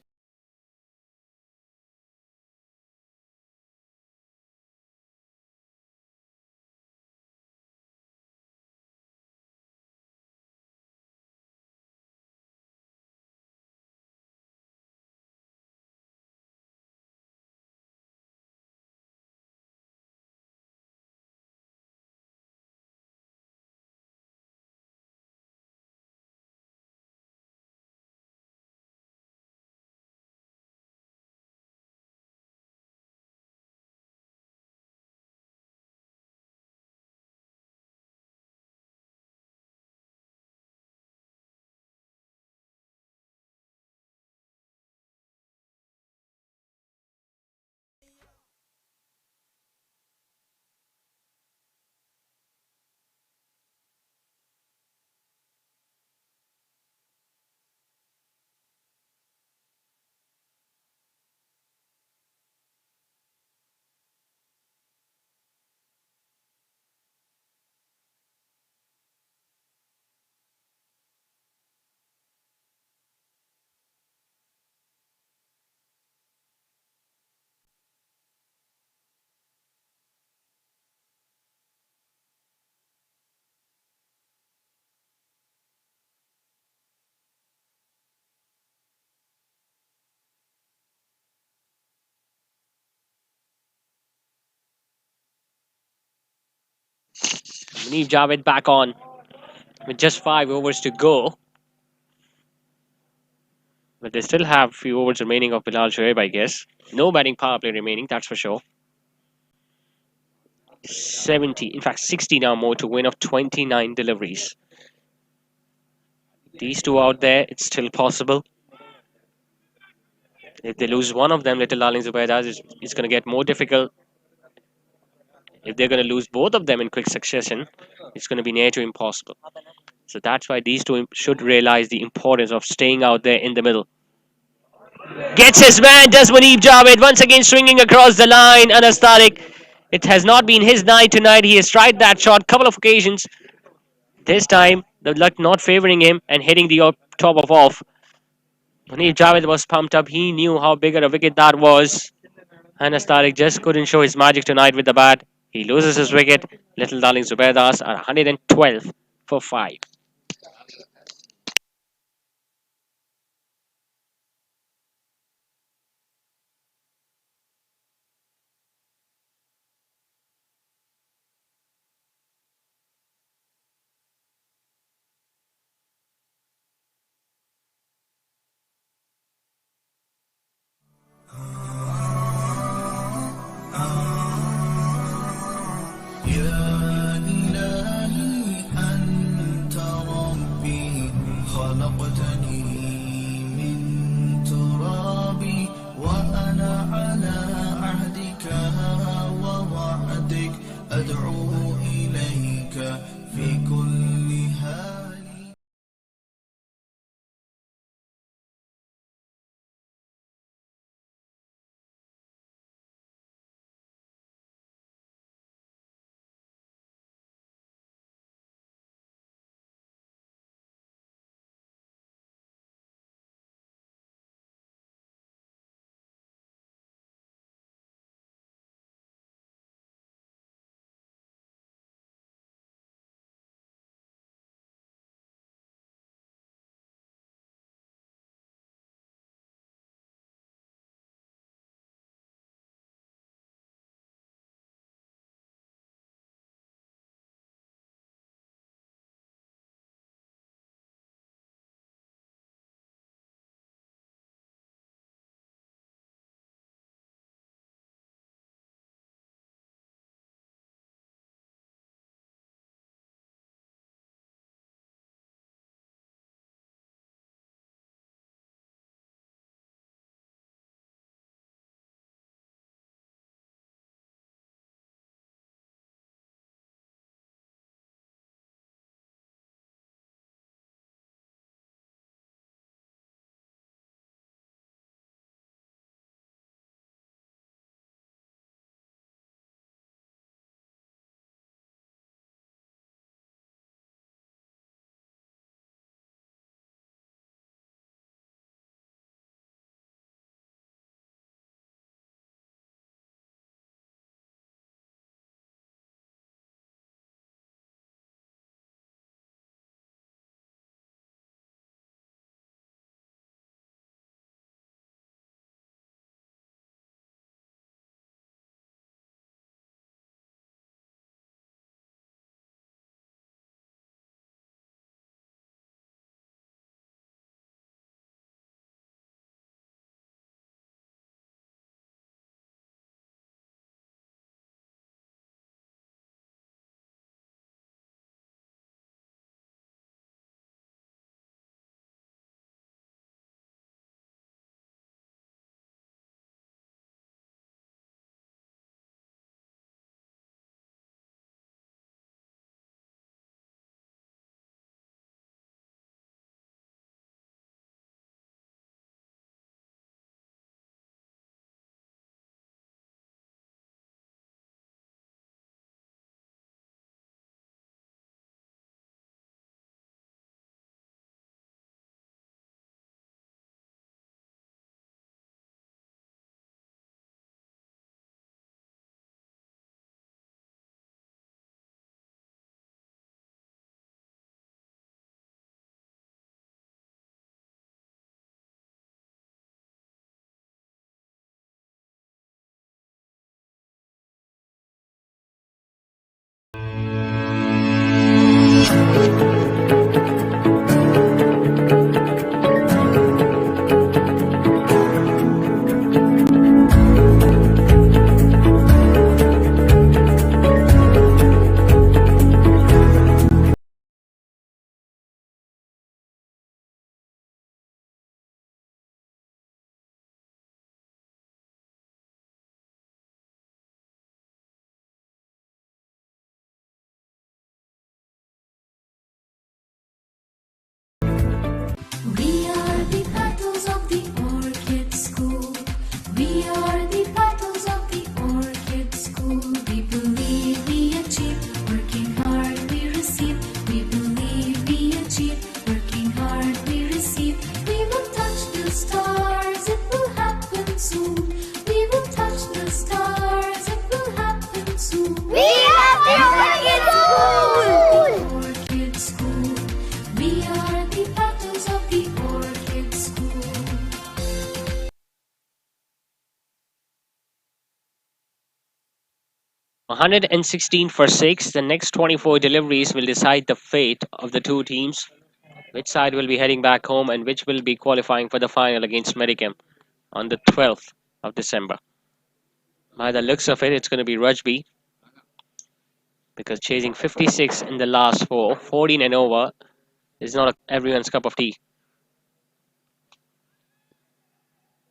Munib Javed back on with just 5 overs to go. But they still have a few overs remaining of Bilal Shoaib, I guess. No batting power play remaining, that's for sure. 70, in fact 60 now more to win of 29 deliveries. These two out there, it's still possible. If they lose one of them, Little Darling Zubaidas, it's going to get more difficult. If they're going to lose both of them in quick succession, it's going to be near to impossible. So that's why these two should realize the importance of staying out there in the middle. Gets his man, does Munib Javed, once again swinging across the line. Anas Tariq, it has not been his night tonight. He has tried that shot a couple of occasions. This time, the luck not favoring him and hitting the top of off. Munib Javed was pumped up. He knew how big a wicket that was. Anas Tariq just couldn't show his magic tonight with the bat. He loses his wicket. Little Darling Zubaidas are 112 for 5. خلقتني من تراب وأنا على عهد إليك في كل حال. We are the petals of the orchid school. We are the petals of the orchid school. We believe we achieve, working hard we receive. We believe we achieve, working hard we receive. We will touch the stars, it will happen soon. We will touch the stars, it will happen soon. We are the Orchid School! Orchid school. We are the petals of the orchid school. 116 for 6. The next 24 deliveries will decide the fate of the two teams. Which side will be heading back home and which will be qualifying for the final against Medicam on the 12th of December. By the looks of it, it's going to be Rajby, because chasing 56 in the last 4, 14 and over, is not everyone's cup of tea.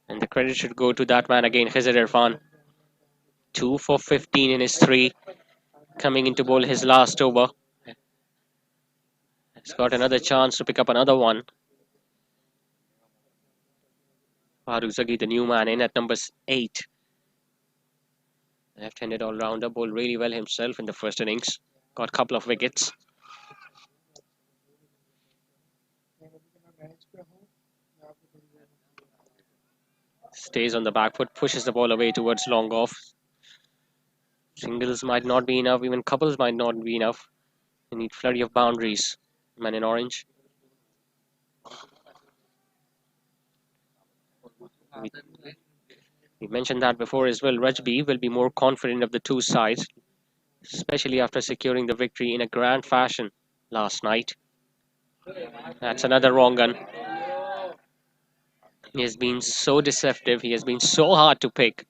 And the credit should go to that man again, Khizr Irfan. 2 for 15 in his 3. coming into bowl his last over. He's got another chance to pick up another one. Farooq Zaki, the new man, in at number 8. Left-handed all-rounder, bowled really well himself in the first innings. Got a couple of wickets. Stays on the back foot, pushes the ball away towards long off. Singles might not be enough, even couples might not be enough. They need flurry of boundaries. Man in orange. We mentioned that before as well. Rajby will be more confident of the two sides, especially after securing the victory in a grand fashion last night. That's another wrong gun. He has been so deceptive. He has been so hard to pick.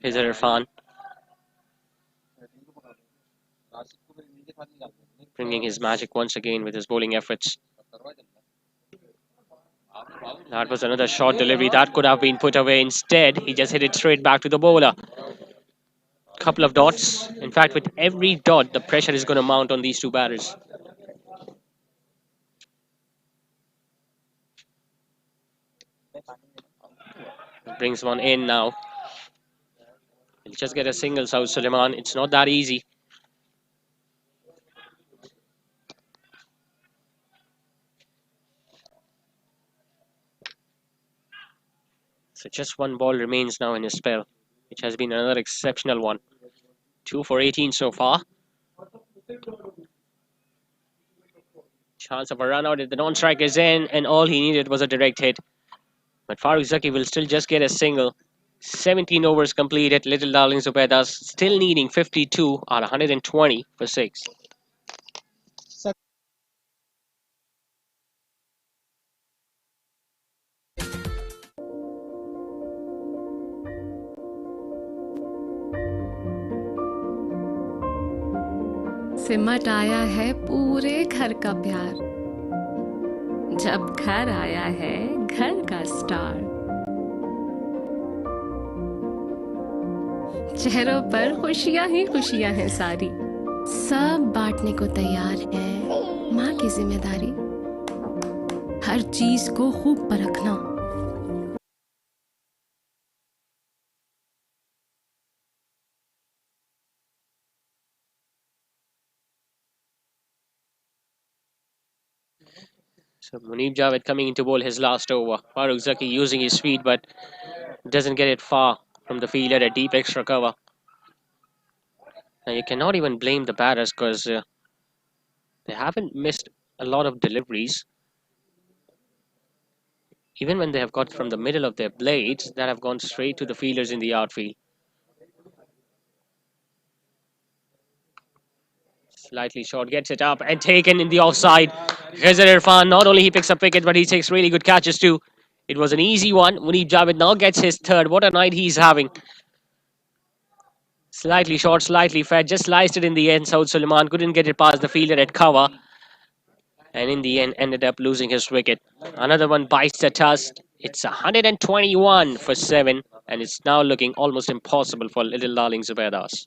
Here's Irfan. Bringing his magic once again with his bowling efforts. That was another short delivery that could have been put away. Instead, he just hit it straight back to the bowler. Couple of dots. In fact, with every dot, the pressure is going to mount on these two batters. Brings one in now. He'll just get a single, Saud Suleiman. It's not that easy. So just one ball remains now in his spell, which has been another exceptional one. 2 for 18 so far. Chance of a run out if the non-strike is in, and all he needed was a direct hit. But Farooq Zaki will still just get a single. 17 overs completed. Little Darling Zubaidas still needing 52 out of 120 for 6. सिमट आया है पूरे घर का प्यार, जब घर आया है घर का स्टार। चेहरों पर खुशियां ही खुशियां हैं सारी, सब बांटने को तैयार है माँ की जिम्मेदारी। हर चीज को खूब परखना, So Munib Javed coming into bowl his last over. Farooq Zaki using his speed but doesn't get it far from the fielder at deep extra cover. Now you cannot even blame the batters because they haven't missed a lot of deliveries. Even when they have got from the middle of their blades that have gone straight to the fielders in the outfield. Slightly short, gets it up and taken in the offside. Ghazal Irfan, not only he picks up wicket, but he takes really good catches too. It was an easy one. Munib Javed now gets his third. What a night he's having. Slightly short, slightly fat, just sliced it in the end. Saud Suleiman couldn't get it past the fielder at cover. And in the end, ended up losing his wicket. Another one bites the dust. It's 121 for 7. And it's now looking almost impossible for Little Darling Zubaidas.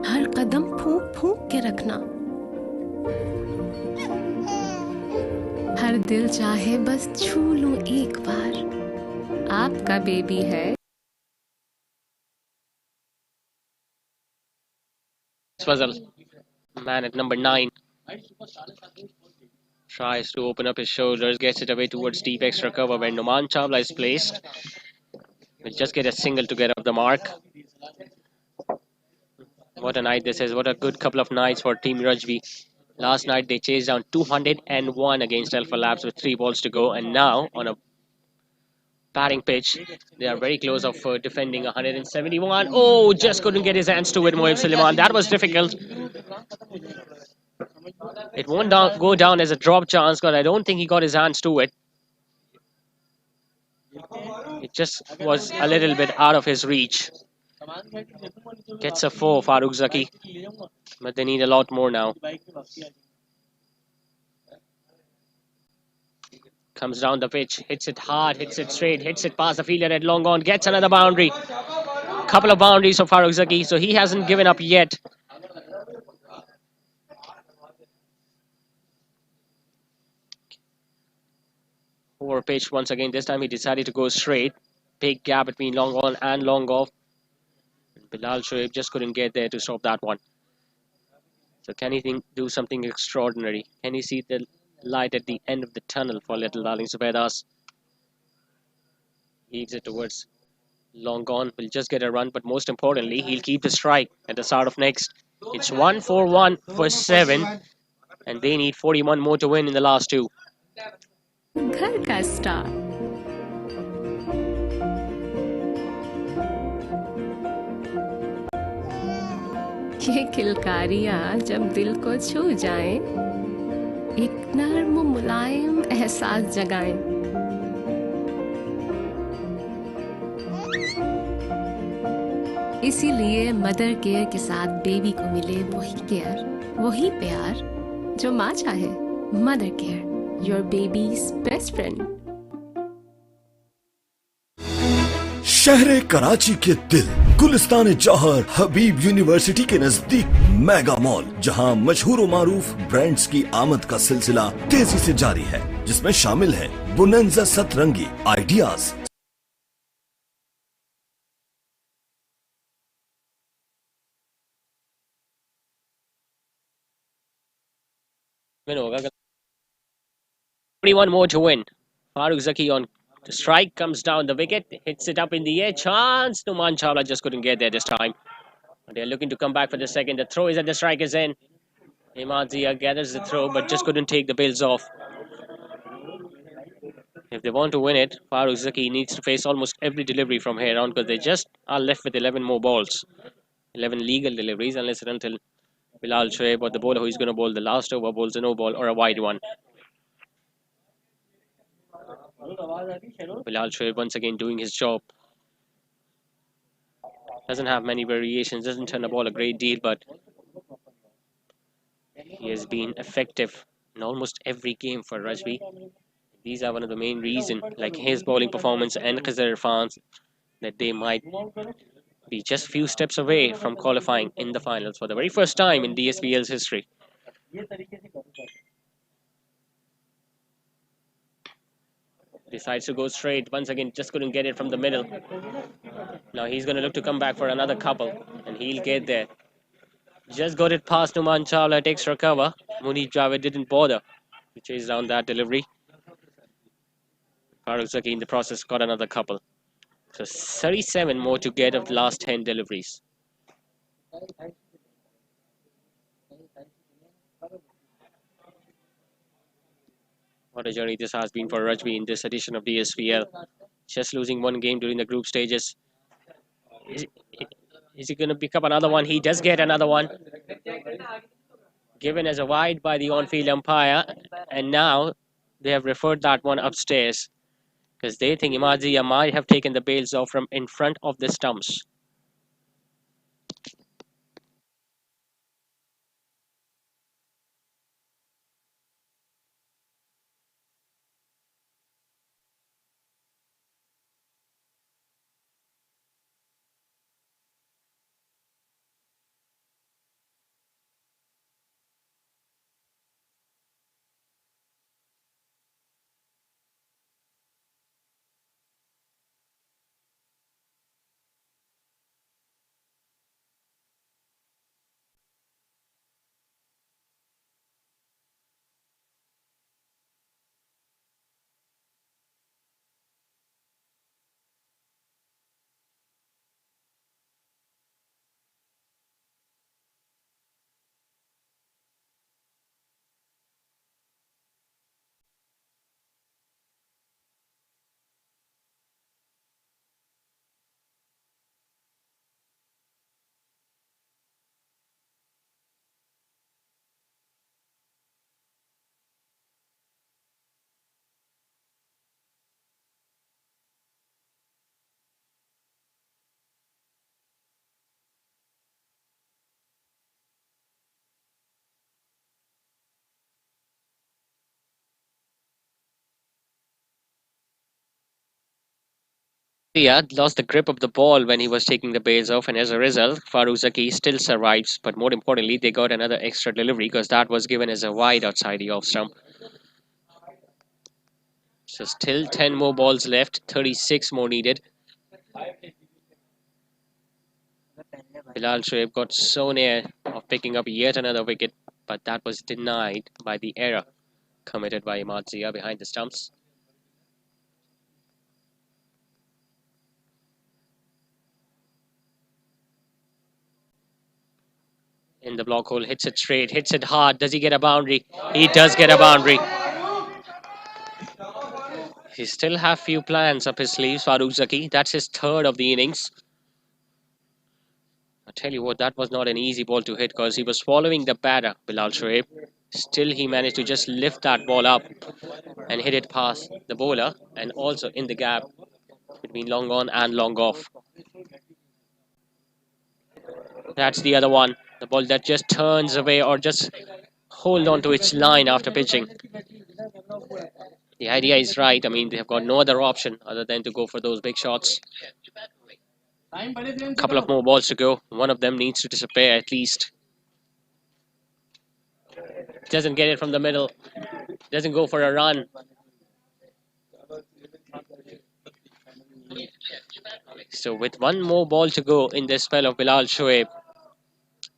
हर कदम फूंक फूंक के रखना, हर दिल चाहे बस छू लूं एक बार, आपका बेबी है। Fazal, man at number 9, tries to open up his shoulders, gets it away towards deep extra cover where Numan Chawla is placed. Will just get a single to get off the mark. What a night this is. What a good couple of nights for Team Rajby. Last night they chased down 201 against Alpha Labs with 3 balls to go. And now on a batting pitch, they are very close of defending 171. Oh, just couldn't get his hands to it, Mohib Suleiman. That was difficult. It won't go down as a drop chance because I don't think he got his hands to it. It just was a little bit out of his reach. Gets a 4, Farooq Zaki. But they need a lot more now. Comes down the pitch, hits it hard, hits it straight, hits it past the fielder at long on, gets another boundary. Couple of boundaries for Farooq Zaki, so he hasn't given up yet. Over pitch once again. This time he decided to go straight. Big gap between long on and long off. Bilal Shoaib just couldn't get there to stop that one. So can he do something extraordinary? Can he see the light at the end of the tunnel for little Darling Zubaidas? Leads it towards long gone. Will just get a run, but most importantly, he'll keep the strike at the start of next. It's 1-4-1 for 7, and they need 41 more to win in the last 2. घर का star ये किलकारियां जब दिल को छू जाएं, एक नर्म मुलायम एहसास जगाएं। इसीलिए मदर केयर के साथ बेबी को मिले वही केयर, वही प्यार जो माँ चाहे। Mother care, your baby's best friend. शहर कराची के दिल गुलिस्तान जौहर हबीब यूनिवर्सिटी के नजदीक मेगा मॉल, जहां मशहूर व मारूफ ब्रांड्स की आमद का सिलसिला तेजी से जारी है, जिसमें शामिल है बुनंजा सतरंगी, आइडियाज, होगा 21 more to win. Farooq Zaki on the strike, comes down the wicket, hits it up in the air. Chance. Numan Chawla just couldn't get there this time. They're looking to come back for the second. The throw is at the striker's end. Imad Zia gathers the throw, but just couldn't take the bails off. If they want to win it, Farooq Zaki needs to face almost every delivery from here on, because they just are left with 11 more balls. 11 legal deliveries, unless and until Bilal Shoaib, or the bowler who is going to bowl the last over, bowls a no ball or a wide one. Bilal Shoaib once again doing his job. Doesn't have many variations, doesn't turn the ball a great deal, but he has been effective in almost every game for Rajby. These are one of the main reasons, like his bowling performance and Khizr Irfan's, that they might be just few steps away from qualifying in the finals for the very first time in DSPL's history. Decides to go straight. Once again, just couldn't get it from the middle. Now he's going to look to come back for another couple, and he'll get there. Just got it past Numan Chawla, takes recover. Munib Javed didn't bother to chase down that delivery. Farooq Zaki in the process got another couple. So 37 more to get of the last 10 deliveries. What a journey this has been for Rajby in this edition of DSPL. Just losing one game during the group stages. Is he going to pick up another one? He does get another one. Given as a wide by the on-field umpire. And now they have referred that one upstairs, because they think Imad Zia might have taken the bails off from in front of the stumps. lost the grip of the ball when he was taking the base off, and as a result, Farooq Zaki still survives. But more importantly, they got another extra delivery because that was given as a wide outside the off stump. So still 10 more balls left, 36 more needed. Bilal Shoaib got so near of picking up yet another wicket, but that was denied by the error committed by Imad Zia behind the stumps. In the block hole, hits it straight, hits it hard. Does he get a boundary? He does get a boundary. He still have few plans up his sleeves, Farooq Zaki. That's his third of the innings. I tell you what, that was not an easy ball to hit because he was following the batter, Bilal Shoaib. Still, he managed to just lift that ball up and hit it past the bowler and also in the gap between long on and long off. That's the other one. The ball that just turns away or just hold on to its line after pitching. The idea is right. I mean, they have got no other option other than to go for those big shots. A couple of more balls to go. One of them needs to disappear at least. Doesn't get it from the middle. Doesn't go for a run. So with one more ball to go in this spell of Bilal Shoaib,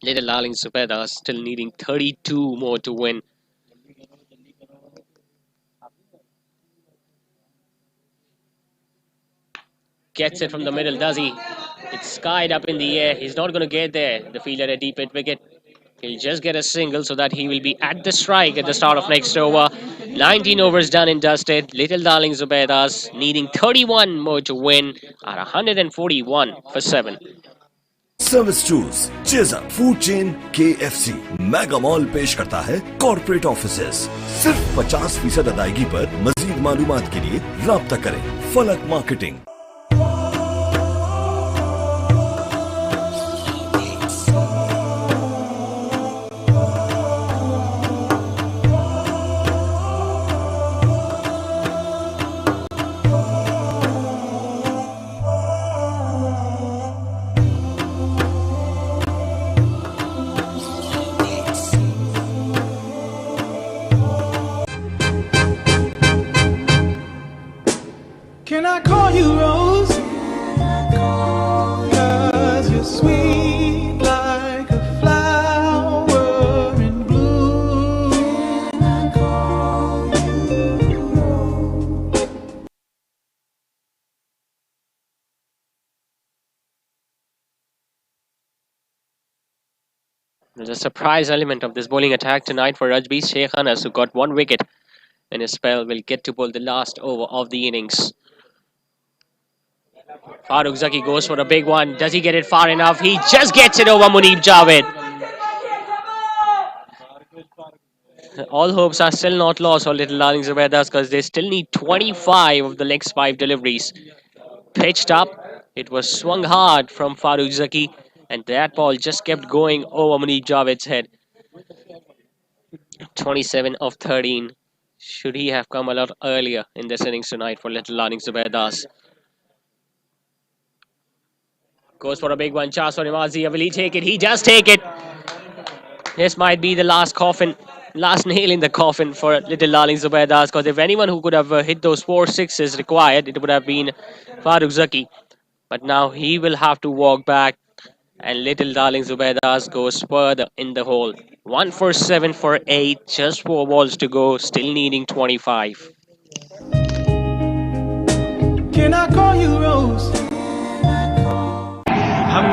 little Darling Zuas still needing 32 more to win. Gets it from the middle, does he? It's skied up in the air. He's not going to get there. The fielder at a deep hit wicket. He'll just get a single so that he will be at the strike at the start of next over. 19 overs done and dusted. Little Darling Zubaidas needing 31 more to win at 141 for 7. Service choose chaser food chain KFC mega mall पेश करता है corporate offices. सिर्फ 50% अदायगी पर मजीद मालूमात के लिए राब्ता करें फलक marketing. Can I call you Rose? 'Cause you're sweet like a flower in bloom. Can I call you Rose? There's a surprise element of this bowling attack tonight for Rajby. Sheikh Anas, who got 1 wicket in his spell, will get to bowl the last over of the innings. Farooq Zaki goes for a big one. Does he get it far enough? He just gets it over Munib Javed. All hopes are still not lost for little Darling Zubaidas because they still need 25 of the next 5 deliveries. Pitched up. It was swung hard from Farooq Zaki, and that ball just kept going over Munib Javed's head. 27 of 13. Should he have come a lot earlier in this innings tonight for little Darling Zubaidas? Goes for a big one. Chas for Imazia. Will he take it? He does take it. This might be the last coffin, last nail in the coffin for little Darling Zubaidas, because if anyone who could have hit those 4 sixes required, it would have been Farooq Zaki. But now he will have to walk back, and little Darling Zubaidas goes further in the hole. 1 for 7 for 8. Just 4 balls to go. Still needing 25. Can I call you Rose? हम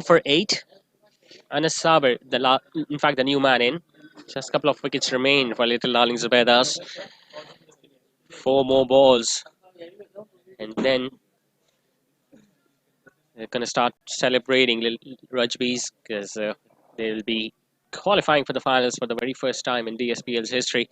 For 8. Anas Saber, in fact, the new man in. Just a couple of wickets remain for little Darling Zubaidas. 4 more balls. And then they're going to start celebrating little Rajbys because they'll be qualifying for the finals for the very first time in DSPL's history.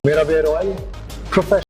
मेरा beard oil professional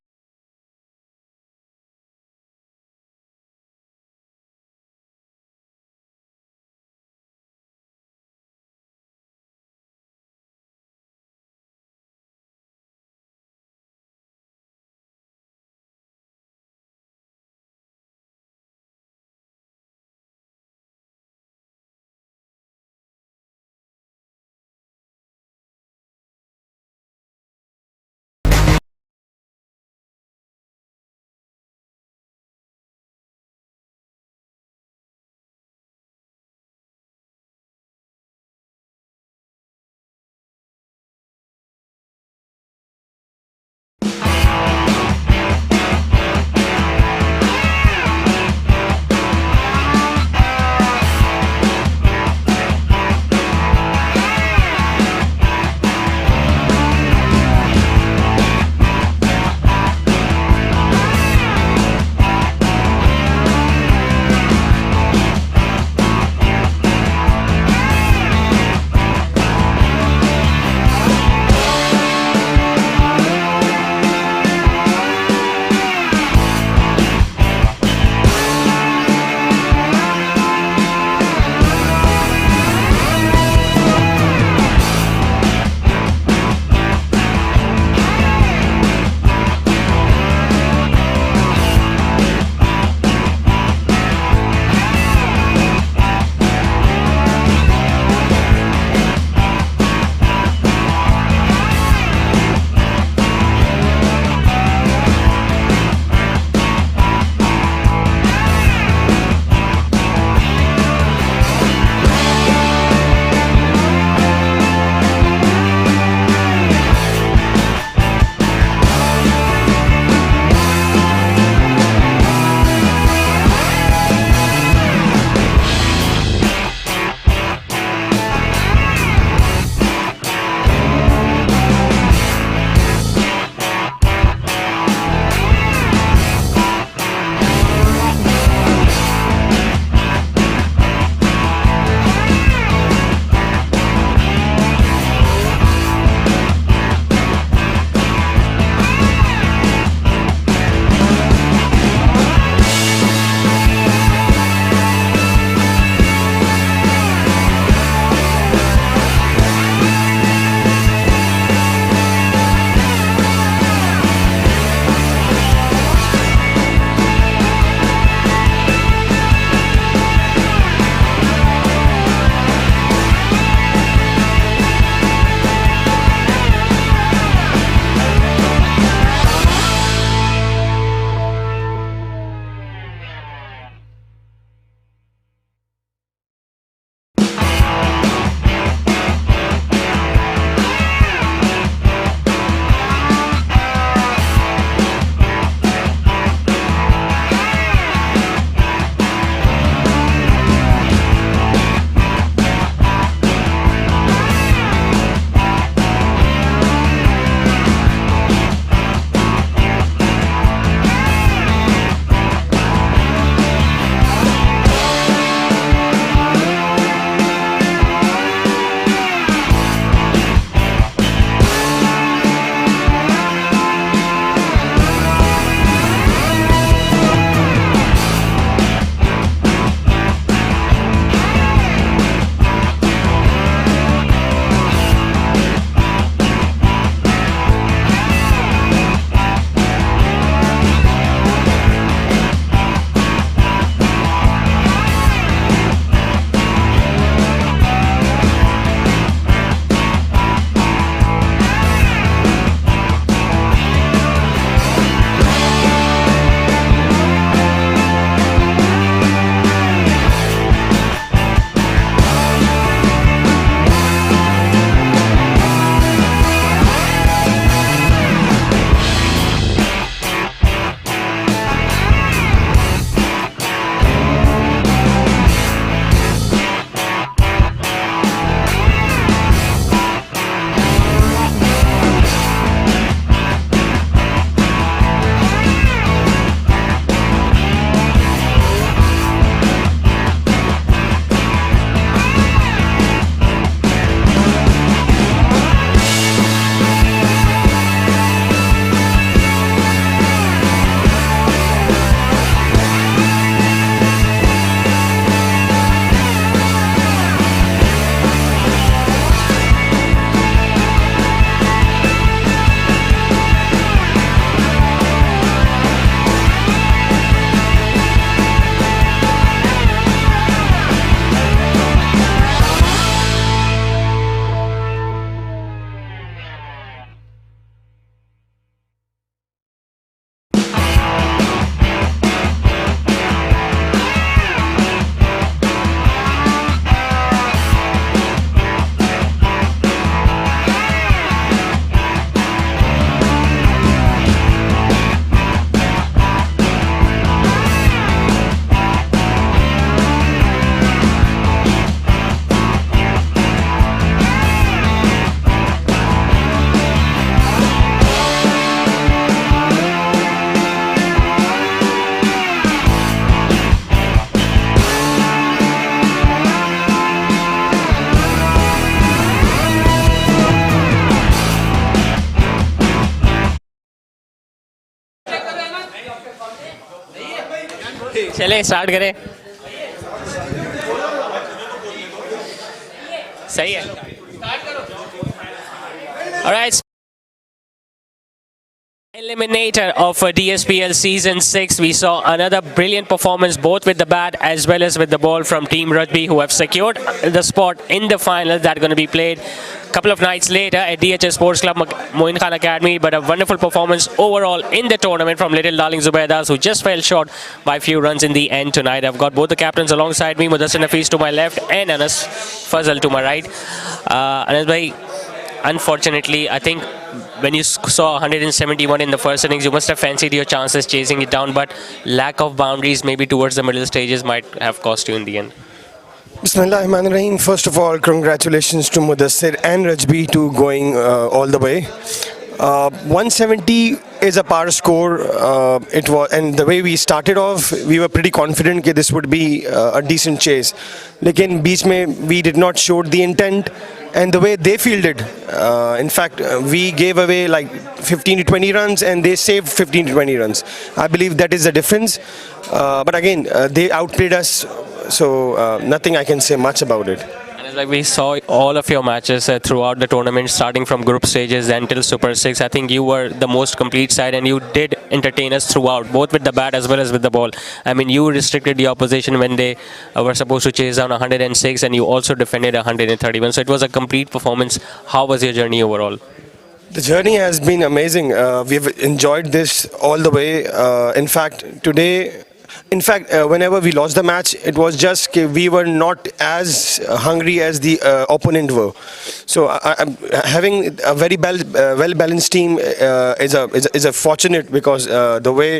चले start करें. सही है. Alright. Eliminator of DSPL Season 6. We saw another brilliant performance both with the bat as well as with the ball from Team Rajby, who have secured the spot in the finals that are going to be played a couple of nights later at DHS Sports Club Moin Khan Academy. But a wonderful performance overall in the tournament from little Darling Zubaidas, who just fell short by a few runs in the end tonight. I've got both the captains alongside me, Mudassir Nafees to my left and Anas Fazal to my right. Anas bhai, unfortunately, I think when you saw 171 in the first innings, you must have fancied your chances chasing it down, but lack of boundaries maybe towards the middle stages might have cost you in the end. Bismillahirrahmanirrahim. First of all, congratulations to Mudassir and Rajby to going all the way. 170 is a par score. It was, and the way we started off, we were pretty confident that this would be a decent chase. Lekin beach mein we did not show the intent, and the way they fielded. In fact, we gave away like 15 to 20 runs, and they saved 15 to 20 runs. I believe that is the difference. But again, they outplayed us, so nothing I can say much about it. Like we saw all of your matches throughout the tournament, starting from group stages until Super 6. I think you were the most complete side, and you did entertain us throughout, both with the bat as well as with the ball. I mean, you restricted the opposition when they were supposed to chase down 106, and you also defended 131. So it was a complete performance. How was your journey overall? The journey has been amazing. We've enjoyed this all the way. In fact, today... whenever we lost the match, it was just we were not as hungry as the opponent were. So having a very well-balanced team is a fortunate, because the way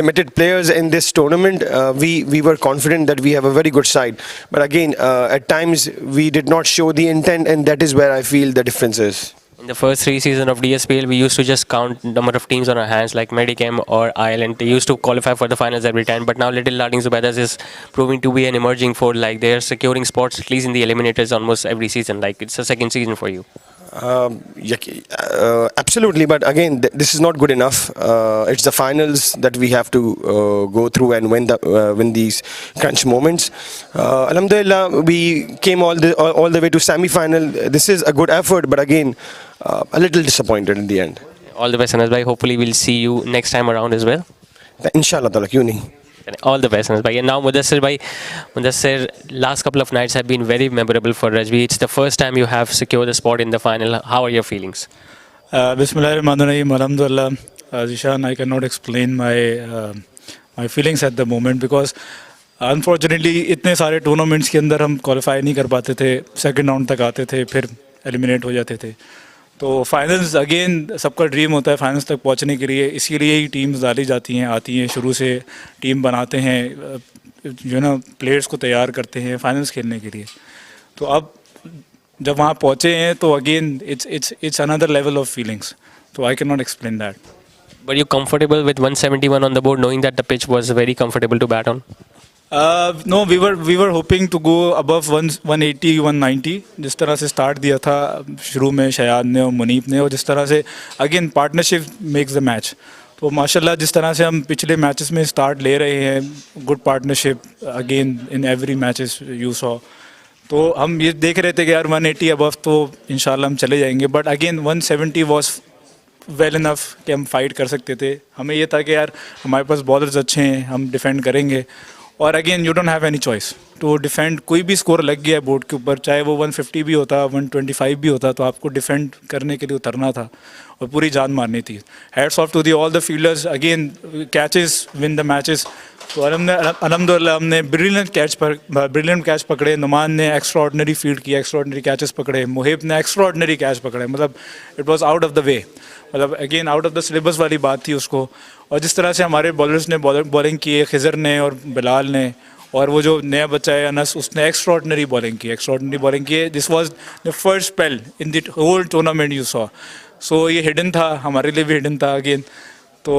limited players in this tournament, we were confident that we have a very good side. But again, at times we did not show the intent, and that is where I feel the difference is. In the first 3 seasons of DSPL, we used to just count the number of teams on our hands, like Medicam or Ireland. They used to qualify for the finals every time, but now little Darling Zubaidas is proving to be an emerging force. Like, they are securing spots at least in the eliminators almost every season. Like, it's a second season for you. Absolutely, but again, this is not good enough. It's the finals that we have to go through and win these crunch moments. Alhamdulillah, we came all the way to semi-final. This is a good effort, but again, a little disappointed in the end. All the best, Anas bhai. Hopefully, we'll see you next time around as well. Inshallah, kyun nahi. All the best, Anas bhai. And now, Mudassir bhai, last couple of nights have been very memorable for Rajby. It's the first time you have secured the spot in the final. How are your feelings? Bismillahirrahmanirrahim. Alhamdulillah. Zishan, I cannot explain my feelings at the moment, because unfortunately इतने सारे tournaments के अंदर हम qualify नहीं कर पाते थे, second round तक आते थे, फिर eliminate हो जाते थे. तो फाइनल्स अगेन सबका ड्रीम होता है फाइनल्स तक पहुंचने के लिए, इसीलिए ही टीम्स डाली जाती हैं, आती हैं, शुरू से टीम बनाते हैं, जो ना प्लेयर्स को तैयार करते हैं फाइनल्स खेलने के लिए. तो अब जब वहाँ पहुँचे हैं तो again it's another level of feelings. तो I can not explain that. Were you comfortable with 171 on the board, knowing that the pitch was very comfortable to bat on? No, we were hoping to go above 180, 190. जिस तरह से start दिया था शुरू में शयाद ने और मुनीब ने, और जिस तरह से again partnership makes the match. तो माशाल्लाह जिस तरह से हम पिछले मैचेस में स्टार्ट ले रहे हैं, good partnership again in every matches you saw. तो हम ये देख रहे थे कि यार 180 अबव तो इंशाल्लाह हम चले जाएंगे, but again 170 was well enough कि हम फाइट कर सकते थे. हमें ये था कि यार हमारे पास बॉलर्स अच्छे हैं, हम डिफेंड करेंगे. और again you don't have any choice to defend. कोई भी स्कोर लग गया है बोर्ड के ऊपर, चाहे वो 150 भी होता, 125 भी होता, तो आपको डिफेंड करने के लिए उतरना था और पूरी जान मारनी थी. Hats off to the all the fielders. Again catches win the matches. तो अल्हम्दुलिल्लाह हमने ब्रिलियंट कैच पकड़े. नुमान ने एक्स्ट्रा ऑर्डिनरी फील्ड किया, एक्स्ट्रा ऑर्डिनरी कैचेस पकड़े. मुहिब ने एक्स्ट्रा ऑर्डिनरी कैच पकड़े. मतलब it was out of the way, मतलब again out of the syllabus वाली बात थी उसको. और जिस तरह से हमारे बॉलर्स ने बॉलिंग की है, खिजर ने और बिलाल ने, और वो जो नया बच्चा है अनस, उसने एक्स्ट्रा ऑर्डिनरी बॉलिंग की है. This was the first spell in the whole tournament you saw. So ये हिडन था, हमारे लिए भी हिडन था अगेन. तो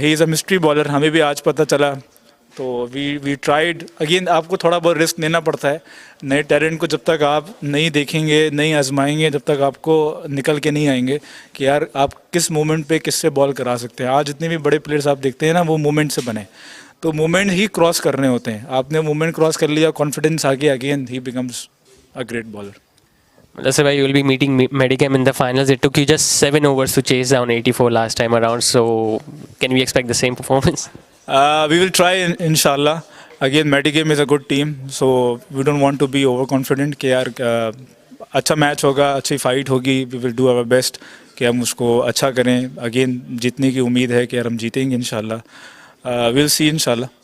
he is a mystery bowler, हमें भी आज पता चला. तो वी ट्राइड अगेन. आपको थोड़ा बहुत रिस्क लेना पड़ता है. नए टैलेंट को जब तक आप नहीं देखेंगे, नहीं आजमाएंगे, जब तक आपको निकल के नहीं आएंगे कि यार आप किस मोमेंट पे किससे बॉल करा सकते हैं. आज जितने भी बड़े प्लेयर्स आप देखते हैं ना, वो मोमेंट से बने. तो मोमेंट ही क्रॉस करने होते हैं. आपने मोमेंट क्रॉस कर लिया, कॉन्फिडेंस आ गया, again he becomes a great bowler. That's why you will be meeting Medicam in the finals. It took you just 7 overs to chase down 84 last time around. So can we expect the same performance? We will try, inshallah. Again, Medicam is a good team, so we don't want to be overconfident कि यार अच्छा match होगा, अच्छी fight होगी. We will do our best कि हम उसको अच्छा करें. Again, जीतने की उम्मीद है कि यार हम जीतेंगे इंशाल्लाह. We'll see इंशाल्लाह.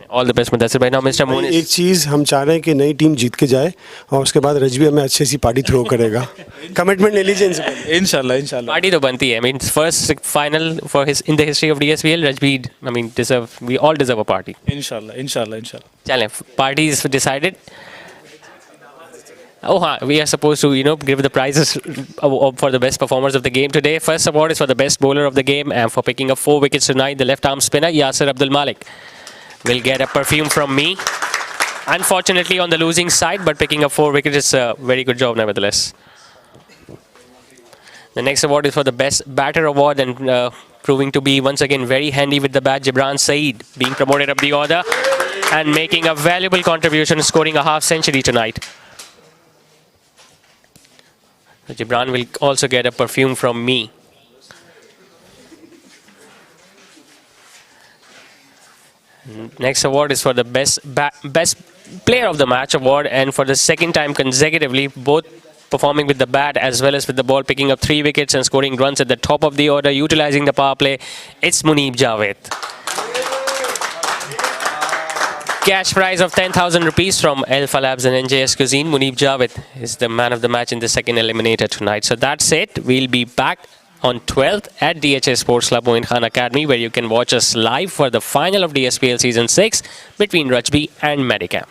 All the best, Mudassir bhai. Now, Mr. Moon. एक चीज़ हम चाह रहे हैं कि नई टीम जीत के जाए और उसके बाद रजबी हमें अच्छी सी पार्टी थ्रो करेगा. कमिटमेंट ले लीजिए इनसे. इंशाल्लाह इंशाल्लाह. पार्टी तो बनती है. I mean, first final for his in the history of DSPL, Rajby. I mean, we all deserve a party. इंशाल्लाह इंशाल्लाह इंशाल्लाह. चलें, party is decided. Oh, we are supposed to, give the prizes for the best performers of the game today. First award is for the best bowler of the game and for picking up 4 wickets tonight, the left-arm spinner Yasir Abdul Malik will get a perfume from me. Unfortunately, on the losing side, but picking up 4 wickets is a very good job nevertheless. The next award is for the best batter award and proving to be once again very handy with the bat, Gibran Saeed being promoted up the order and making a valuable contribution, scoring a half century tonight. So Gibran will also get a perfume from me. Next award is for the best player of the match award, and for the second time consecutively, both performing with the bat as well as with the ball, picking up 3 wickets and scoring runs at the top of the order, utilizing the power play. It's Muneeb Javed. Cash prize of 10,000 rupees from Alpha Labs and NJS Cuisine. Muneeb Javed is the man of the match in the second eliminator tonight. So that's it. We'll be back on 12th at DHA Sports Club Moin Khan Academy, where you can watch us live for the final of DSPL Season 6 between Rajby and Medicam.